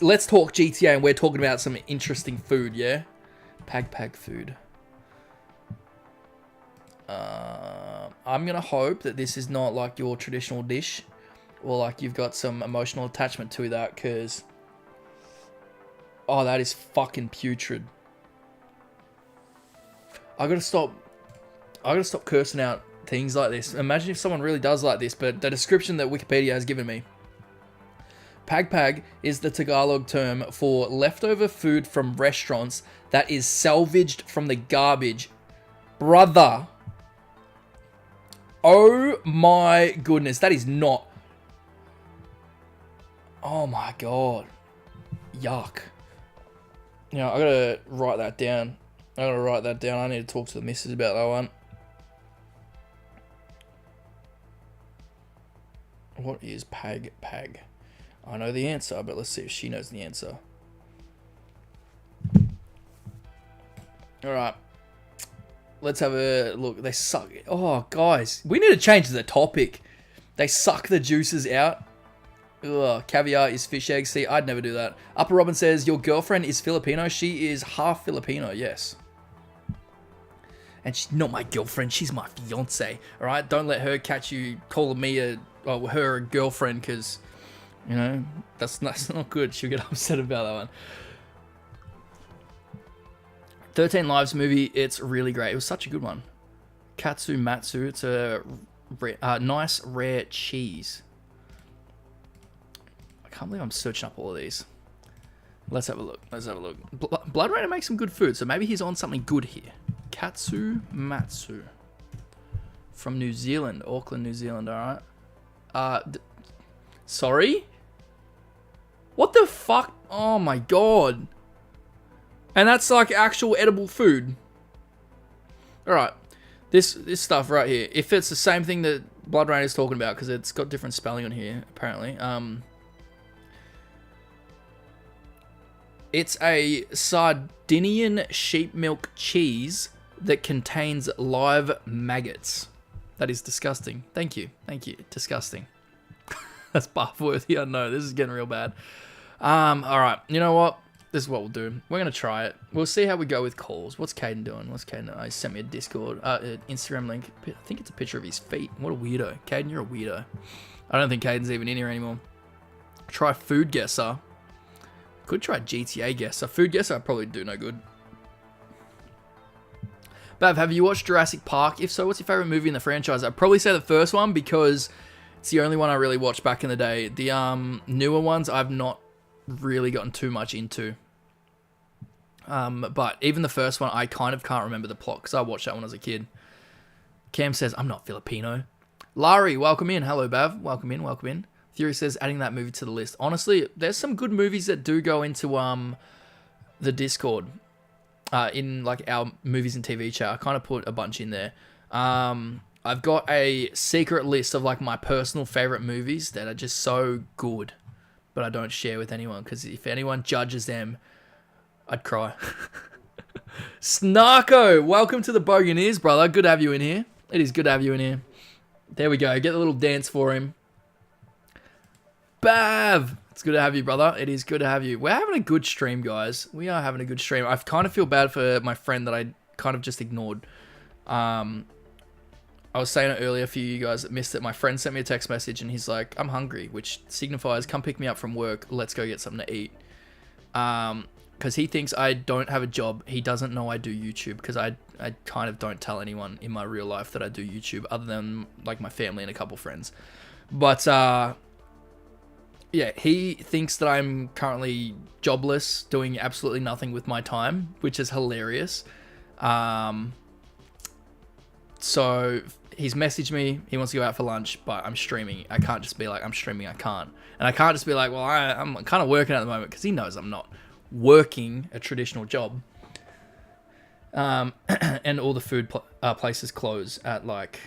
Let's talk GTA, and we're talking about some interesting food, yeah? Pag Pag food. I'm gonna hope that this is not like your traditional dish, or like you've got some emotional attachment to that, because... Oh, that is fucking putrid. I gotta stop cursing out things like this. Imagine if someone really does like this, but the description that Wikipedia has given me. Pag Pag is the Tagalog term for leftover food from restaurants that is salvaged from the garbage. Brother. Oh my goodness, that is not... Oh my god. Yuck. I gotta write that down. I need to talk to the missus about that one. What is Pag Pag? I know the answer, but let's see if she knows the answer. All right. Let's have a look. They suck. Oh, guys. We need to change the topic. They suck the juices out. Ugh. Caviar is fish eggs. See, I'd never do that. Upper Robin says, your girlfriend is Filipino. She is half Filipino, yes. And she's not my girlfriend. She's my fiance. All right? Don't let her catch you calling me her a girlfriend because, you know, that's not good. She'll get upset about that one. 13 Lives movie, it's really great. It was such a good one. Katsu Matsu, it's a nice rare cheese. I can't believe I'm searching up all of these. Let's have a look. Blood Rainer makes some good food, so maybe he's on something good here. Katsu Matsu. From New Zealand, Auckland, New Zealand, alright. Sorry? What the fuck? Oh my god. And that's like actual edible food. Alright. This stuff right here. If it's the same thing that Blood Rain is talking about, because it's got different spelling on here, apparently. It's a Sardinian sheep milk cheese that contains live maggots. That is disgusting. Thank you. Disgusting. That's bath-worthy, I know. This is getting real bad. Alright. You know what? This is what we'll do. We're going to try it. We'll see how we go with calls. What's Caden doing? He sent me a Discord, Instagram link. I think it's a picture of his feet. What a weirdo. Caden, you're a weirdo. I don't think Caden's even in here anymore. Try Food Guesser. Could try GTA Guesser. Food Guesser, I probably do no good. Bav, have you watched Jurassic Park? If so, what's your favorite movie in the franchise? I'd probably say the first one because it's the only one I really watched back in the day. The newer ones I've not really gotten too much into. But even the first one, I kind of can't remember the plot because I watched that when I was a kid. Cam says, I'm not Filipino. Larry, welcome in. Hello, Bav. Welcome in. Theory says, adding that movie to the list. Honestly, there's some good movies that do go into the Discord. In like our movies and TV chat. I kind of put a bunch in there. I've got a secret list of like my personal favorite movies that are just so good, but I don't share with anyone because if anyone judges them, I'd cry. Snarko, welcome to the Boganeers, brother. Good to have you in here. It is good to have you in here. There we go. Get the little dance for him. Bav, it's good to have you, brother. It is good to have you. We're having a good stream, guys. We are having a good stream. I kind of feel bad for my friend that I kind of just ignored. I was saying it earlier for you guys that missed it. My friend sent me a text message and he's like, I'm hungry, which signifies come pick me up from work. Let's go get something to eat. Because he thinks I don't have a job. He doesn't know I do YouTube because I kind of don't tell anyone in my real life that I do YouTube other than like my family and a couple friends. But yeah, he thinks that I'm currently jobless, doing absolutely nothing with my time, which is hilarious. So he's messaged me. He wants to go out for lunch, but I'm streaming. I can't just be like, I'm streaming. I can't. And I can't just be like, well, I'm kind of working at the moment because he knows I'm not working a traditional job. And all the food places close at like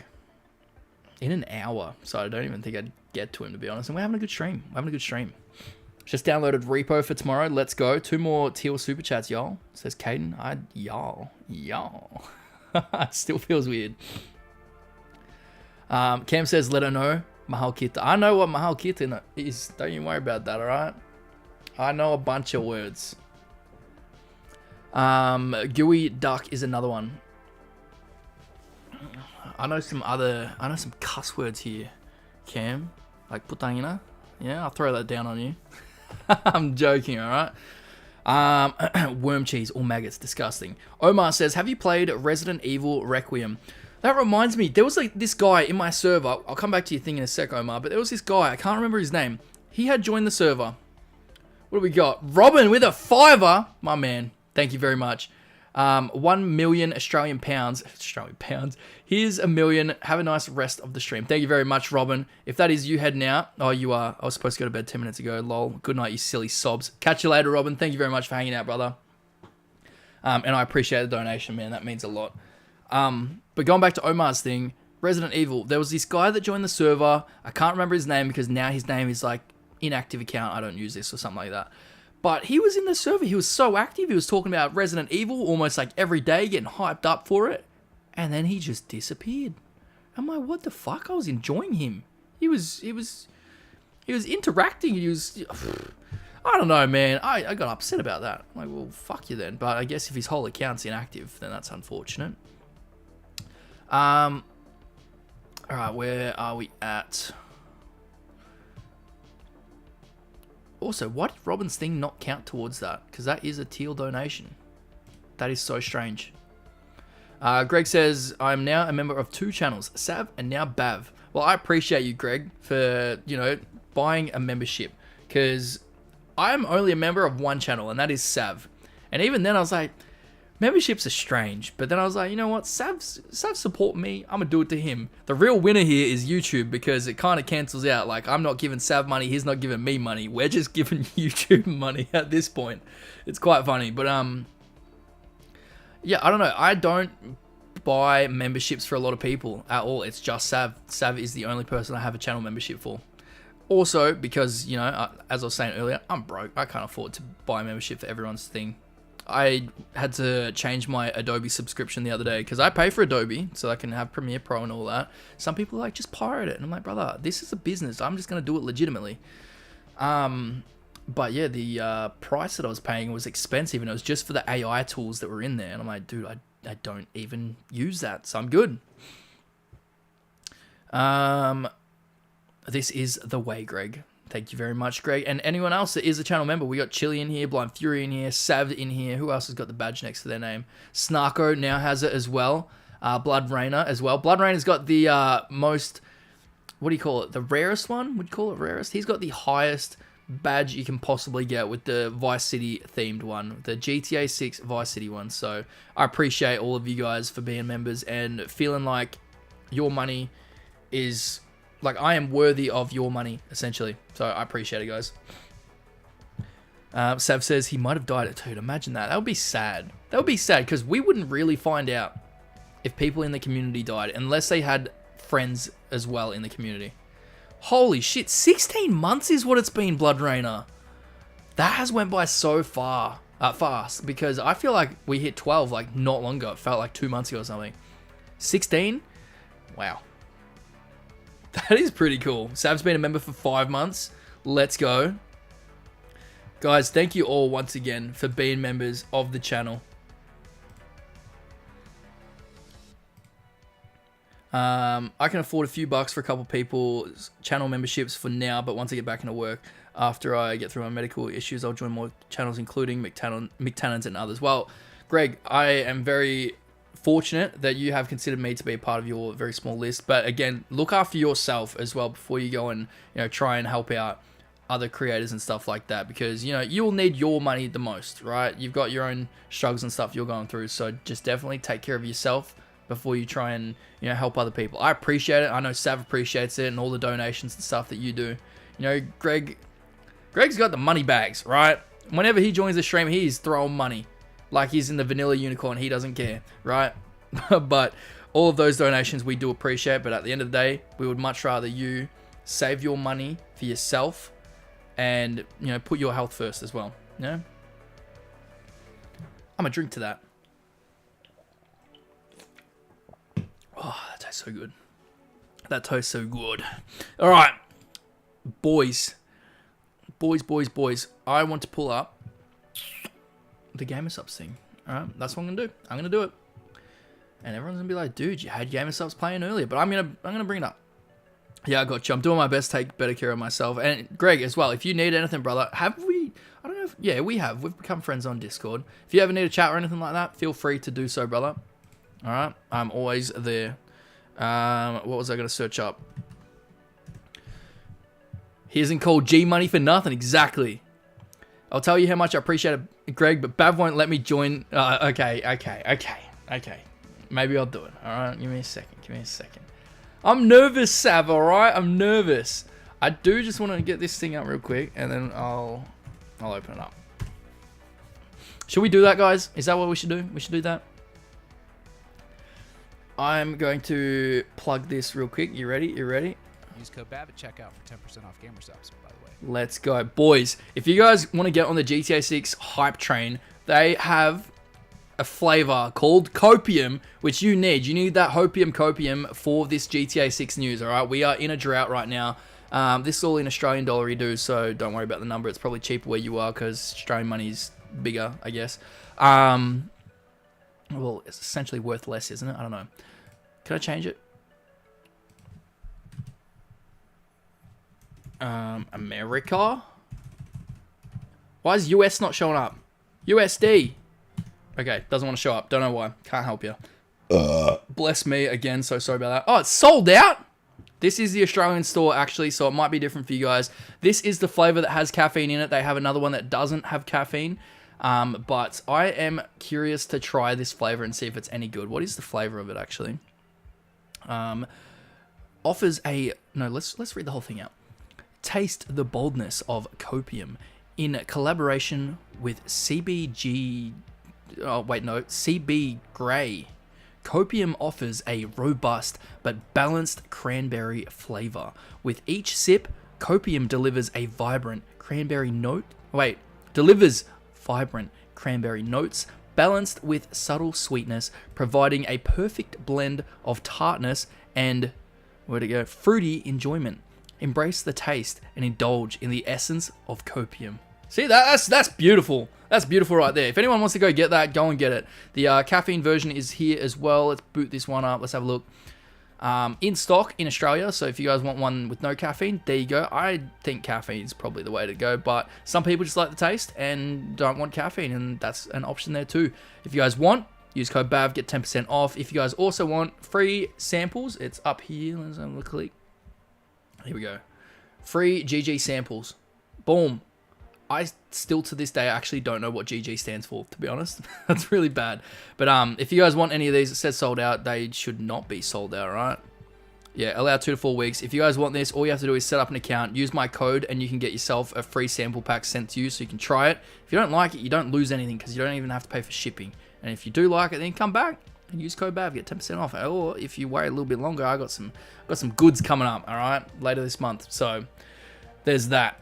in an hour. So I don't even think I'd get to him, to be honest. And we're having a good stream. Just downloaded repo for tomorrow. Let's go. 2 more Teal super chats, y'all. Says Caden. Y'all. Still feels weird. Cam says, let her know. Mahal kita. I know what mahal kita is. Don't you worry about that, alright? I know a bunch of words. Gooey duck is another one. I know some cuss words here, Cam. Like putangina. Yeah, I'll throw that down on you. I'm joking, alright? Worm cheese or maggots, disgusting. Omar says, have you played Resident Evil Requiem? That reminds me, there was like this guy in my server. I'll come back to your thing in a sec, Omar, but there was this guy, I can't remember his name. He had joined the server. What do we got? Robin with a $5, my man. Thank you very much. 1 million Australian pounds. Here's $1 million. Have a nice rest of the stream. Thank you very much, Robin. If that is you heading out. Oh, you are. I was supposed to go to bed 10 minutes ago. Lol. Good night, you silly sobs. Catch you later, Robin. Thank you very much for hanging out, brother. And I appreciate the donation, man. That means a lot. But going back to Omar's thing, Resident Evil. There was this guy that joined the server. I can't remember his name because now his name is like inactive account. I don't use this or something like that. But he was in the server. He was so active. He was talking about Resident Evil almost like every day, getting hyped up for it. And then he just disappeared. I'm like, what the fuck? I was enjoying him. He was interacting. I don't know, man. I got upset about that. I'm like, well, fuck you then. But I guess if his whole account's inactive, then that's unfortunate. All right, where are we at? Also, why did Robin's thing not count towards that? Because that is a teal donation. That is so strange. Greg says, I'm now a member of 2 channels, Sav and now Bav. Well, I appreciate you, Greg, for, buying a membership. Because I'm only a member of 1 channel, and that is Sav. And even then, I was like, memberships are strange. But then I was like, you know what? Sav support me. I'm going to do it to him. The real winner here is YouTube, because it kind of cancels out. Like, I'm not giving Sav money. He's not giving me money. We're just giving YouTube money at this point. It's quite funny. But, yeah, I don't know. I don't buy memberships for a lot of people at all. It's just Sav. Sav is the only person I have a channel membership for. Also, because, as I was saying earlier, I'm broke. I can't afford to buy a membership for everyone's thing. I had to change my Adobe subscription the other day because I pay for Adobe so I can have Premiere Pro and all that. Some people are like, just pirate it. And I'm like, brother, this is a business. I'm just going to do it legitimately. But yeah, the price that I was paying was expensive, and it was just for the AI tools that were in there. And I'm like, dude, I don't even use that, so I'm good. This is the way, Greg. Thank you very much, Greg. And anyone else that is a channel member, we got Chili in here, Blind Fury in here, Sav in here. Who else has got the badge next to their name? Snarko now has it as well. Blood Rainer as well. Blood Rainer's got the most, what do you call it? The rarest one? Would you call it rarest? He's got the highest badge you can possibly get with the Vice City themed one, the GTA 6 Vice City one. So I appreciate all of you guys for being members and feeling like your money is, like, I am worthy of your money, essentially. So I appreciate it, guys. Sav says he might have died. Dude, imagine that. That would be sad. That would be sad, because we wouldn't really find out if people in the community died unless they had friends as well in the community. Holy shit, 16 months is what it's been, Blood Rainer. That has went by so fast, because I feel like we hit 12 like not long ago. It felt like 2 months ago or something. 16? Wow. That is pretty cool. Sav's been a member for 5 months. Let's go. Guys, thank you all once again for being members of the channel. I can afford a few bucks for a couple people's channel memberships for now, but once I get back into work, after I get through my medical issues, I'll join more channels, including McTannon's and others. Well, Greg, I am very fortunate that you have considered me to be a part of your very small list. But again, look after yourself as well before you go and try and help out other creators and stuff like that, because you'll need your money the most, right? You've got your own struggles and stuff you're going through, so just definitely take care of yourself before you try and help other people. I appreciate it. I know Sav appreciates it, and all the donations and stuff that you do. Greg's got the money bags, right? Whenever he joins the stream, he's throwing money like he's in the vanilla unicorn. He doesn't care, right? But all of those donations we do appreciate, but at the end of the day, we would much rather you save your money for yourself and put your health first as well. I'm gonna drink to that. Oh, that tastes so good. That tastes so good. All right, boys. I want to pull up the GamerSupps thing. All right, that's what I'm gonna do. I'm gonna do it, and everyone's gonna be like, "Dude, you had GamerSupps playing earlier," but I'm gonna bring it up. Yeah, I got you. I'm doing my best to take better care of myself, and Greg as well. If you need anything, brother, have we? I don't know. Yeah, we have. We've become friends on Discord. If you ever need a chat or anything like that, feel free to do so, brother. All right, I'm always there. What was I gonna search up? He isn't called G Money for nothing. Exactly. I'll tell you how much I appreciate it, Greg, but Bav won't let me join. Okay. Maybe I'll do it. All right, give me a second. I'm nervous, Sav. All right, I'm nervous. I do just want to get this thing up real quick, and then I'll open it up. Should we do that, guys? Is that what we should do? We should do that. I'm going to plug this real quick. You ready? Use code BAV at checkout for 10% off gamer subs, by the way. Let's go. Boys, if you guys want to get on the GTA 6 hype train, they have a flavor called Copium, which you need. You need that Hopium Copium for this GTA 6 news, all right? We are in a drought right now. This is all in Australian dollar you do, so don't worry about the number. It's probably cheaper where you are because Australian money is bigger, I guess. Well, it's essentially worth less, isn't it? I don't know. Can I change it? America? Why is US not showing up? USD. Okay, doesn't want to show up. Don't know why. Can't help you. Bless me again. So sorry about that. Oh, it's sold out. This is the Australian store, actually, so it might be different for you guys. This is the flavor that has caffeine in it. They have another one that doesn't have caffeine. But I am curious to try this flavor and see if it's any good. What is the flavor of it, actually? Offers a... No, let's read the whole thing out. Taste the boldness of Copium in collaboration with CBG... Oh, wait, no. CB Grey. Copium offers a robust but balanced cranberry flavor. With each sip, Copium delivers vibrant cranberry notes balanced with subtle sweetness, providing a perfect blend of tartness and, fruity enjoyment. Embrace the taste and indulge in the essence of Copium. See, that's beautiful. That's beautiful right there. If anyone wants to go get that, go and get it. The caffeine version is here as well. Let's boot this one up. Let's have a look. In stock in Australia, so if you guys want one with no caffeine, there you go. I think caffeine is probably the way to go, but some people just like the taste and don't want caffeine, and that's an option there too. If you guys want, use code BAV, get 10% off. If you guys also want free samples, it's up here. Let's have a click. Here we go. Free GG samples. Boom. I still to this day actually don't know what GG stands for, to be honest. That's really bad. But if you guys want any of these, it says sold out. They should not be sold out, right? Yeah, allow 2 to 4 weeks. If you guys want this, all you have to do is set up an account, use my code, and you can get yourself a free sample pack sent to you so you can try it. If you don't like it, you don't lose anything because you don't even have to pay for shipping. And if you do like it, then come back and use code BAV, get 10% off. Or if you wait a little bit longer, I got some goods coming up, all right, later this month. So there's that.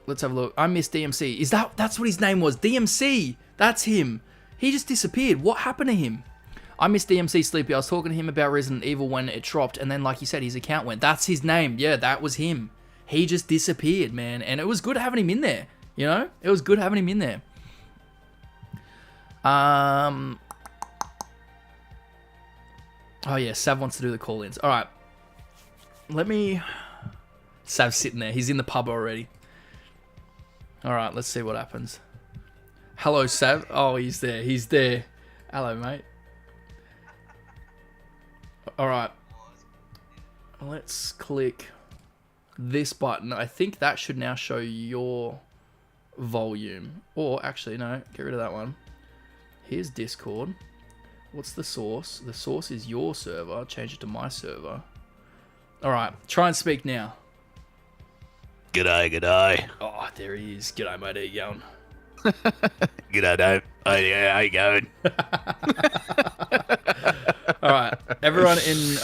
Let's have a look. I miss DMC. That's what his name was? DMC. That's him. He just disappeared. What happened to him? I miss DMC Sleepy. I was talking to him about Resident Evil when it dropped, and then, like you said, his account went. That's his name. Yeah, that was him. He just disappeared, man. And it was good having him in there. You know? It was good having him in there. Oh, yeah. Sav wants to do the call-ins. All right. Sav's sitting there. He's in the pub already. All right, let's see what happens. Hello, Sav. Oh, he's there. He's there. Hello, mate. All right. Let's click this button. I think that should now show your volume. Or, actually, no. Get rid of that one. Here's Discord. What's the source? The source is your server. Change it to my server. All right. Try and speak now. G'day. Oh, there he is. G'day, mate. How you going? G'day, Dave. Oh, yeah, how you going? All right. Everyone in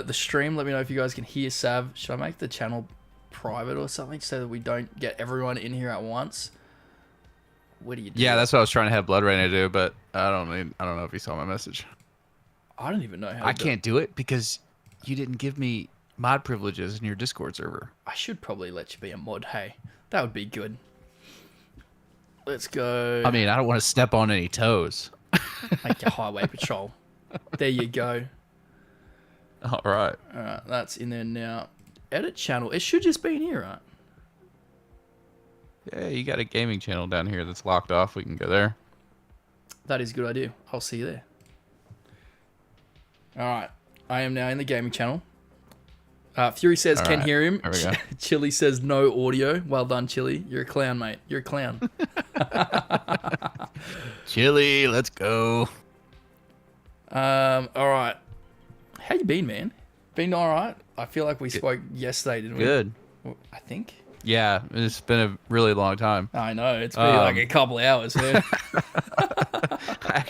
the stream, let me know if you guys can hear Sav. Should I make the channel private or something so that we don't get everyone in here at once? What do you do? Yeah, that's what I was trying to have Blood Rain to do, but I don't know if you saw my message. I don't even know how I can't do it because you didn't give me mod privileges in your Discord server. I should probably let you be a mod. Hey, that would be good. Let's go. I mean, I don't want to step on any toes. Make a highway patrol. There you go. All right. All right, that's in there now. Edit channel. It should just be in here, right? Yeah, you got a gaming channel down here that's locked off. We can go there. That is a good idea. I'll see you there. All right. I am now in the gaming channel. Fury says, All can right. hear him. There we go. Chili says, no audio. Well done, Chili. You're a clown, mate. You're a clown. Chili, let's go. All right. How you been, man? Been all right? I feel like we spoke yesterday, didn't we? Good. I think. Yeah, it's been a really long time. I know. It's been like a couple of hours, man. I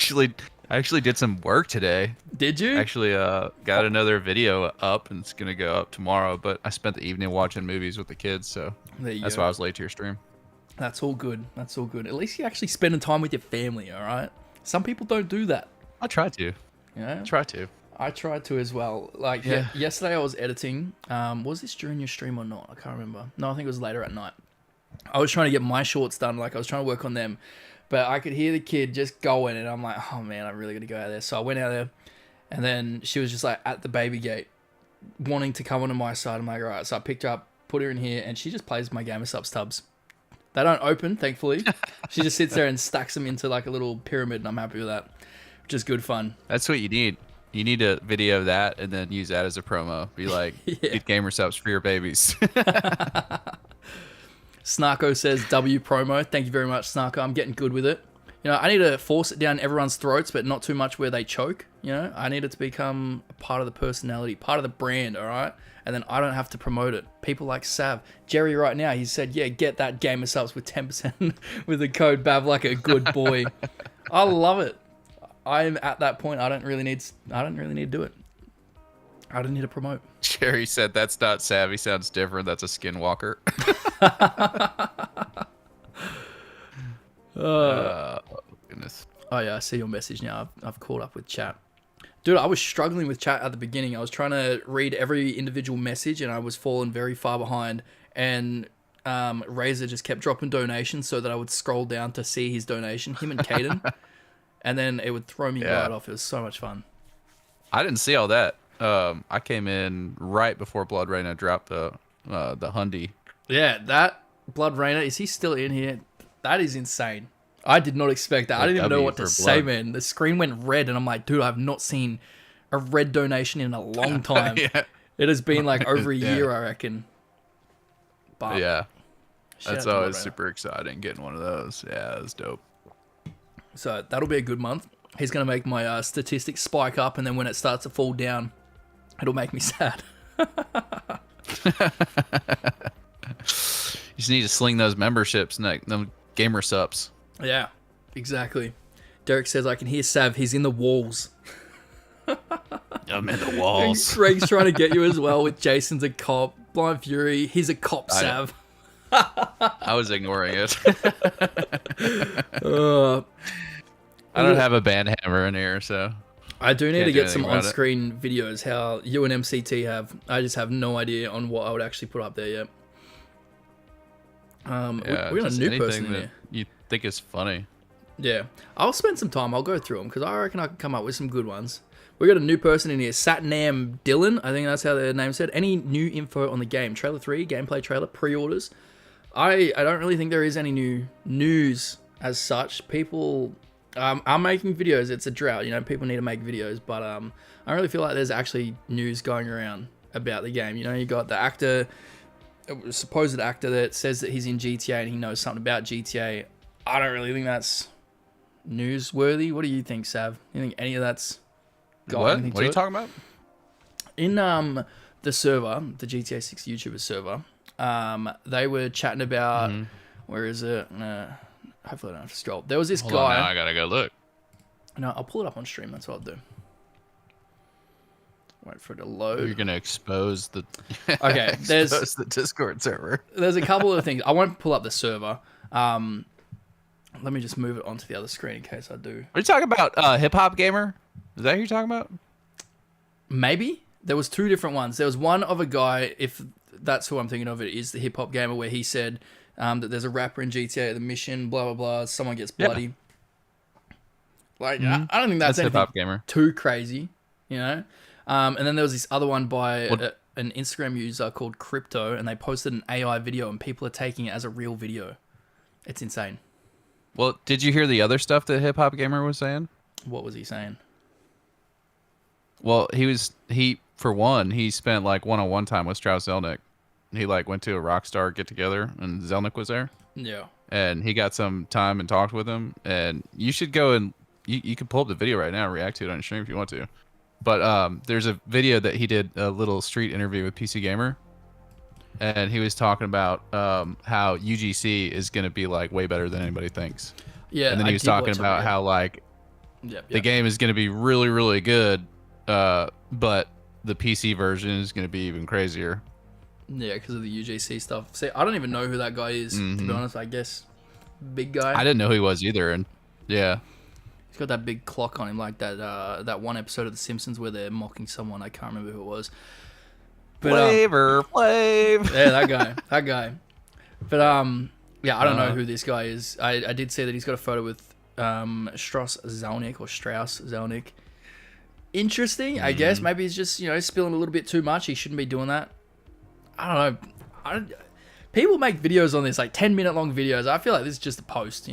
actually did some work today. Did you? Actually, got another video up, and it's gonna go up tomorrow. But I spent the evening watching movies with the kids, so There you that's go. why I was late to your stream. That's all good. That's all good. At least you're actually spending time with your family, all right? Some people don't do that. I try to. You know? Try to. I tried to as well. Like Yeah. yesterday I was editing. Was this during your stream or not? I can't remember. No, I think it was later at night. I was trying to get my shorts done. Like I was trying to work on them. But I could hear the kid just going, and I'm like, oh man, I'm really going to go out there. So I went out there, and then she was just like at the baby gate, wanting to come onto my side. I'm like, all right. So I picked her up, put her in here, and she just plays my GamerSupps tubs. They don't open, thankfully. She just sits there and stacks them into like a little pyramid, and I'm happy with that, which is good fun. That's what you need. You need a video of that and then use that as a promo. Be like, get GamerSupps for your babies. Snarko says W promo. Thank you very much, Snarko. I'm getting good with it. You know, I need to force it down everyone's throats, but not too much where they choke. You know, I need it to become a part of the personality, part of the brand, all right? And then I don't have to promote it. People like Sav. Jerry right now, he said, yeah, get that GamerSupps with 10% with the code BAV like a good boy. I love it. I'm at that point. I don't really need to do it. I don't need to promote. Jerry said that's not savvy. Sounds different. That's a skinwalker. Goodness. Oh yeah, I see your message now. I've caught up with chat. Dude, I was struggling with chat at the beginning. I was trying to read every individual message and I was falling very far behind. And Razor just kept dropping donations so that I would scroll down to see his donation, him and Caden. And then it would throw me right off. It was so much fun. I didn't see all that. I came in right before Blood Raina dropped the Hundy. Yeah, that Blood Rainer, is he still in here? That is insane. I did not expect that. I didn't even know what to say, man. The screen went red, and I'm like, dude, I've not seen a red donation in a long time. Yeah. It has been like over a year, I reckon. But Yeah. shout That's out to always Blood Rainer. super exciting, getting one of those. Yeah, that's dope. So that'll be a good month. He's going to make my statistics spike up, and then when it starts to fall down, it'll make me sad. You just need to sling those memberships, them GamerSupps. Yeah, exactly. Derek says, I can hear Sav. He's in the walls. I'm in the walls. Greg's trying to get you as well with Jason's a cop. Blind Fury, he's a cop, Sav. I was ignoring it. Uh, I don't have a band hammer in here, so I do need Can't to do get some anything about it. on-screen videos, how you and MCT have. I just have no idea on what I would actually put up there yet. yeah, we got a just new anything person in that here. you think is funny. Yeah, I'll spend some time. I'll go through them because I reckon I can come up with some good ones. We got a new person in here, Satnam Dylan. I think that's how their name said. Any new info on the game? Trailer 3, gameplay trailer, pre-orders. I don't really think there is any new news as such. People are making videos. It's a drought, you know. People need to make videos, but I don't really feel like there's actually news going around about the game. You know, you got the actor, supposed actor that says that he's in GTA and he knows something about GTA. I don't really think that's newsworthy. What do you think, Sav? You think any of that's got What? anything What to are you it? talking about? In the server, the GTA 6 YouTuber server, they were chatting about where is it? Hopefully I don't have to scroll. There was this Hold on, now guy. I gotta go look. No, I'll pull it up on stream. That's what I'll do. Wait for it to load. You're gonna expose the Okay, there's expose the Discord server. a couple of things. I won't pull up the server. Let me just move it onto the other screen in case I do. Are you talking about Hip Hop Gamer? Is that who you're talking about? Maybe there was two different ones. There was one of a guy, if that's who I'm thinking of, it is the Hip Hop Gamer, where he said that there's a rapper in GTA, the mission, blah blah blah. Someone gets Yeah. bloody. Like I don't think that's Hip anything Hop Gamer. too crazy, you know. And then there was this other one by What- an Instagram user called Crypto, and they posted an AI video, and people are taking it as a real video. It's insane. Well, did you hear the other stuff that Hip Hop Gamer was saying? What was he saying? Well, he for one, he spent like one-on-one time with Strauss Zelnick. He like went to a Rockstar get together and Zelnick was there. Yeah. And he got some time and talked with him. And you should go and you can pull up the video right now and react to it on stream if you want to. But there's a video that he did, a little street interview with PC Gamer. And he was talking about how UGC is going to be like way better than anybody thinks. Yeah. And then I he was did talking watch it, about yeah. how like Yep, the yep. game is going to be really, really good. but the PC version is going to be even crazier. Yeah, because of the UGC stuff. See, I don't even know who that guy is, to be honest. I guess big guy. I didn't know who he was either, and yeah. He's got that big clock on him, like that one episode of The Simpsons where they're mocking someone. I can't remember who it was. But, Flavor. Yeah, that guy. But yeah, I don't know who this guy is. I did see that he's got a photo with Strauss Zelnick. Interesting, I guess. Maybe he's just spilling a little bit too much. He shouldn't be doing that. I don't know. People make videos on this, like 10-minute long videos. I feel like this is just a post,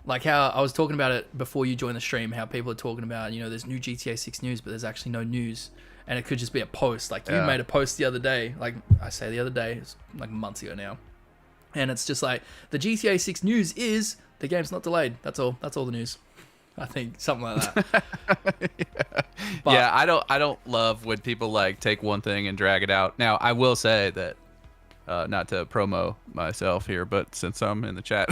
Like how I was talking about it before you joined the stream, how people are talking about, there's new GTA 6 news, but there's actually no news. And it could just be a post. Like you made a post the other day. Like I say the other day, it's like months ago now. And it's just like, the GTA 6 news is the game's not delayed. That's all the news. I think something like that. But, yeah, I don't love when people like take one thing and drag it out. Now, I will say that, not to promo myself here, but since I'm in the chat,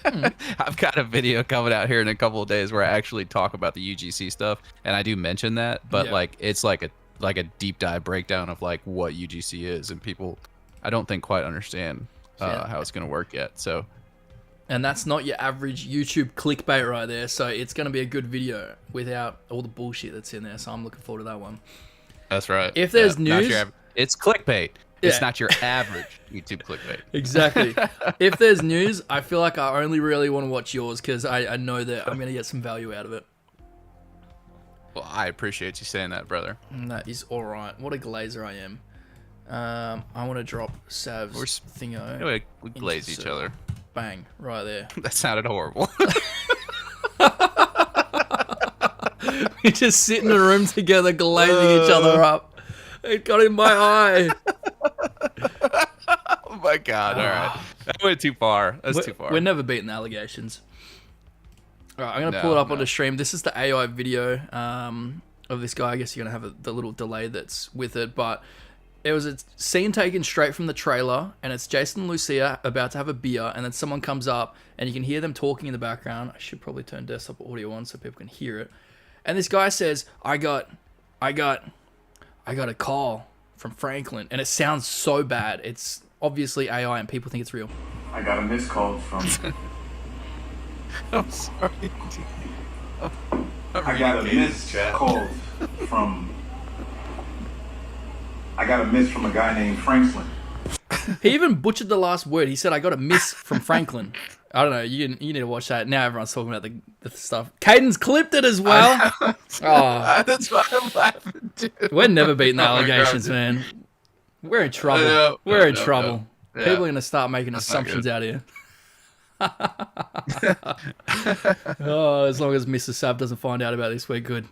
I've got a video coming out here in a couple of days where I actually talk about the UGC stuff, and I do mention that, but like it's like a deep dive breakdown of like what UGC is, and people I don't think quite understand how it's gonna work yet. So. And that's not your average YouTube clickbait right there. So it's going to be a good video without all the bullshit that's in there. So I'm looking forward to that one. That's right. If there's news... it's clickbait. It's not your average YouTube clickbait. Exactly. If there's news, I feel like I only really want to watch yours because I know that I'm going to get some value out of it. Well, I appreciate you saying that, brother. And that is all right. What a glazer I am. I want to drop Sav's thingo. We glaze each other. Bang, right there. That sounded horrible. We just sit in a room together glazing each other up. It got in my eye. Oh my god, alright. That went too far. That's too far. We're never beating the allegations. Alright, I'm going to pull it up on the stream. This is the AI video of this guy. I guess you're going to have the little delay that's with it, but... It was a scene taken straight from the trailer, and it's Jason and Lucia about to have a beer, and then someone comes up, and you can hear them talking in the background. I should probably turn desktop audio on so people can hear it. And this guy says, I got a call from Franklin, and it sounds so bad. It's obviously AI, and people think it's real. I got a missed call from... I'm sorry. I got a missed call from... I got a miss from a guy named Franklin. He even butchered the last word. He said, I got a miss from Franklin. I don't know. You need to watch that. Now everyone's talking about the stuff. Caden's clipped it as well. Oh. That's why I'm laughing, dude. We're never beating the allegations, man. We're in trouble. We're in trouble. Yeah. People are going to start making assumptions out here. Oh, as long as Mr. Sav doesn't find out about this, we're good.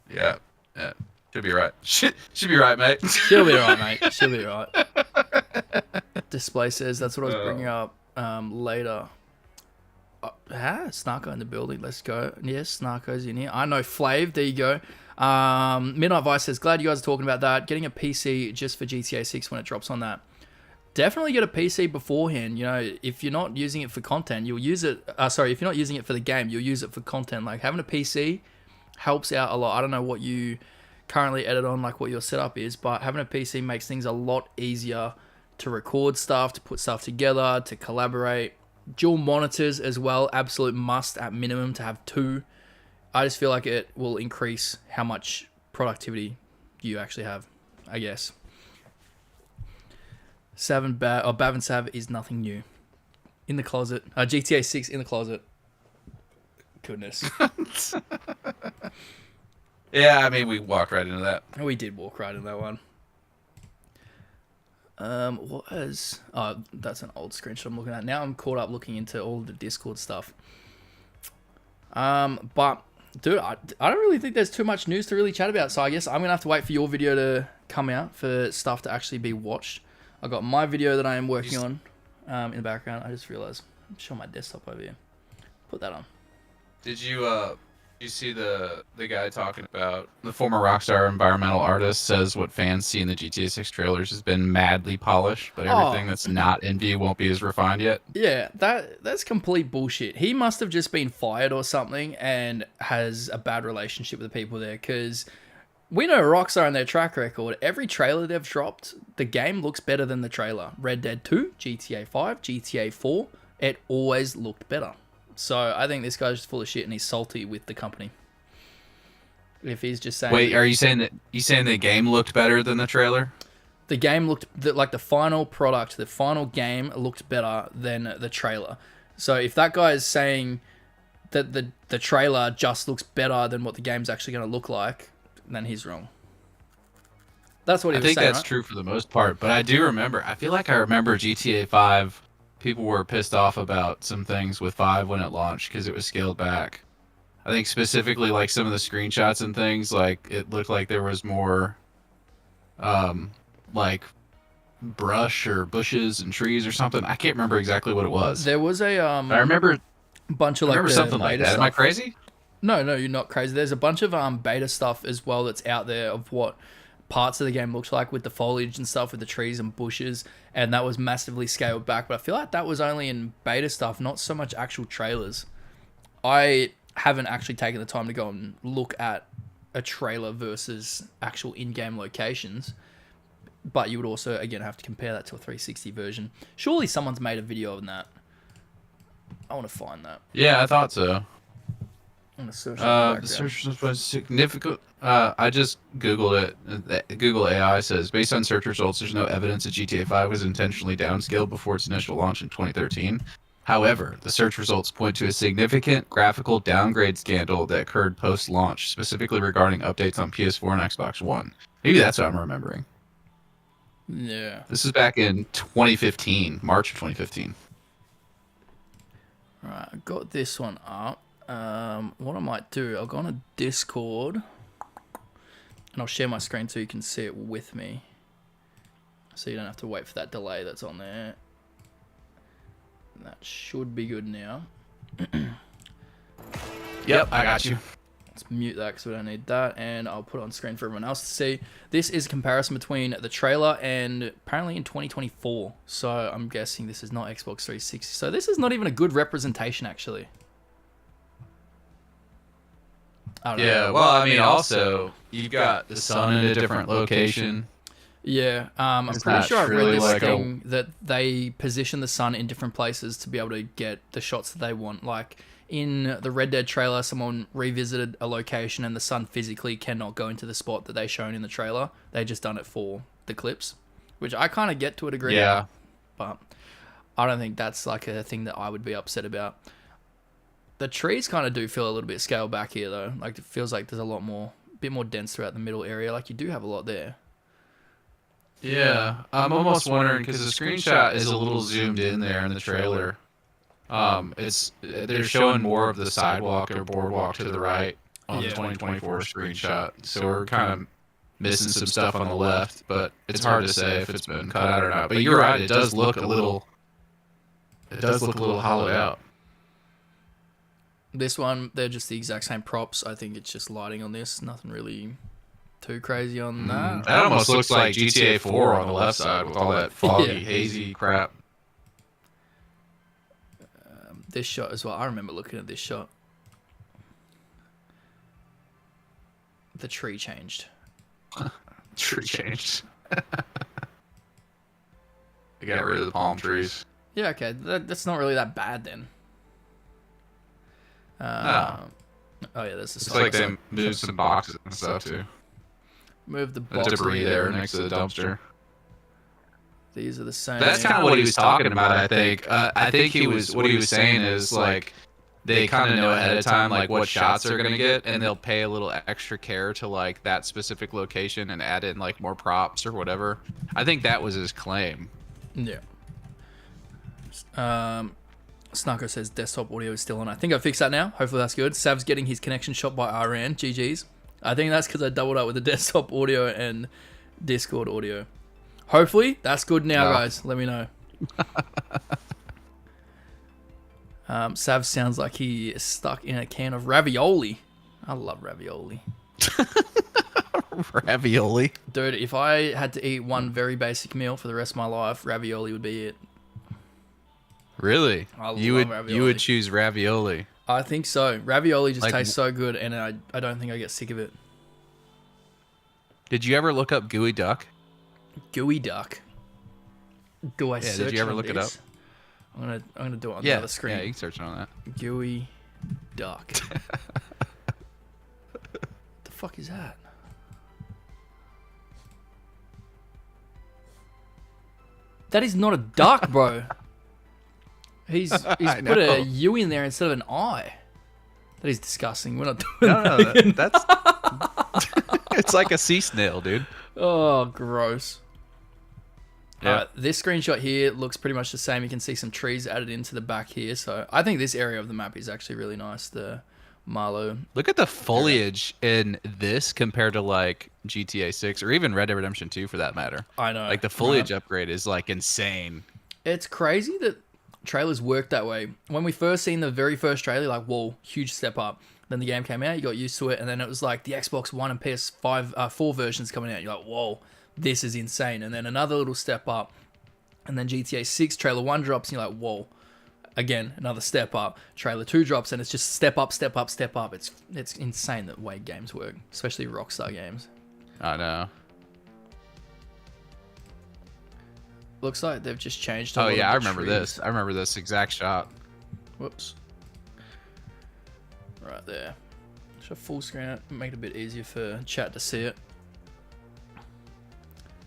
Yeah. Should be right. Should be right, mate. She'll be right, mate. She'll be right. Display says that's what I was bringing up later. Snarko in the building. Let's go. Yes, Snarko's in here. I know Flav. There you go. Midnight Vice says, glad you guys are talking about that. Getting a PC just for GTA 6 when it drops on that. Definitely get a PC beforehand. If you're not using it for content, you'll use it. If you're not using it for the game, you'll use it for content. Like having a PC helps out a lot. I don't know what you currently edit on, like what your setup is, but having a PC makes things a lot easier to record stuff, to put stuff together, to collaborate. Dual monitors as well, absolute must at minimum to have 2. I just feel like it will increase how much productivity you actually have, I guess. Bav and Sav is nothing new. In the closet. GTA 6 in the closet. Goodness. Yeah, I mean, we walked right into that. We did walk right into that one. That's an old screenshot I'm looking at. Now I'm caught up looking into all the Discord stuff. But, dude, I don't really think there's too much news to really chat about. So I guess I'm going to have to wait for your video to come out for stuff to actually be watched. I got my video that I am working on in the background. I just realized I'm showing my desktop over here. Put that on. Did you You see the guy talking about the former Rockstar environmental artist says what fans see in the GTA 6 trailers has been madly polished, but everything that's not in view won't be as refined yet. Yeah, that's complete bullshit. He must have just been fired or something and has a bad relationship with the people there, because we know Rockstar and their track record. Every trailer they've dropped, the game looks better than the trailer. Red Dead 2, GTA 5, GTA 4, it always looked better. So I think this guy's just full of shit and he's salty with the company. If he's just saying... Wait, are you saying the game looked better than the trailer? The game looked... Like the final product, the final game looked better than the trailer. So if that guy is saying that the trailer just looks better than what the game's actually going to look like, then he's wrong. That's what he was saying, I think that's true for the most part, but I do remember... I feel like I remember GTA 5... People were pissed off about some things with 5 when it launched because it was scaled back. I think specifically like some of the screenshots and things, like it looked like there was more like brush or bushes and trees or something. I can't remember exactly what it was. There was a I remember bunch of I like remember something like that. stuff. Am I crazy? No, you're not crazy. There's a bunch of beta stuff as well that's out there of what parts of the game looks like with the foliage and stuff, with the trees and bushes, and that was massively scaled back. But I feel like that was only in beta stuff, not so much actual trailers. I haven't actually taken the time to go and look at a trailer versus actual in-game locations, but you would also again have to compare that to a 360 version. Surely someone's made a video on that. I want to find that. Yeah, I thought so. I'm gonna search The search was significant. I just Googled it. Google AI says, based on search results, there's no evidence that GTA 5 was intentionally downscaled before its initial launch in 2013. However, the search results point to a significant graphical downgrade scandal that occurred post-launch, specifically regarding updates on PS4 and Xbox One. Maybe that's what I'm remembering. Yeah. This is back in 2015, March of 2015. Alright, I got this one up. What I might do, I'll go on a Discord and I'll share my screen so you can see it with me, so you don't have to wait for that delay that's on there. That should be good now. Yep, I got you. Let's mute that because we don't need that, and I'll put it on screen for everyone else to see. This is a comparison between the trailer and apparently in 2024, so I'm guessing this is not Xbox 360, so this is not even a good representation actually. I don't know. Yeah, well, I mean, also, you've got the sun in a different location. Yeah, I'm It's pretty not sure I read really this like thing that they position the sun in different places to be able to get the shots that they want. Like in the Red Dead trailer, someone revisited a location and the sun physically cannot go into the spot that they shown in the trailer. They just done it for the clips, which I kind of get to a degree. Yeah. But I don't think that's like a thing that I would be upset about. The trees kind of do feel a little bit scaled back here though. Like it feels like there's a bit more dense throughout the middle area. Like you do have a lot there. Yeah, I'm almost wondering because the screenshot is a little zoomed in there in the trailer. They're showing more of the sidewalk or boardwalk to the right on the 2024 screenshot, so we're kind of missing some stuff on the left. But it's hard to say if it's been cut out or not. But you're right, it does look a little hollowed out. This one, they're just the exact same props. I think it's just lighting on this. Nothing really too crazy on that. That almost looks like GTA 4 on the left side with all that foggy, hazy crap. This shot as well. I remember looking at this shot. The tree changed. Tree changed. They got rid of the palm trees. Yeah, okay. That's not really that bad then. No. Oh yeah, there's the It's side. like they moved some boxes and stuff too. Move the The box. debris there next to the dumpster. These are the same. That's kind of what he was talking about, I think. I think what he was saying is like they kind of know ahead of time like what shots they're gonna get, and they'll pay a little extra care to like that specific location and add in like more props or whatever. I think that was his claim. Yeah. Snarko says desktop audio is still on. I think I fixed that now. Hopefully that's good. Sav's getting his connection shot by RN. GG's. I think that's because I doubled up with the desktop audio and Discord audio. Hopefully that's good now, guys. Let me know. Sav sounds like he is stuck in a can of ravioli. I love ravioli. Ravioli. Dude, if I had to eat one very basic meal for the rest of my life, ravioli would be it. Really? I You love would ravioli. you would choose ravioli? I think so. Ravioli just Like, tastes so good, and I don't think I get sick of it. Did you ever look up gooey duck? Gooey duck. Do I Yeah, search did you ever on look it this? I'm gonna do it on the Yeah, other screen. yeah, you can search on that. Gooey duck. The fuck is that? That is not a duck, bro. He's I put a know. U in there instead of an I. That is disgusting. We're not doing No, that. that's it's like a sea snail, dude. Oh, gross. Yeah. Alright, this screenshot here looks pretty much the same. You can see some trees added into the back here. So I think this area of the map is actually really nice. The Marlow. Look at the foliage in this compared to like GTA 6 or even Red Dead Redemption 2 for that matter. I know. Like the foliage upgrade is like insane. It's crazy that trailers work that way. When we first seen the very first trailer, like, whoa, huge step up. Then the game came out, you got used to it, and then it was like the Xbox One and PS5, 4 versions coming out. You're like, whoa, this is insane. And then another little step up, and then GTA 6 trailer 1 drops, and you're like, whoa, again, another step up. Trailer 2 drops, and it's just step up, step up, step up. It's insane the way games work, especially Rockstar games. I know. Looks like they've just changed. A Oh lot yeah, I of the remember trees. this. I remember this exact shot. Whoops. Right there. Should I full screen it? Make it a bit easier for chat to see it.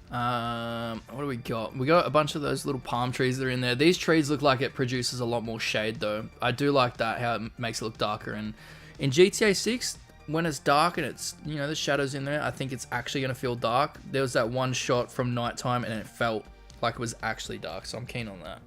What do we got? We got a bunch of those little palm trees that are in there. These trees look like it produces a lot more shade though. I do like that, how it makes it look darker. And in GTA 6, when it's dark and it's, you know, the shadows in there, I think it's actually going to feel dark. There was that one shot from nighttime and it felt like it was actually dark, so I'm keen on that.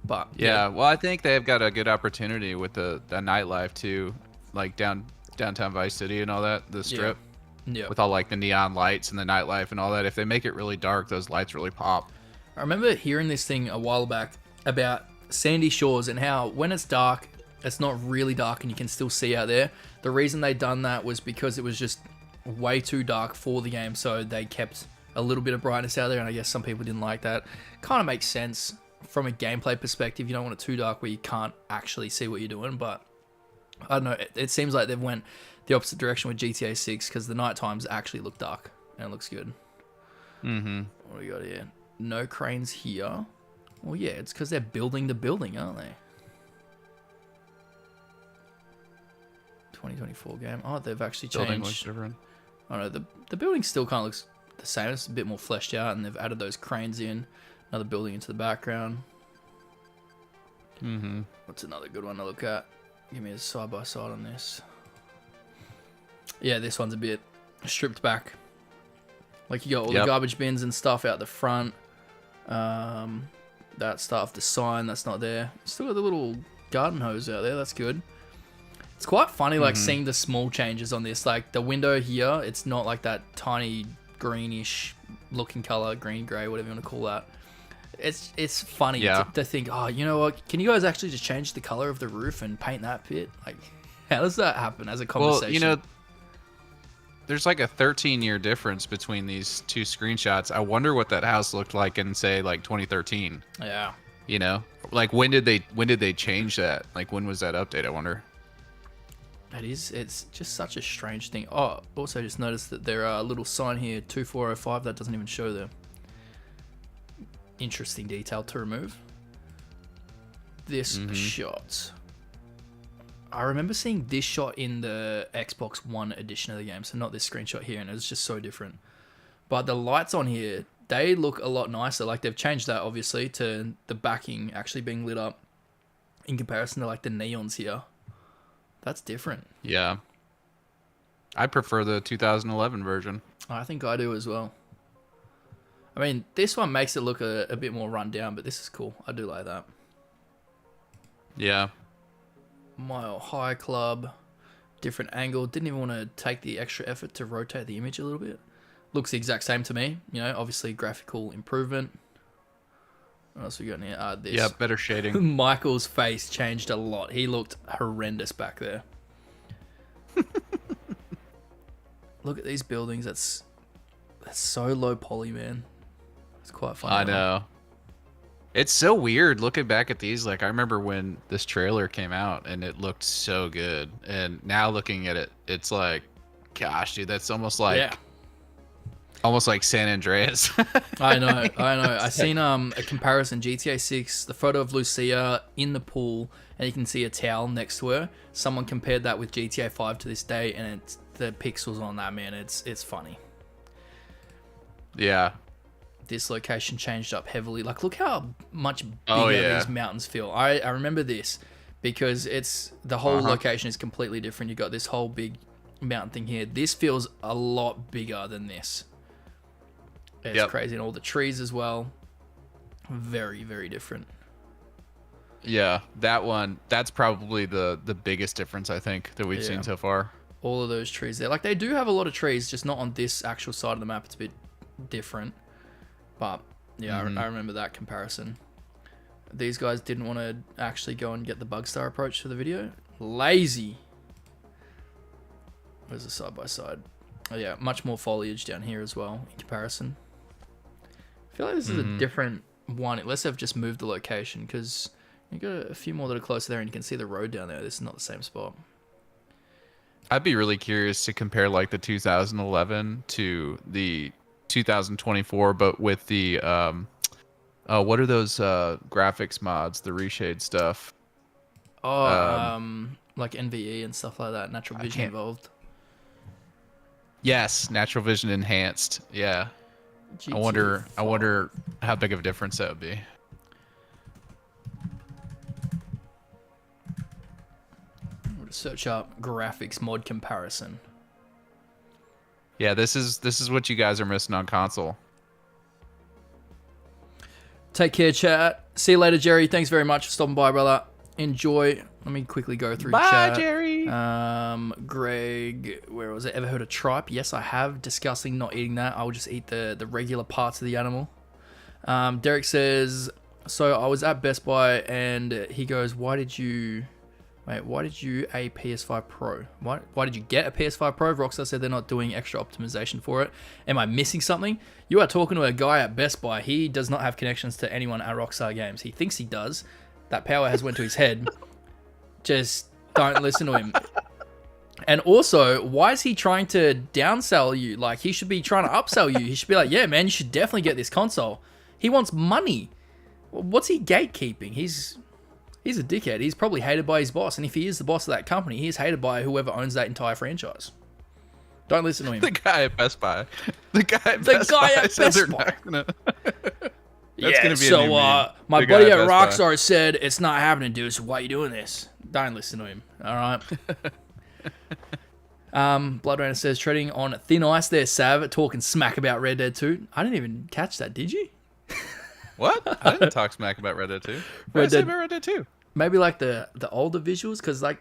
But Yeah, well, I think they've got a good opportunity with the nightlife too, like downtown Vice City and all that, the strip, yeah. with all like the neon lights and the nightlife and all that. If they make it really dark, those lights really pop. I remember hearing this thing a while back about Sandy Shores and how when it's dark, it's not really dark and you can still see out there. The reason they done that was because it was just way too dark for the game, so they kept a little bit of brightness out there, and I guess some people didn't like that. Kind of makes sense from a gameplay perspective. You don't want it too dark where you can't actually see what you're doing, but I don't know. It seems like they've went the opposite direction with GTA 6 because the night times actually look dark and it looks good. Mm-hmm. What do we got here? No cranes here. Well, yeah, it's because they're building the building, aren't they? 2024 game. Oh, they've actually Building looks changed. different. I don't know. The building still kind of looks the same. It's a bit more fleshed out, and they've added those cranes in. Another building into the background. Mm-hmm. What's another good one to look at? Give me a side by side on this. Yeah, this one's a bit stripped back. Like you got all the garbage bins and stuff out the front. That stuff, the sign that's not there. Still got the little garden hose out there. That's good. It's quite funny, like seeing the small changes on this. Like the window here, it's not like that tiny greenish looking color, green gray, whatever you want to call that. It's funny to think, oh, you know what? Can you guys actually just change the color of the roof and paint that bit? Like, how does that happen as a conversation? Well, you know, there's like a 13-year difference between these two screenshots. I wonder what that house looked like in, say, like 2013. Yeah. You know, like when did they change that? Like when was that update? I wonder. It's just such a strange thing. Oh, also just noticed that there are a little sign here, 2405, that doesn't even show the interesting detail to remove. This shot. I remember seeing this shot in the Xbox One edition of the game, so not this screenshot here, and it's just so different. But the lights on here, they look a lot nicer. Like they've changed that obviously to the backing actually being lit up in comparison to like the neons here. That's different. Yeah. I prefer the 2011 version. I think I do as well. I mean, this one makes it look a bit more run down, but this is cool. I do like that. Yeah. Mile High Club, different angle. Didn't even want to take the extra effort to rotate the image a little bit. Looks the exact same to me. You know, obviously graphical improvement. What else we got in here? This. Yeah, better shading. Michael's face changed a lot. He looked horrendous back there. Look at these buildings. That's so low poly, man. It's quite funny. I know. It's so weird looking back at these. Like, I remember when this trailer came out and it looked so good. And now looking at it, it's like, gosh, dude, that's almost like San Andreas. I know. I seen a comparison, GTA 6, the photo of Lucia in the pool, and you can see a towel next to her. Someone compared that with GTA 5 to this day, and it's the pixels on that, man. It's funny. Yeah. This location changed up heavily. Like, look how much bigger these mountains feel. I remember this because it's the whole location is completely different. You got this whole big mountain thing here. This feels a lot bigger than this. It's crazy. And all the trees as well. Very, very different. Yeah, that's probably the biggest difference, I think, that we've seen so far. All of those trees there. Like, they do have a lot of trees, just not on this actual side of the map. It's a bit different. But, yeah, I remember that comparison. These guys didn't want to actually go and get the Bugstar approach for the video. Lazy. Where's the side-by-side? Oh, yeah, much more foliage down here as well, in comparison. I feel like this is a different one, unless they've just moved the location, because you got a few more that are closer there, and you can see the road down there. This is not the same spot. I'd be really curious to compare, like, the 2011 to the 2024, but with the what are those graphics mods, the reshade stuff? Like NVE and stuff like that, natural vision involved. Yes, natural vision enhanced. Yeah. I wonder how big of a difference that would be. I'm gonna search up graphics mod comparison. Yeah, this is what you guys are missing on console. Take care, chat. See you later, Jerry. Thanks very much for stopping by, brother. Enjoy. Let me quickly go through chat. Bye, Jerry. Greg, where was it? Ever heard of tripe? Yes, I have. Disgusting, not eating that. I will just eat the regular parts of the animal. Derek says, so I was at Best Buy and he goes, why did you a PS5 Pro? Why did you get a PS5 Pro? Rockstar said they're not doing extra optimization for it. Am I missing something? You are talking to a guy at Best Buy. He does not have connections to anyone at Rockstar Games. He thinks he does. That power has went to his head. Just don't listen to him. And also, why is he trying to downsell you? Like, he should be trying to upsell you. He should be like, yeah, man, you should definitely get this console. He wants money. What's he gatekeeping? He's a dickhead. He's probably hated by his boss. And if he is the boss of that company, he is hated by whoever owns that entire franchise. Don't listen to him. The guy at Best Buy. The guy at Best Buy. That's gonna be a new meme. My buddy at Rockstar said it's not happening, dude. So why are you doing this? Don't listen to him. All right. Blood Rainer says treading on thin ice there, Sav, talking smack about Red Dead 2. I didn't even catch that. Did you? What? I didn't talk smack about Red Dead 2. What did I say about Red Dead 2? Maybe like the older visuals, because like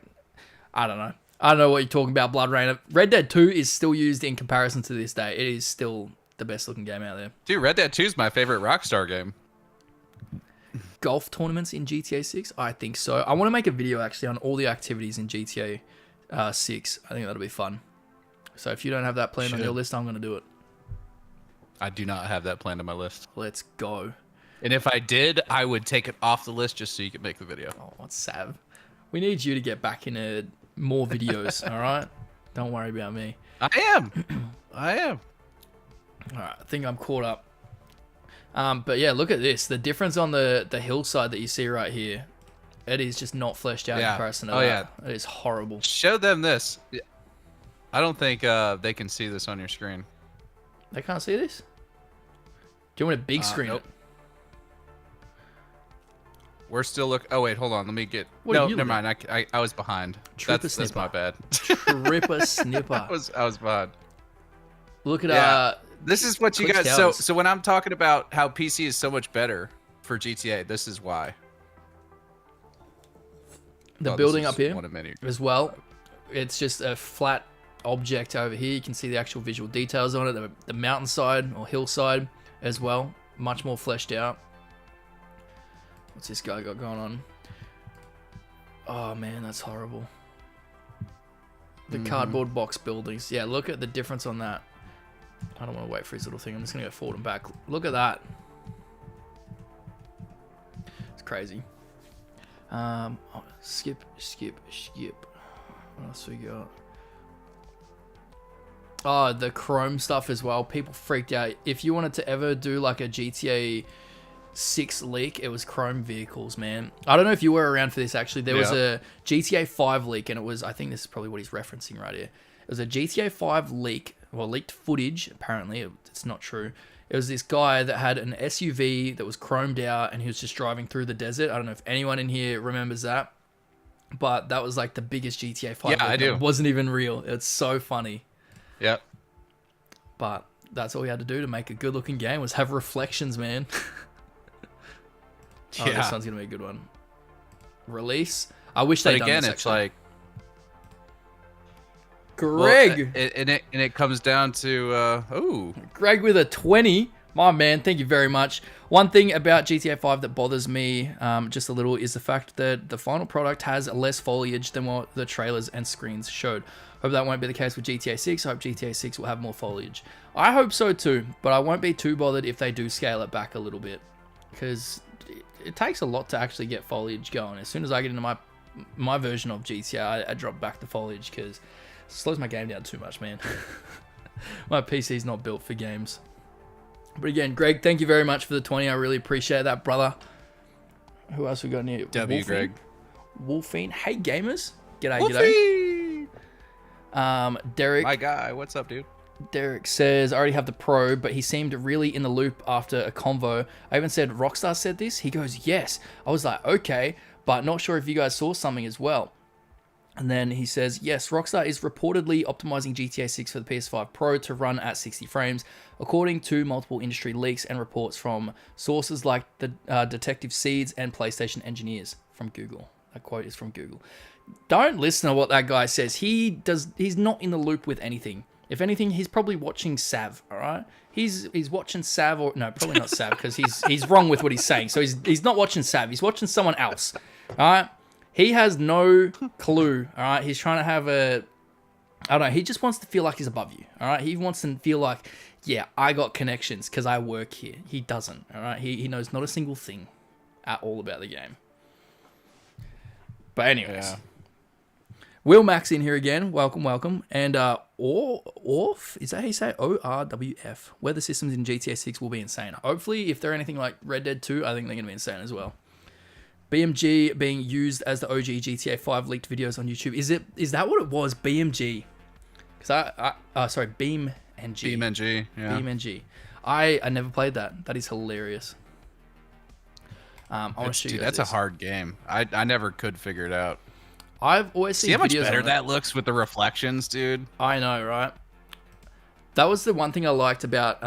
I don't know. I don't know what you're talking about, Blood Rainer. Red Dead 2 is still used in comparison to this day. It is still the best looking game out there. Dude, Red Dead 2 is my favorite Rockstar game. Golf tournaments in GTA 6? I think so. I want to make a video actually on all the activities in GTA 6. I think that'll be fun. So if you don't have that planned on your list, I'm going to do it. I do not have that planned on my list. Let's go. And if I did, I would take it off the list just so you could make the video. Oh, what's Sav? We need you to get back into more videos, all right? Don't worry about me. I am. All right, I think I'm caught up. But yeah, look at this. The difference on the hillside that you see right here. It is just not fleshed out in comparison to that. Yeah. It is horrible. Show them this. I don't think they can see this on your screen. They can't see this? Do you want a big screen? Nope. We're still Oh wait, hold on. Let me get. What no, never mind. I was behind. That's my bad. Tripper snipper. I was behind. Look at This is what you guys. Towers. So when I'm talking about how PC is so much better for GTA, this is why. The building up here one of many. as well. It's just a flat object over here. You can see the actual visual details on it. The mountainside or hillside as well. Much more fleshed out. What's this guy got going on? Oh man, that's horrible. The cardboard box buildings. Yeah, look at the difference on that. I don't want to wait for his little thing. I'm just going to go forward and back. Look at that. It's crazy. Skip. What else we got? Oh, the Chrome stuff as well. People freaked out. If you wanted to ever do like a GTA 6 leak, it was Chrome vehicles, man. I don't know if you were around for this actually. There was a GTA 5 leak, and it was, I think this is probably what he's referencing right here. It was a GTA 5 leak, well, leaked footage, apparently. It's not true. It was this guy that had an SUV that was chromed out, and he was just driving through the desert. I don't know if anyone in here remembers that, but that was like the biggest GTA 5 Yeah, leak. I do. It wasn't even real. It's so funny. Yep. But that's all we had to do to make a good looking game was have reflections, man. Oh, Yeah. this one's gonna be a good one. Release. I wish they'd But done again, this, it's actually. like Greg. Well, and it comes down to Greg with a 20. My man, thank you very much. One thing about GTA 5 that bothers me just a little is the fact that the final product has less foliage than what the trailers and screens showed. Hope that won't be the case with GTA 6. I hope GTA 6 will have more foliage. I hope so too, but I won't be too bothered if they do scale it back a little bit, because it takes a lot to actually get foliage going. As soon as I get into my version of GTA, I drop back the foliage because it slows my game down too much, man. My PC's not built for games. But again, Greg, thank you very much for the 20. I really appreciate that, brother. Who else we got in here? W, Greg. Wolfine. Hey, gamers. G'day. Derek. My guy, what's up, dude? Derek says, I already have the Pro, but he seemed really in the loop after a convo. I even said, Rockstar said this? He goes, yes. I was like, okay, but not sure if you guys saw something as well. And then he says, yes, Rockstar is reportedly optimizing GTA 6 for the PS5 Pro to run at 60 frames, according to multiple industry leaks and reports from sources like the Detective Seeds and PlayStation engineers from Google. That quote is from Google. Don't listen to what that guy says. He's not in the loop with anything. If anything, he's probably watching Sav, all right? He's watching Sav, or no, probably not Sav, because he's wrong with what he's saying. So he's not watching Sav. He's watching someone else, all right? He has no clue, all right? He's trying to have I don't know. He just wants to feel like he's above you, all right? He wants to feel like, yeah, I got connections because I work here. He doesn't, all right? He knows not a single thing at all about the game. But anyways. Yeah. Will Max in here again. Welcome. And Orf, is that how you say it? ORWF. Weather systems in GTA 6 will be insane. Hopefully, if they're anything like Red Dead 2, I think they're going to be insane as well. BMG being used as the OG GTA 5 leaked videos on YouTube. Is that what it was? BMG? Because sorry, BeamNG. BeamNG, yeah. BeamNG. I never played that. That is hilarious. I want to show you Dude, guys that's a this. hard game. I never could figure it out. I've always seen See how much videos better on it. that looks with the reflections, dude? I know, right? That was the one thing I liked about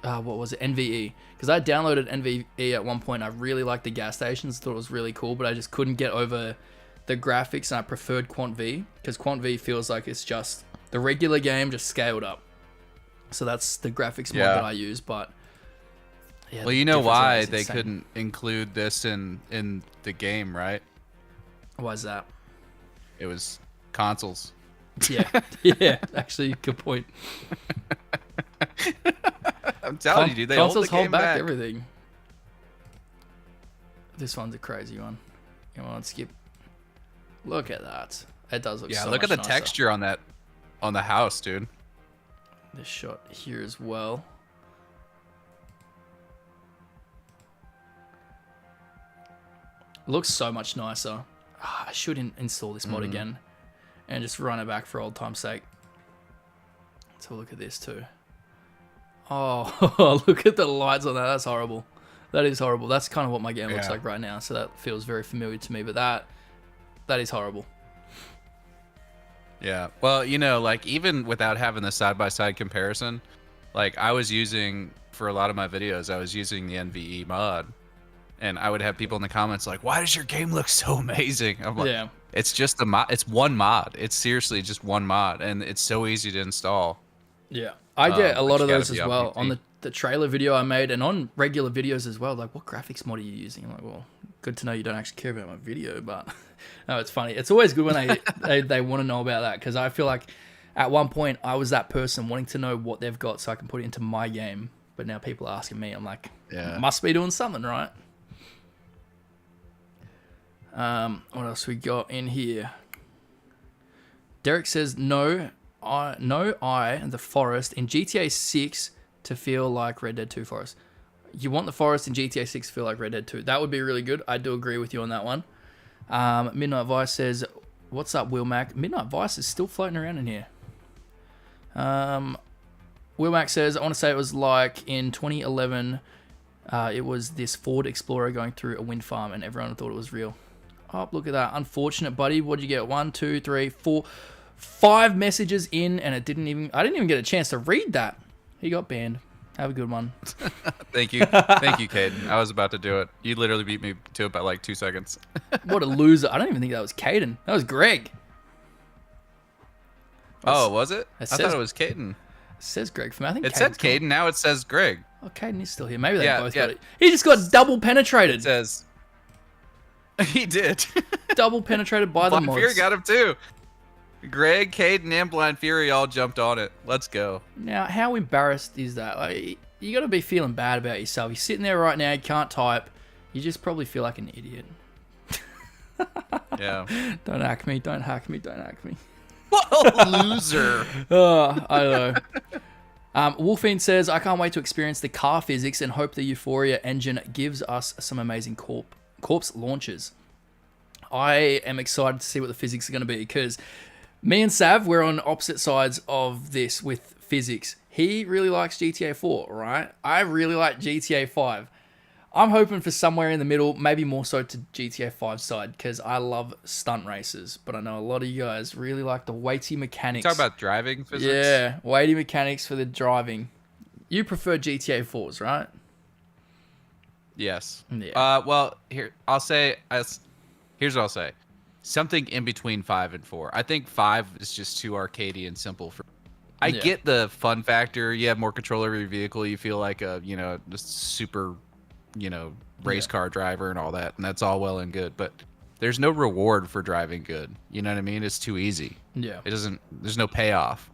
what was it, NVE, because I downloaded NVE at one point. I really liked the gas stations, thought it was really cool, but I just couldn't get over the graphics, and I preferred Quant V because Quant V feels like it's just the regular game just scaled up. So that's the graphics mod that I use. But yeah, Well, the you know difference why is they insane. couldn't include this in the game, right? Why is that? It was consoles. Yeah, yeah. Actually, good point. I'm telling you, dude, they hold the Consoles game hold back back. everything. This one's a crazy one. Come on, skip. Look at that. It does look Yeah, so look at much the nicer. texture on the house, dude. This shot here as well. Looks so much nicer. I should install this mod again and just run it back for old time's sake. Let's have a look at this too. Oh, look at the lights on that. That's horrible. That is horrible. That's kind of what my game looks Yeah. like right now. So that feels very familiar to me, but that is horrible. Yeah. Well, you know, like even without having the side-by-side comparison, like I was using for a lot of my videos, I was using the NVE mod, and I would have people in the comments like, "Why does your game look so amazing?" I'm like, Yeah. "It's just a mod. It's one mod. It's seriously just one mod, and it's so easy to install." Yeah. I get a lot but of you those gotta as be on well PC. on the trailer video I made and on regular videos as well. Like, what graphics mod are you using? I'm like, well, good to know you don't actually care about my video, but no, it's funny. It's always good when they want to know about that, because I feel like at one point I was that person wanting to know what they've got so I can put it into my game, but now people are asking me. I'm like, must be doing something right. What else we got in here? Derek says, no, the forest in GTA 6 to feel like Red Dead 2 forest. You want the forest in GTA 6 to feel like Red Dead 2. That would be really good. I do agree with you on that one. Midnight Vice says, what's up, Will Mac? Midnight Vice is still floating around in here. Will Mac says, I want to say it was like in 2011, it was this Ford Explorer going through a wind farm and everyone thought it was real. Oh, look at that. Unfortunate, buddy. What'd you get? 1, 2, 3, 4, 5 messages in, and I didn't even get a chance to read that. He got banned. Have a good one. Thank you. Thank you, Caden. I was about to do it. You literally beat me to it by like 2 seconds. What a loser. I don't even think that was Caden. That was Greg. Oh, was it? I says- thought it was Caden. It says Greg for me. I think It said Caden. Now it says Greg. Oh, Caden is still here. Maybe they Yeah, both yeah. got it. He just got double penetrated. It says... He did. Double penetrated by the Blind mods. Fury got him too. Greg, Caden, and Blind Fury all jumped on it. Let's go. Now, how embarrassed is that? Like, you got to be feeling bad about yourself. You're sitting there right now, you can't type. You just probably feel like an idiot. Yeah. Don't hack me, don't hack me, don't hack me. What a loser. Oh, I know. Wolfine says, I can't wait to experience the car physics and hope the Euphoria engine gives us some amazing corpse launches. I am excited to see what the physics are going to be, because me and Sav, we're on opposite sides of this with physics. He really likes GTA 4, right? I really like GTA 5. I'm hoping for somewhere in the middle, maybe more so to GTA 5 side, because I love stunt races, but I know a lot of you guys really like the weighty mechanics. Talk about driving physics? Yeah, weighty mechanics for the driving. You prefer GTA 4s, right? Yes. Yeah. Well, here's what I'll say. Something in between 5 and 4. I think 5 is just too arcadey and simple for. I get the fun factor. You have more control over your vehicle. You feel like a, just super, race car driver and all that, and that's all well and good. But there's no reward for driving good. You know what I mean? It's too easy. Yeah. There's no payoff.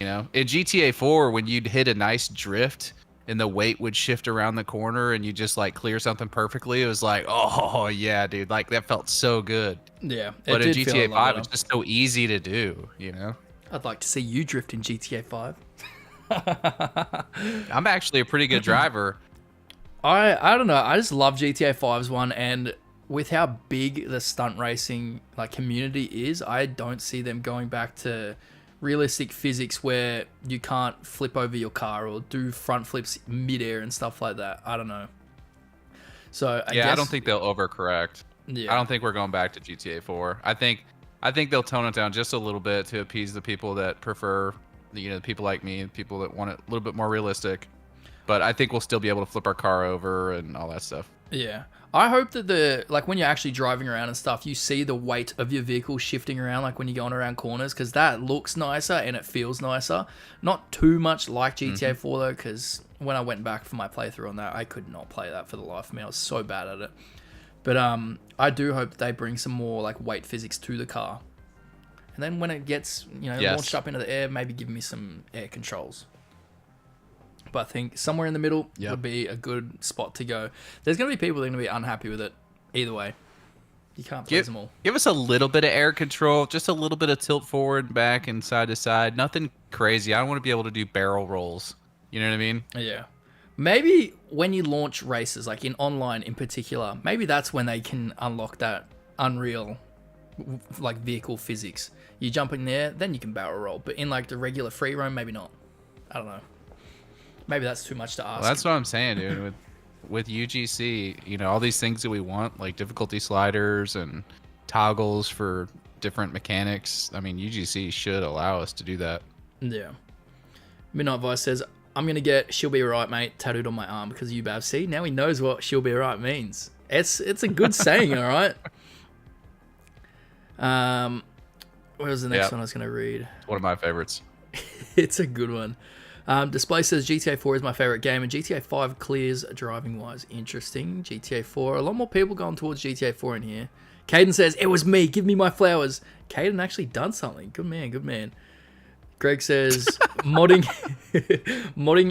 In GTA 4, when you'd hit a nice drift and the weight would shift around the corner and you just like clear something perfectly, it was like, oh yeah, dude, like that felt so good. Yeah. But in did feel a GTA lot 5, better. it's just so easy to do, I'd like to see you drift in GTA 5. I'm actually a pretty good driver. I don't know. I just love GTA 5's one, and with how big the stunt racing community is, I don't see them going back to realistic physics where you can't flip over your car or do front flips midair and stuff like that. I don't know. So I guess, I don't think they'll overcorrect. Yeah. I don't think we're going back to GTA 4. I think they'll tone it down just a little bit to appease the people that prefer, people like me, people that want it a little bit more realistic. But I think we'll still be able to flip our car over and all that stuff. Yeah. I hope that when you're actually driving around and stuff, you see the weight of your vehicle shifting around when you're going around corners, because that looks nicer and it feels nicer. Not too much like GTA 4 though, because when I went back for my playthrough on that, I could not play that for the life of me. I was so bad at it. But I do hope that they bring some more weight physics to the car. And then when it gets, launched up into the air, maybe give me some air controls. But I think somewhere in the middle would be a good spot to go. There's going to be people that are going to be unhappy with it either way. You can't please them all. Give us a little bit of air control, just a little bit of tilt forward and back and side to side. Nothing crazy. I don't want to be able to do barrel rolls. You know what I mean? Yeah. Maybe when you launch races, in online in particular, maybe that's when they can unlock that Unreal vehicle physics. You jump in there, then you can barrel roll. But in the regular free roam, maybe not. I don't know. Maybe that's too much to ask. Well, that's what I'm saying, dude. With UGC, all these things that we want, like difficulty sliders and toggles for different mechanics. I mean, UGC should allow us to do that. Yeah. Midnight Vice says, I'm going to get "She'll Be Right, Mate" tattooed on my arm because of you, Bav. See, now he knows what "She'll Be Right" means. It's a good saying, all right? What was the next one I was going to read? It's one of my favorites. It's a good one. Display says GTA 4 is my favorite game, and GTA 5 clears driving wise. Interesting. GTA 4. A lot more people going towards GTA 4 in here. Caden says, it was me. Give me my flowers. Caden actually done something. Good man. Good man. Greg says, modding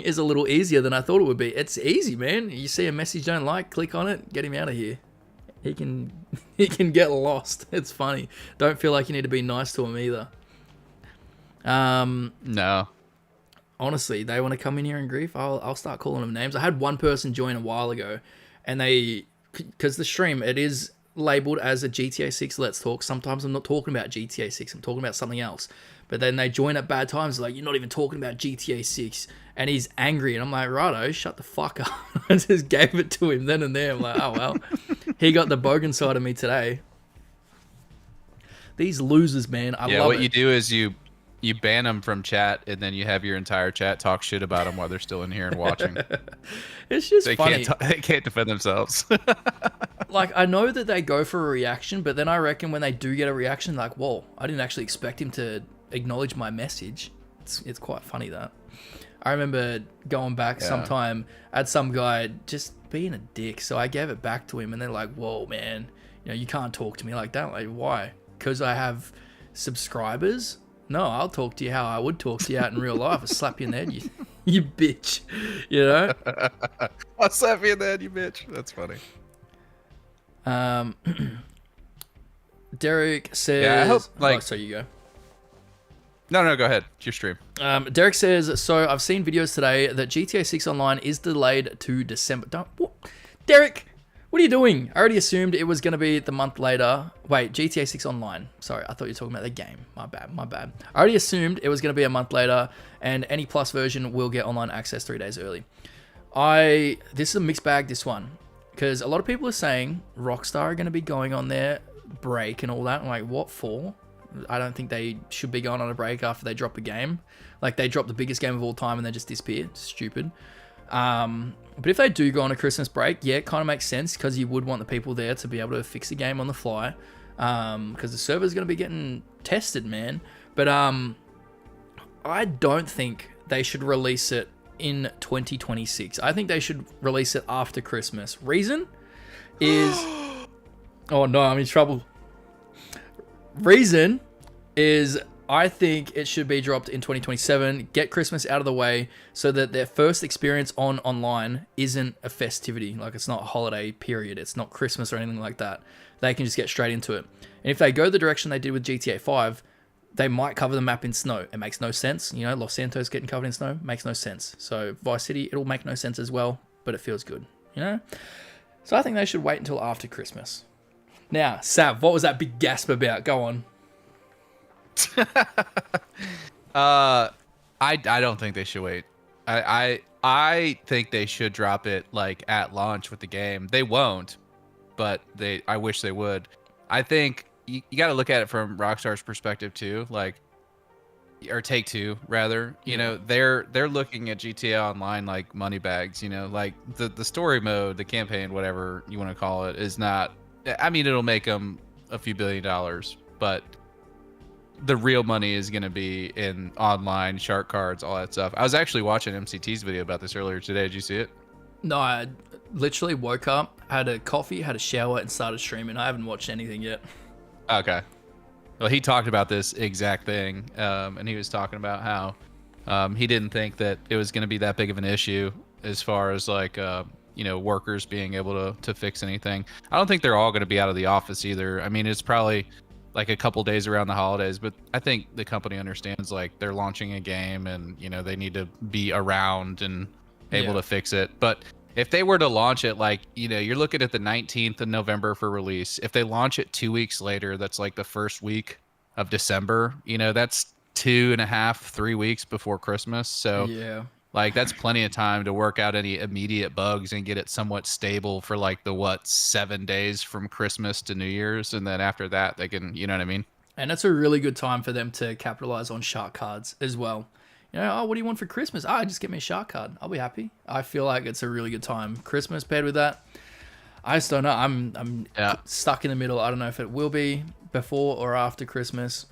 is a little easier than I thought it would be. It's easy, man. You see a message you don't like, click on it, get him out of here. He can get lost. It's funny. Don't feel like you need to be nice to him either. No. Honestly, they want to come in here and grief. I'll start calling them names. I had one person join a while ago, and because the stream, it is labeled as a GTA 6 Let's Talk. Sometimes I'm not talking about GTA 6. I'm talking about something else. But then they join at bad times. Like, you're not even talking about GTA 6. And he's angry. And I'm like, righto, shut the fuck up. I just gave it to him then and there. I'm like, oh, well. He got the bogan side of me today. These losers, man. I love it. What you do is you ban them from chat, and then you have your entire chat talk shit about them while they're still in here and watching. It's just funny. They can't defend themselves. Like, I know that they go for a reaction, but then I reckon when they do get a reaction, like, whoa, I didn't actually expect him to acknowledge my message. It's quite funny, that. I remember going back sometime, I had some guy just being a dick, so I gave it back to him, and they're like, whoa, man, you can't talk to me like that. Like, why? Because I have subscribers? No, I'll talk to you how I would talk to you out in real life. I'll slap you in the head, you bitch. You know? I'll slap you in the head, you bitch. That's funny. Derek says... Yeah, I hope, like... Oh, so you go. No, go ahead. It's your stream. Derek says, so I've seen videos today that GTA 6 Online is delayed to December. Derek, what are you doing? I already assumed it was going to be the month later. Wait, GTA 6 Online. Sorry, I thought you were talking about the game. My bad. I already assumed it was going to be a month later, and any Plus version will get online access 3 days early. This is a mixed bag, this one. Because a lot of people are saying Rockstar are going to be going on their break and all that. I'm like, what for? I don't think they should be going on a break after they drop a game. Like, they drop the biggest game of all time and then just disappear. Stupid. But if they do go on a Christmas break, yeah, it kind of makes sense, because you would want the people there to be able to fix the game on the fly. Because the server's going to be getting tested, man. But I don't think they should release it in 2026. I think they should release it after Christmas. Reason is... Oh no, I'm in trouble. Reason is I think it should be dropped in 2027. Get Christmas out of the way so that their first experience online isn't a festivity. Like, it's not a holiday period. It's not Christmas or anything like that. They can just get straight into it. And if they go the direction they did with GTA 5, they might cover the map in snow. It makes no sense. Los Santos getting covered in snow makes no sense. So Vice City, it'll make no sense as well, but it feels good, So I think they should wait until after Christmas. Now, Sav, what was that big gasp about? Go on. I don't think they should wait. I think they should drop it like at launch with the game. They won't, but I wish they would. I think you got to look at it from Rockstar's perspective too, or Take-Two rather. They're looking at GTA Online like money bags. Like the story mode, the campaign, whatever you want to call it, is not. I mean, it'll make them a few $1 billion, but the real money is going to be in online, shark cards, all that stuff. I was actually watching MCT's video about this earlier today. Did you see it? No, I literally woke up, had a coffee, had a shower, and started streaming. I haven't watched anything yet. Okay. Well, he talked about this exact thing, and he was talking about how he didn't think that it was going to be that big of an issue as far as workers being able to fix anything. I don't think they're all going to be out of the office either. I mean, it's probably like a couple days around the holidays, but I think the company understands they're launching a game and they need to be around and able to fix it. But if they were to launch it you're looking at the 19th of November for release. If they launch it 2 weeks later, that's like the first week of December. That's 2.5-3 weeks before Christmas. So yeah. That's plenty of time to work out any immediate bugs and get it somewhat stable for 7 days from Christmas to New Year's. And then after that, they can, you know what I mean? And it's a really good time for them to capitalize on shark cards as well. What do you want for Christmas? Just get me a shark card. I'll be happy. I feel like it's a really good time. Christmas paired with that. I just don't know. I'm stuck in the middle. I don't know if it will be before or after Christmas.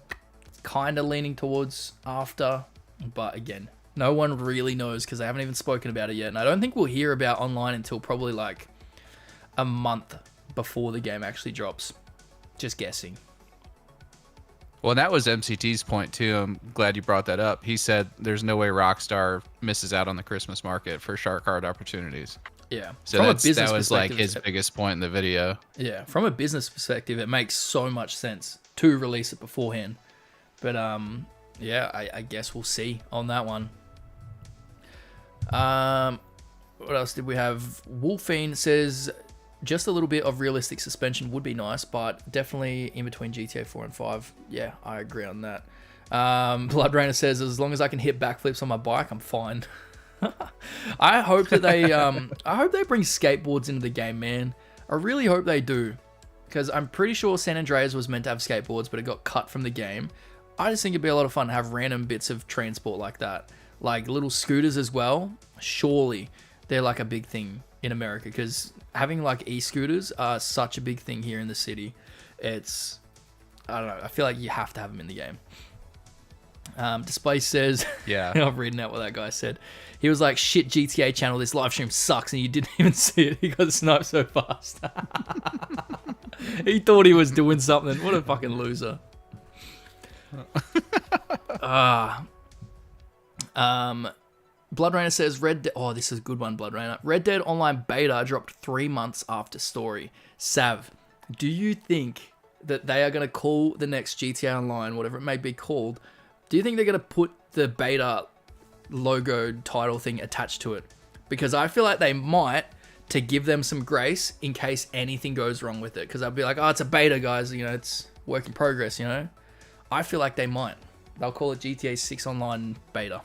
Kind of leaning towards after. But again, No one really knows because they haven't even spoken about it yet. And I don't think we'll hear about online until probably like a month before the game actually drops. Just guessing. Well, and that was MCT's point too. I'm glad you brought that up. He said there's no way Rockstar misses out on the Christmas market for shark card opportunities. Yeah. So that was like his biggest point in the video. Yeah. From a business perspective, it makes so much sense to release it beforehand. But yeah, I guess we'll see on that one. What else did we have? Wolfine says just a little bit of realistic suspension would be nice, but definitely in between GTA 4 and 5. Yeah, I agree on that. Blood Rainer says as long as I can hit backflips on my bike, I'm fine. I hope that they bring skateboards into the game, man. I really hope they do, because I'm pretty sure San Andreas was meant to have skateboards, but it got cut from the game. I just think it'd be a lot of fun to have random bits of transport like that, like little scooters as well. Surely they're like a big thing in America, because having like e-scooters are such a big thing here in the city. It's, I don't know, I feel like you have to have them in the game. Display says, yeah, I'm reading out what that guy said. He was like, shit, GTA channel, this live stream sucks, and you didn't even see it. He got sniped so fast. He thought he was doing something. What a fucking loser. Blood Rainer says, oh, this is a good one, Blood Rainer. Red Dead Online beta dropped 3 months after story. Sav, do you think that they are going to call the next GTA Online, whatever it may be called, do you think they're going to put the beta logo title thing attached to it? Because I feel like they might, to give them some grace in case anything goes wrong with it. Because I'll be like, oh, it's a beta, guys. You know, it's work in progress, you know? I feel like they might. They'll call it GTA 6 Online beta.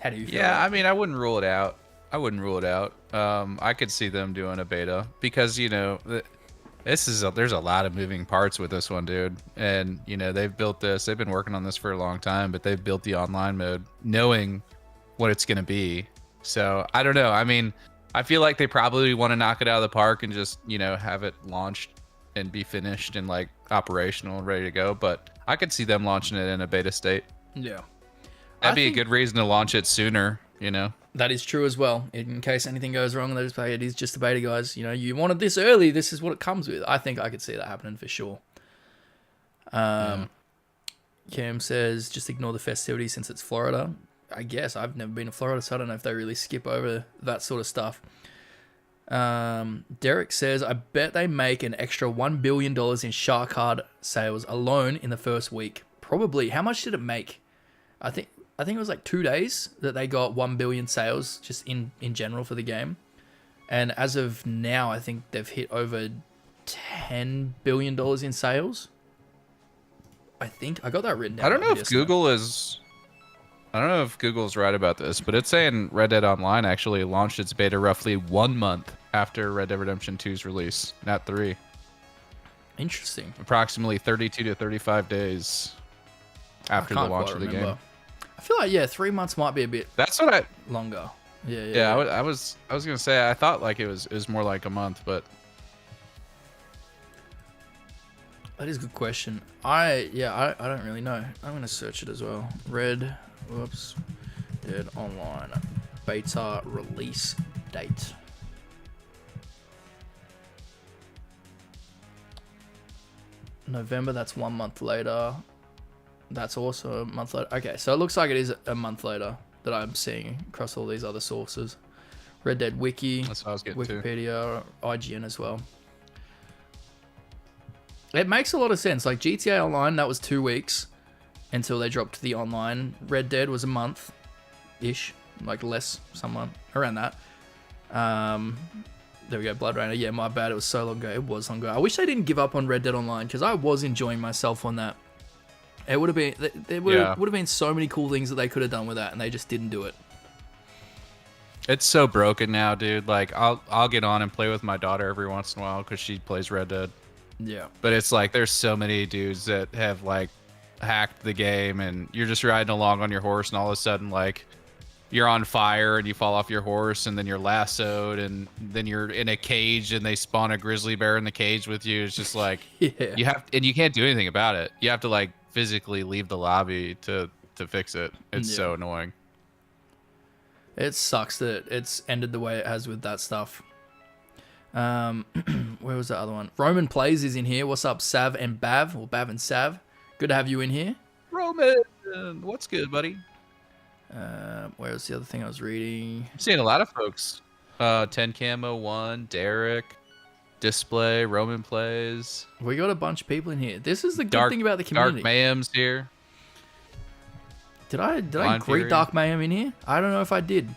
How do you feel? Yeah, I mean, I wouldn't rule it out. I could see them doing a beta because, you know, there's a lot of moving parts with this one, dude. And, you know, they've been working on this for a long time, but they've built the online mode knowing what it's going to be. So I don't know. I mean, I feel like they probably want to knock it out of the park and just, you know, have it launched and be finished and like operational and ready to go. But I could see them launching it in a beta state. Yeah. That'd be a good reason to launch it sooner, you know? That is true as well. In case anything goes wrong, they just say, it is just a beta, guys. You know, you wanted this early. This is what it comes with. I think I could see that happening for sure. Cam says, just ignore the festivities since it's Florida. I guess. I've never been to Florida, so I don't know if they really skip over that sort of stuff. Derek says, I bet they make an extra $1 billion in shark card sales alone in the first week. Probably. How much did it make? I think it was like 2 days that they got 1 billion sales just in general for the game. And as of now, I think they've hit over $10 billion in sales. I think I got that written down. I don't know if Google's right about this, but it's saying Red Dead Online actually launched its beta roughly 1 month after Red Dead Redemption 2's release, not 3. Interesting. Approximately 32 to 35 days after the launch of the game. I feel like 3 months might be a bit. That's what I longer. Yeah. I was gonna say I thought like it was more like a month, but that is a good question. I don't really know. I'm gonna search it as well. Red Dead Online beta release date. November. That's 1 month later. That's also a month later. Okay, so it looks like it is a month later that I'm seeing across all these other sources. Red Dead Wiki, that's what I was getting Wikipedia, IGN as well. It makes a lot of sense. Like GTA Online, that was 2 weeks until they dropped the online. Red Dead was a month-ish, like less, somewhat around that. There we go, Blood Rainer. Yeah, my bad. It was so long ago. It was long ago. I wish they didn't give up on Red Dead Online because I was enjoying myself on that. It would have been would have been so many cool things that they could have done with that, and they just didn't do it. It's so broken now, dude. Like I'll get on and play with my daughter every once in a while because she plays Red Dead. Yeah. But it's like there's so many dudes that have like hacked the game, and you're just riding along on your horse, and all of a sudden like you're on fire and you fall off your horse, and then you're lassoed, and then you're in a cage, and they spawn a grizzly bear in the cage with you. It's just like you can't do anything about it. You have to like physically leave the lobby to to fix it. It's so annoying. It sucks that it's ended the way it has with that stuff. Where was the other one? Roman Plays is in here. What's up, Sav and Bav? Or Bav and Sav. Good to have you in here. Roman, what's good, buddy? Where was the other thing I was reading? I'm seeing a lot of folks. 10 Camo 1, Derek, Display, Roman Plays. We got a bunch of people in here. This is the good thing about the community. Dark Mayhem's here. Did I Blind greet Fury. Dark Mayhem in here? I don't know if I did.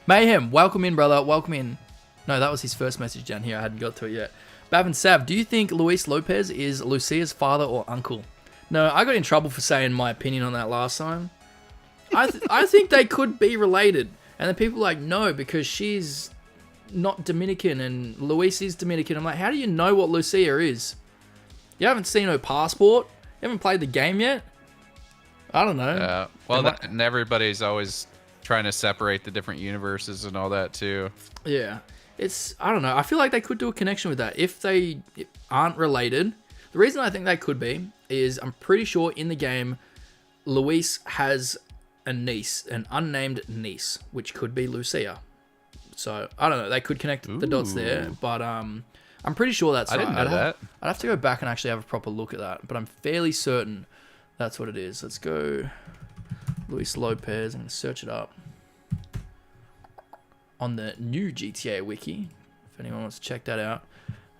Mayhem, welcome in, brother. Welcome in. No, that was his first message down here. I hadn't got to it yet. Bav and Sav, do you think Luis Lopez is Lucia's father or uncle? No, I got in trouble for saying my opinion on that last time. I think they could be related. And then people are like, no, because she's not Dominican and Luis is Dominican. I'm like, how do you know what Lucia is? You haven't seen her passport? You haven't played the game yet? I don't know. And everybody's always trying to separate the different universes and all that too. Yeah. I don't know. I feel like they could do a connection with that. If they aren't related, the reason I think they could be is I'm pretty sure in the game, Luis has a niece, an unnamed niece, which could be Lucia. So, I don't know. They could connect the dots there, but I'm pretty sure that's right. I didn't know that. I'd have to go back and actually have a proper look at that, but I'm fairly certain that's what it is. Let's go Luis Lopez. I'm going to search it up on the new GTA wiki, if anyone wants to check that out.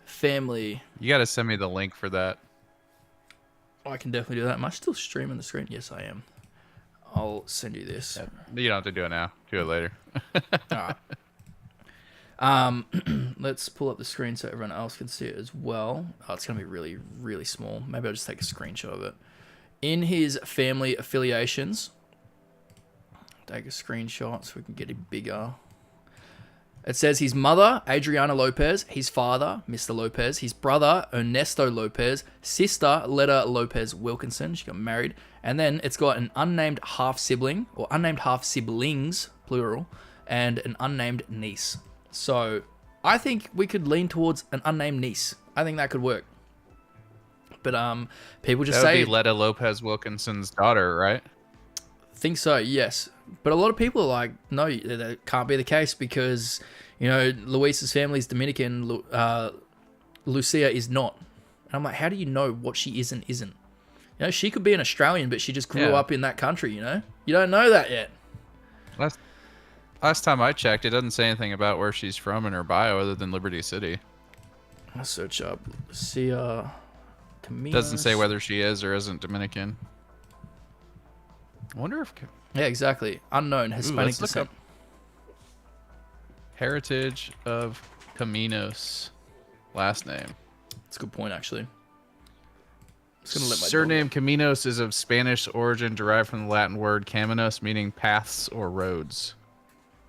Family. You got to send me the link for that. I can definitely do that. Am I still streaming the screen? Yes, I am. I'll send you this. You don't have to do it now. Do it later. All right. Let's pull up the screen so everyone else can see it as well. Oh, it's going to be really, really small. Maybe I'll just take a screenshot of it. In his family affiliations, take a screenshot so we can get it bigger. It says his mother, Adriana Lopez, his father, Mr. Lopez, his brother, Ernesto Lopez, sister, Letta Lopez Wilkinson, she got married, and then it's got an unnamed half-sibling, or unnamed half-siblings, plural, and an unnamed niece. So, I think we could lean towards an unnamed niece. I think that could work. But, people just That would say... be Letta Lopez Wilkinson's daughter, right? Think so, yes. But a lot of people are like, no, that can't be the case because, you know, Luis's family's Dominican, Lucia is not. And I'm like, how do you know what she is and isn't? You know, she could be an Australian, but she just grew up in that country, you know? You don't know that yet. Last time I checked, it doesn't say anything about where she's from in her bio other than Liberty City. I'll search up Lucia Caminos. Doesn't say whether she is or isn't Dominican. I wonder if... Yeah, exactly. Unknown Hispanic let's look descent. up Heritage of Caminos. Last name. That's a good point, actually. Just gonna let my Surname Caminos is of Spanish origin, derived from the Latin word caminos, meaning paths or roads.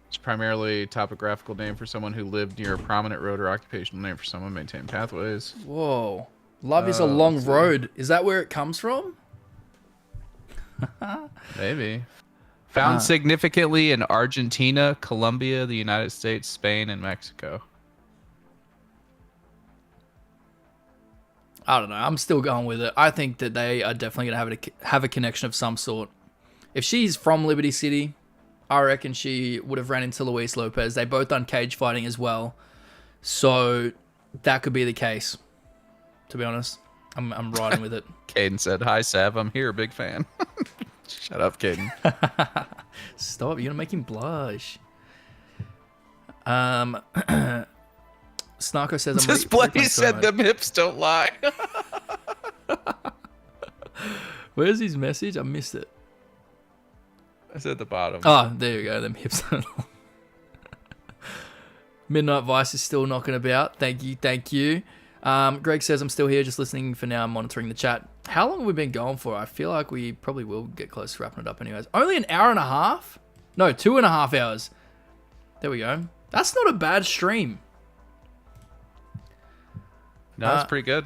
It's primarily a topographical name for someone who lived near a prominent road, or occupational name for someone maintaining pathways. Whoa. Love is a long road. Is that where it comes from? Maybe. Found significantly in Argentina, Colombia, the United States, Spain, and Mexico. I don't know. I'm still going with it. I think that they are definitely going to have a connection of some sort. If she's from Liberty City, I reckon she would have ran into Luis Lopez. They both done cage fighting as well. So that could be the case. To be honest, I'm riding with it. Caden said, "Hi, Sav. I'm here. Big fan." Shut up, Caden. Stop. You're going to make him blush. Snarko says, I'm Display said them hips don't lie. Where's his message? I missed it. It's at the bottom. Oh, there you go. Them hips. Midnight Vice is still knocking about. Thank you. Greg says, I'm still here, just listening for now, monitoring the chat. How long have we been going for? I feel like we probably will get close to wrapping it up anyways. Only an hour and a half? No, 2.5 hours. There we go. That's not a bad stream. No, that's pretty good.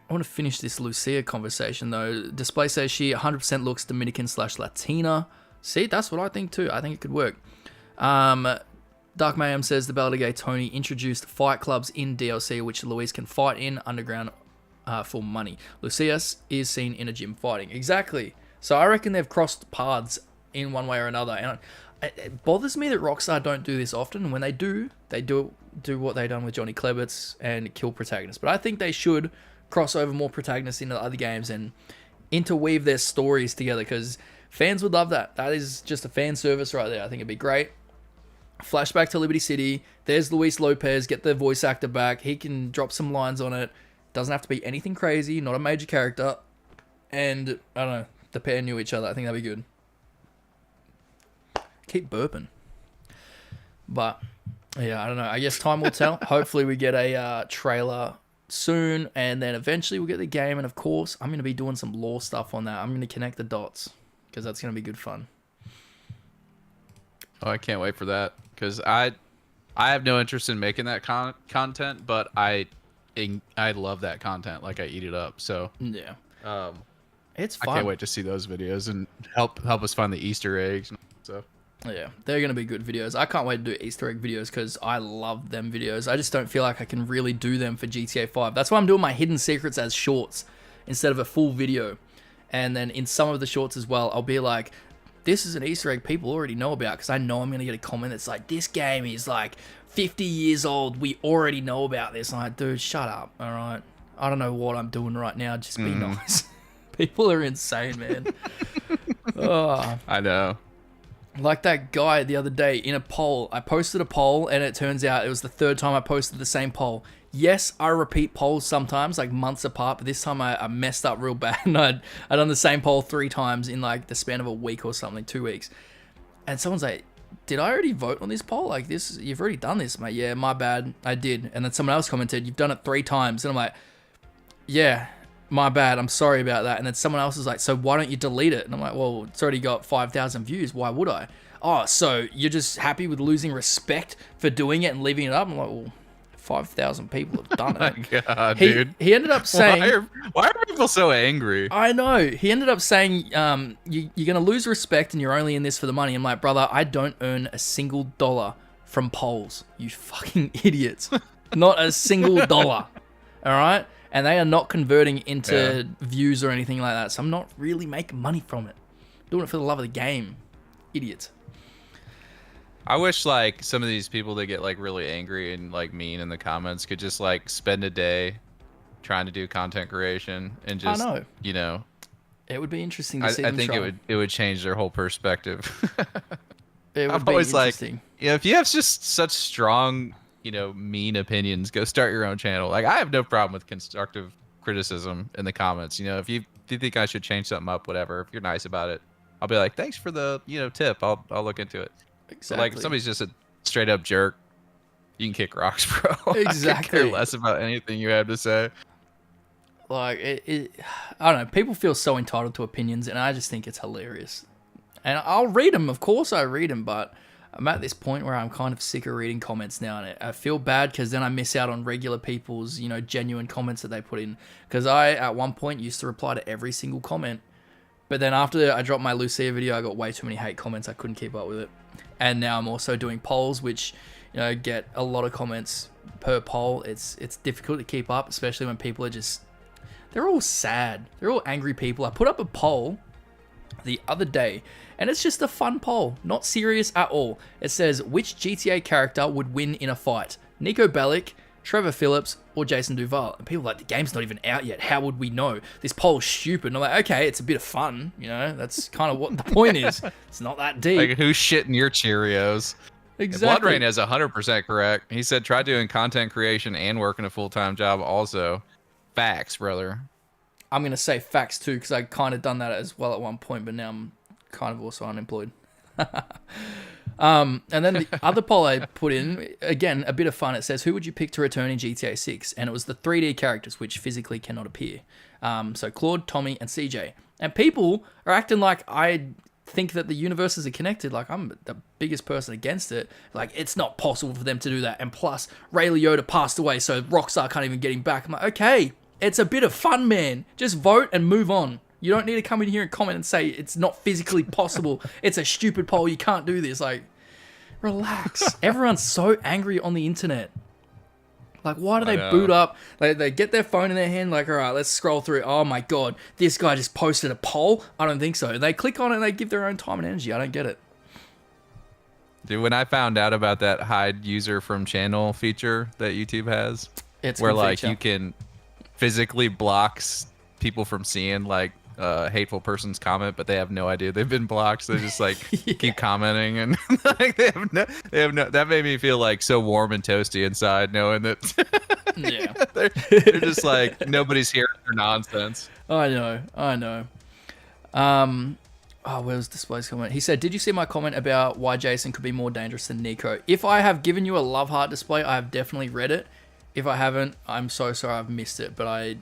I want to finish this Lucia conversation though. Display says she 100% looks Dominican/Latina. See, that's what I think too. I think it could work. Dark Mayhem says the Bella Gay Tony introduced fight clubs in DLC which Luis can fight in underground for money. Lucia is seen in a gym fighting. Exactly. So I reckon they've crossed paths in one way or another. And it bothers me that Rockstar don't do this often. When they do what they done with Johnny Klebitz and kill protagonists. But I think they should cross over more protagonists into other games and interweave their stories together, because fans would love that. That is just a fan service right there. I think it'd be great. Flashback to Liberty City. There's Luis Lopez. Get the voice actor back. He can drop some lines on it. Doesn't have to be anything crazy. Not a major character. And, I don't know, the pair knew each other. I think that'd be good. Keep burping. But, yeah, I don't know. I guess time will tell. Hopefully we get a trailer soon, and then eventually we'll get the game. And, of course, I'm going to be doing some lore stuff on that. I'm going to connect the dots, because that's going to be good fun. Oh, I can't wait for that, because I have no interest in making that content, but I love that content. Like, I eat it up. So yeah, it's fun. I can't wait to see those videos and help us find the Easter eggs and stuff. Yeah, they're going to be good videos. I can't wait to do Easter egg videos, because I love them videos. I just don't feel like I can really do them for GTA 5. That's why I'm doing my hidden secrets as shorts instead of a full video. And then in some of the shorts as well, I'll be like, this is an Easter egg people already know about, because I know I'm going to get a comment that's like, this game is like 50 years old. We already know about this. I'm like, dude, shut up. All right. I don't know what I'm doing right now. Just be nice. People are insane, man. Oh. I know. Like that guy the other day in a poll. I posted a poll, and it turns out it was the third time I posted the same poll. Yes, I repeat polls sometimes, like months apart, but this time I messed up real bad, and I'd done the same poll 3 times in like the span of a week or something, 2 weeks. And someone's like, did I already vote on this poll? Like, this, you've already done this, mate. Yeah, my bad, I did. And then someone else commented, you've done it 3 times. And I'm like, yeah, my bad, I'm sorry about that. And then someone else is like, so why don't you delete it? And I'm like, well, it's already got 5,000 views. Why would I? Oh, so you're just happy with losing respect for doing it and leaving it up? I'm like, well, 5,000 people have done it. Oh my God, dude. He ended up saying... Why are people so angry? I know. He ended up saying, you're going to lose respect and you're only in this for the money. I'm like, brother, I don't earn a single dollar from polls. You fucking idiots. Not a single dollar. All right? And they are not converting into views or anything like that. So I'm not really making money from it. I'm doing it for the love of the game. Idiots. I wish like some of these people that get like really angry and like mean in the comments could just like spend a day trying to do content creation and just, I know. You know, it would be interesting to see them think try. it would change their whole perspective. It would I'm be always like, interesting. yeah, if you have just such strong, you know, mean opinions, go start your own channel. Like, I have no problem with constructive criticism in the comments. You know, if you think I should change something up, whatever, if you're nice about it, I'll be like, thanks for the, you know, tip. I'll look into it. Exactly. But like, if somebody's just a straight up jerk, you can kick rocks, bro. Exactly. I could care less about anything you have to say. Like, I don't know. People feel so entitled to opinions, and I just think it's hilarious. And I'll read them, of course I read them, but I'm at this point where I'm kind of sick of reading comments now, and I feel bad because then I miss out on regular people's, you know, genuine comments that they put in. Because I, at one point, used to reply to every single comment, but then after I dropped my Lucia video, I got way too many hate comments. I couldn't keep up with it. And now I'm also doing polls, which, you know, get a lot of comments per poll. It's difficult to keep up, especially when people are just, they're all sad. They're all angry people. I put up a poll the other day, and it's just a fun poll, not serious at all. It says, which GTA character would win in a fight? Nico Bellic, Trevor Phillips, or Jason Duval? And people are like, the game's not even out yet. How would we know? This poll's stupid. And I'm like, okay, it's a bit of fun. You know, that's kind of what the point is. It's not that deep. Like, who's shitting your Cheerios? Exactly. BloodRain is 100% correct. He said, try doing content creation and working a full-time job also. Facts, brother. I'm going to say facts too, because I kind of done that as well at one point, but now I'm kind of also unemployed. And then the other poll I put in, again, a bit of fun. It says, who would you pick to return in GTA 6? And it was the 3D characters, which physically cannot appear. So Claude, Tommy, and CJ. And people are acting like I think that the universes are connected. Like, I'm the biggest person against it. Like, it's not possible for them to do that. And plus, Ray Liotta passed away, so Rockstar can't even get him back. I'm like, okay, it's a bit of fun, man. Just vote and move on. You don't need to come in here and comment and say it's not physically possible. It's a stupid poll. You can't do this. Like, relax. Everyone's so angry on the internet. Like, why do they know. boot up? They get their phone in their hand, like, all right, let's scroll through. Oh my god, this guy just posted a poll? I don't think so. They click on it and they give their own time and energy. I don't get it. Dude, when I found out about that hide user from channel feature that YouTube has, It's a where good like feature. you can physically block people from seeing like a hateful person's comment, but they have no idea they've been blocked. So they just like keep commenting, and like they have no. That made me feel like so warm and toasty inside, knowing that Yeah. they're just like nobody's hearing their nonsense. I know. Oh, where was Display's comment? He said, did you see my comment about why Jason could be more dangerous than Nico? If I have given you a love heart display, I have definitely read it. If I haven't, I'm so sorry I've missed it. But I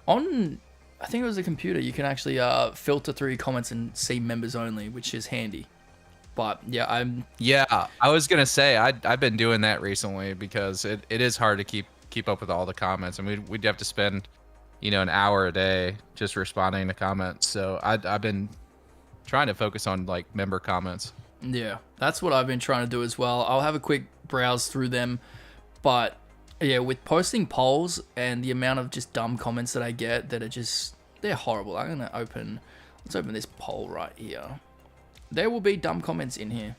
think it was a computer, you can actually filter through your comments and see members only, which is handy. But yeah, Yeah, I was gonna say I've been doing that recently because it is hard to keep up with all the comments, and we'd have to spend, an hour a day just responding to comments. So I've been trying to focus on like member comments. Yeah, that's what I've been trying to do as well. I'll have a quick browse through them, but yeah, with posting polls and the amount of just dumb comments that I get that they're horrible. I'm gonna let's open this poll right here. There will be dumb comments in here.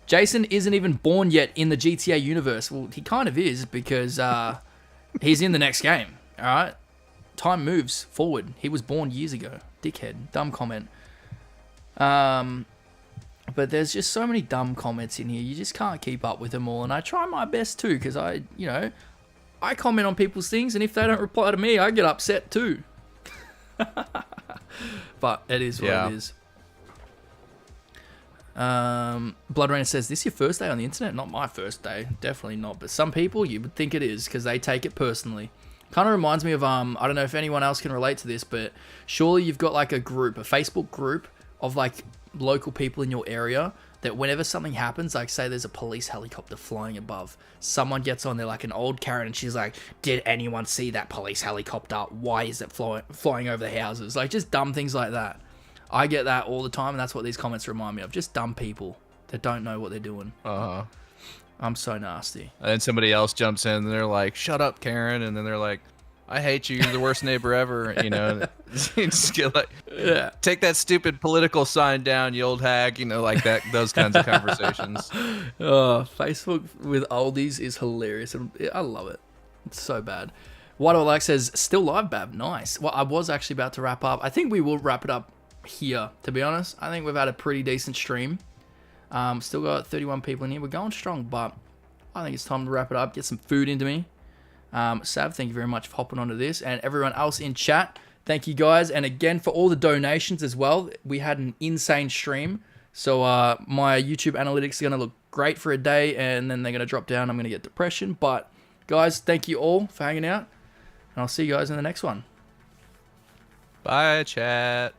Jason isn't even born yet in the GTA universe. Well, he kind of is because he's in the next game. All right, time moves forward. He was born years ago. Dickhead, dumb comment. But there's just so many dumb comments in here. You just can't keep up with them all. And I try my best too, because I comment on people's things, and if they don't reply to me, I get upset too. But it is what it is. Blood Rain says, this your first day on the internet? Not my first day. Definitely not. But some people, you would think it is, because they take it personally. Kind of reminds me of, I don't know if anyone else can relate to this, but surely you've got like a Facebook group of like local people in your area that whenever something happens, like say there's a police helicopter flying above, someone gets on there like an old Karen and she's like, did anyone see that police helicopter? Why is it flying over the houses? Like just dumb things like that. I get that all the time, and that's what these comments remind me of. Just dumb people that don't know what they're doing. I'm so nasty. And then somebody else jumps in and they're like, shut up, Karen. And then they're like, I hate you. You're the worst neighbor ever. You just get like, take that stupid political sign down, you old hag. Like that. Those kinds of conversations. Facebook with oldies is hilarious. And I love it. It's so bad. White Old Like says, still live, Bab. Nice. Well, I was actually about to wrap up. I think we will wrap it up here, to be honest. I think we've had a pretty decent stream. Still got 31 people in here. We're going strong, but I think it's time to wrap it up. Get some food into me. Sav, thank you very much for hopping onto this. And everyone else in chat, thank you guys. And again, for all the donations as well. We had an insane stream. So my YouTube analytics are going to look great for a day, and then they're going to drop down. I'm going to get depression. But guys, thank you all for hanging out. And I'll see you guys in the next one. Bye, chat.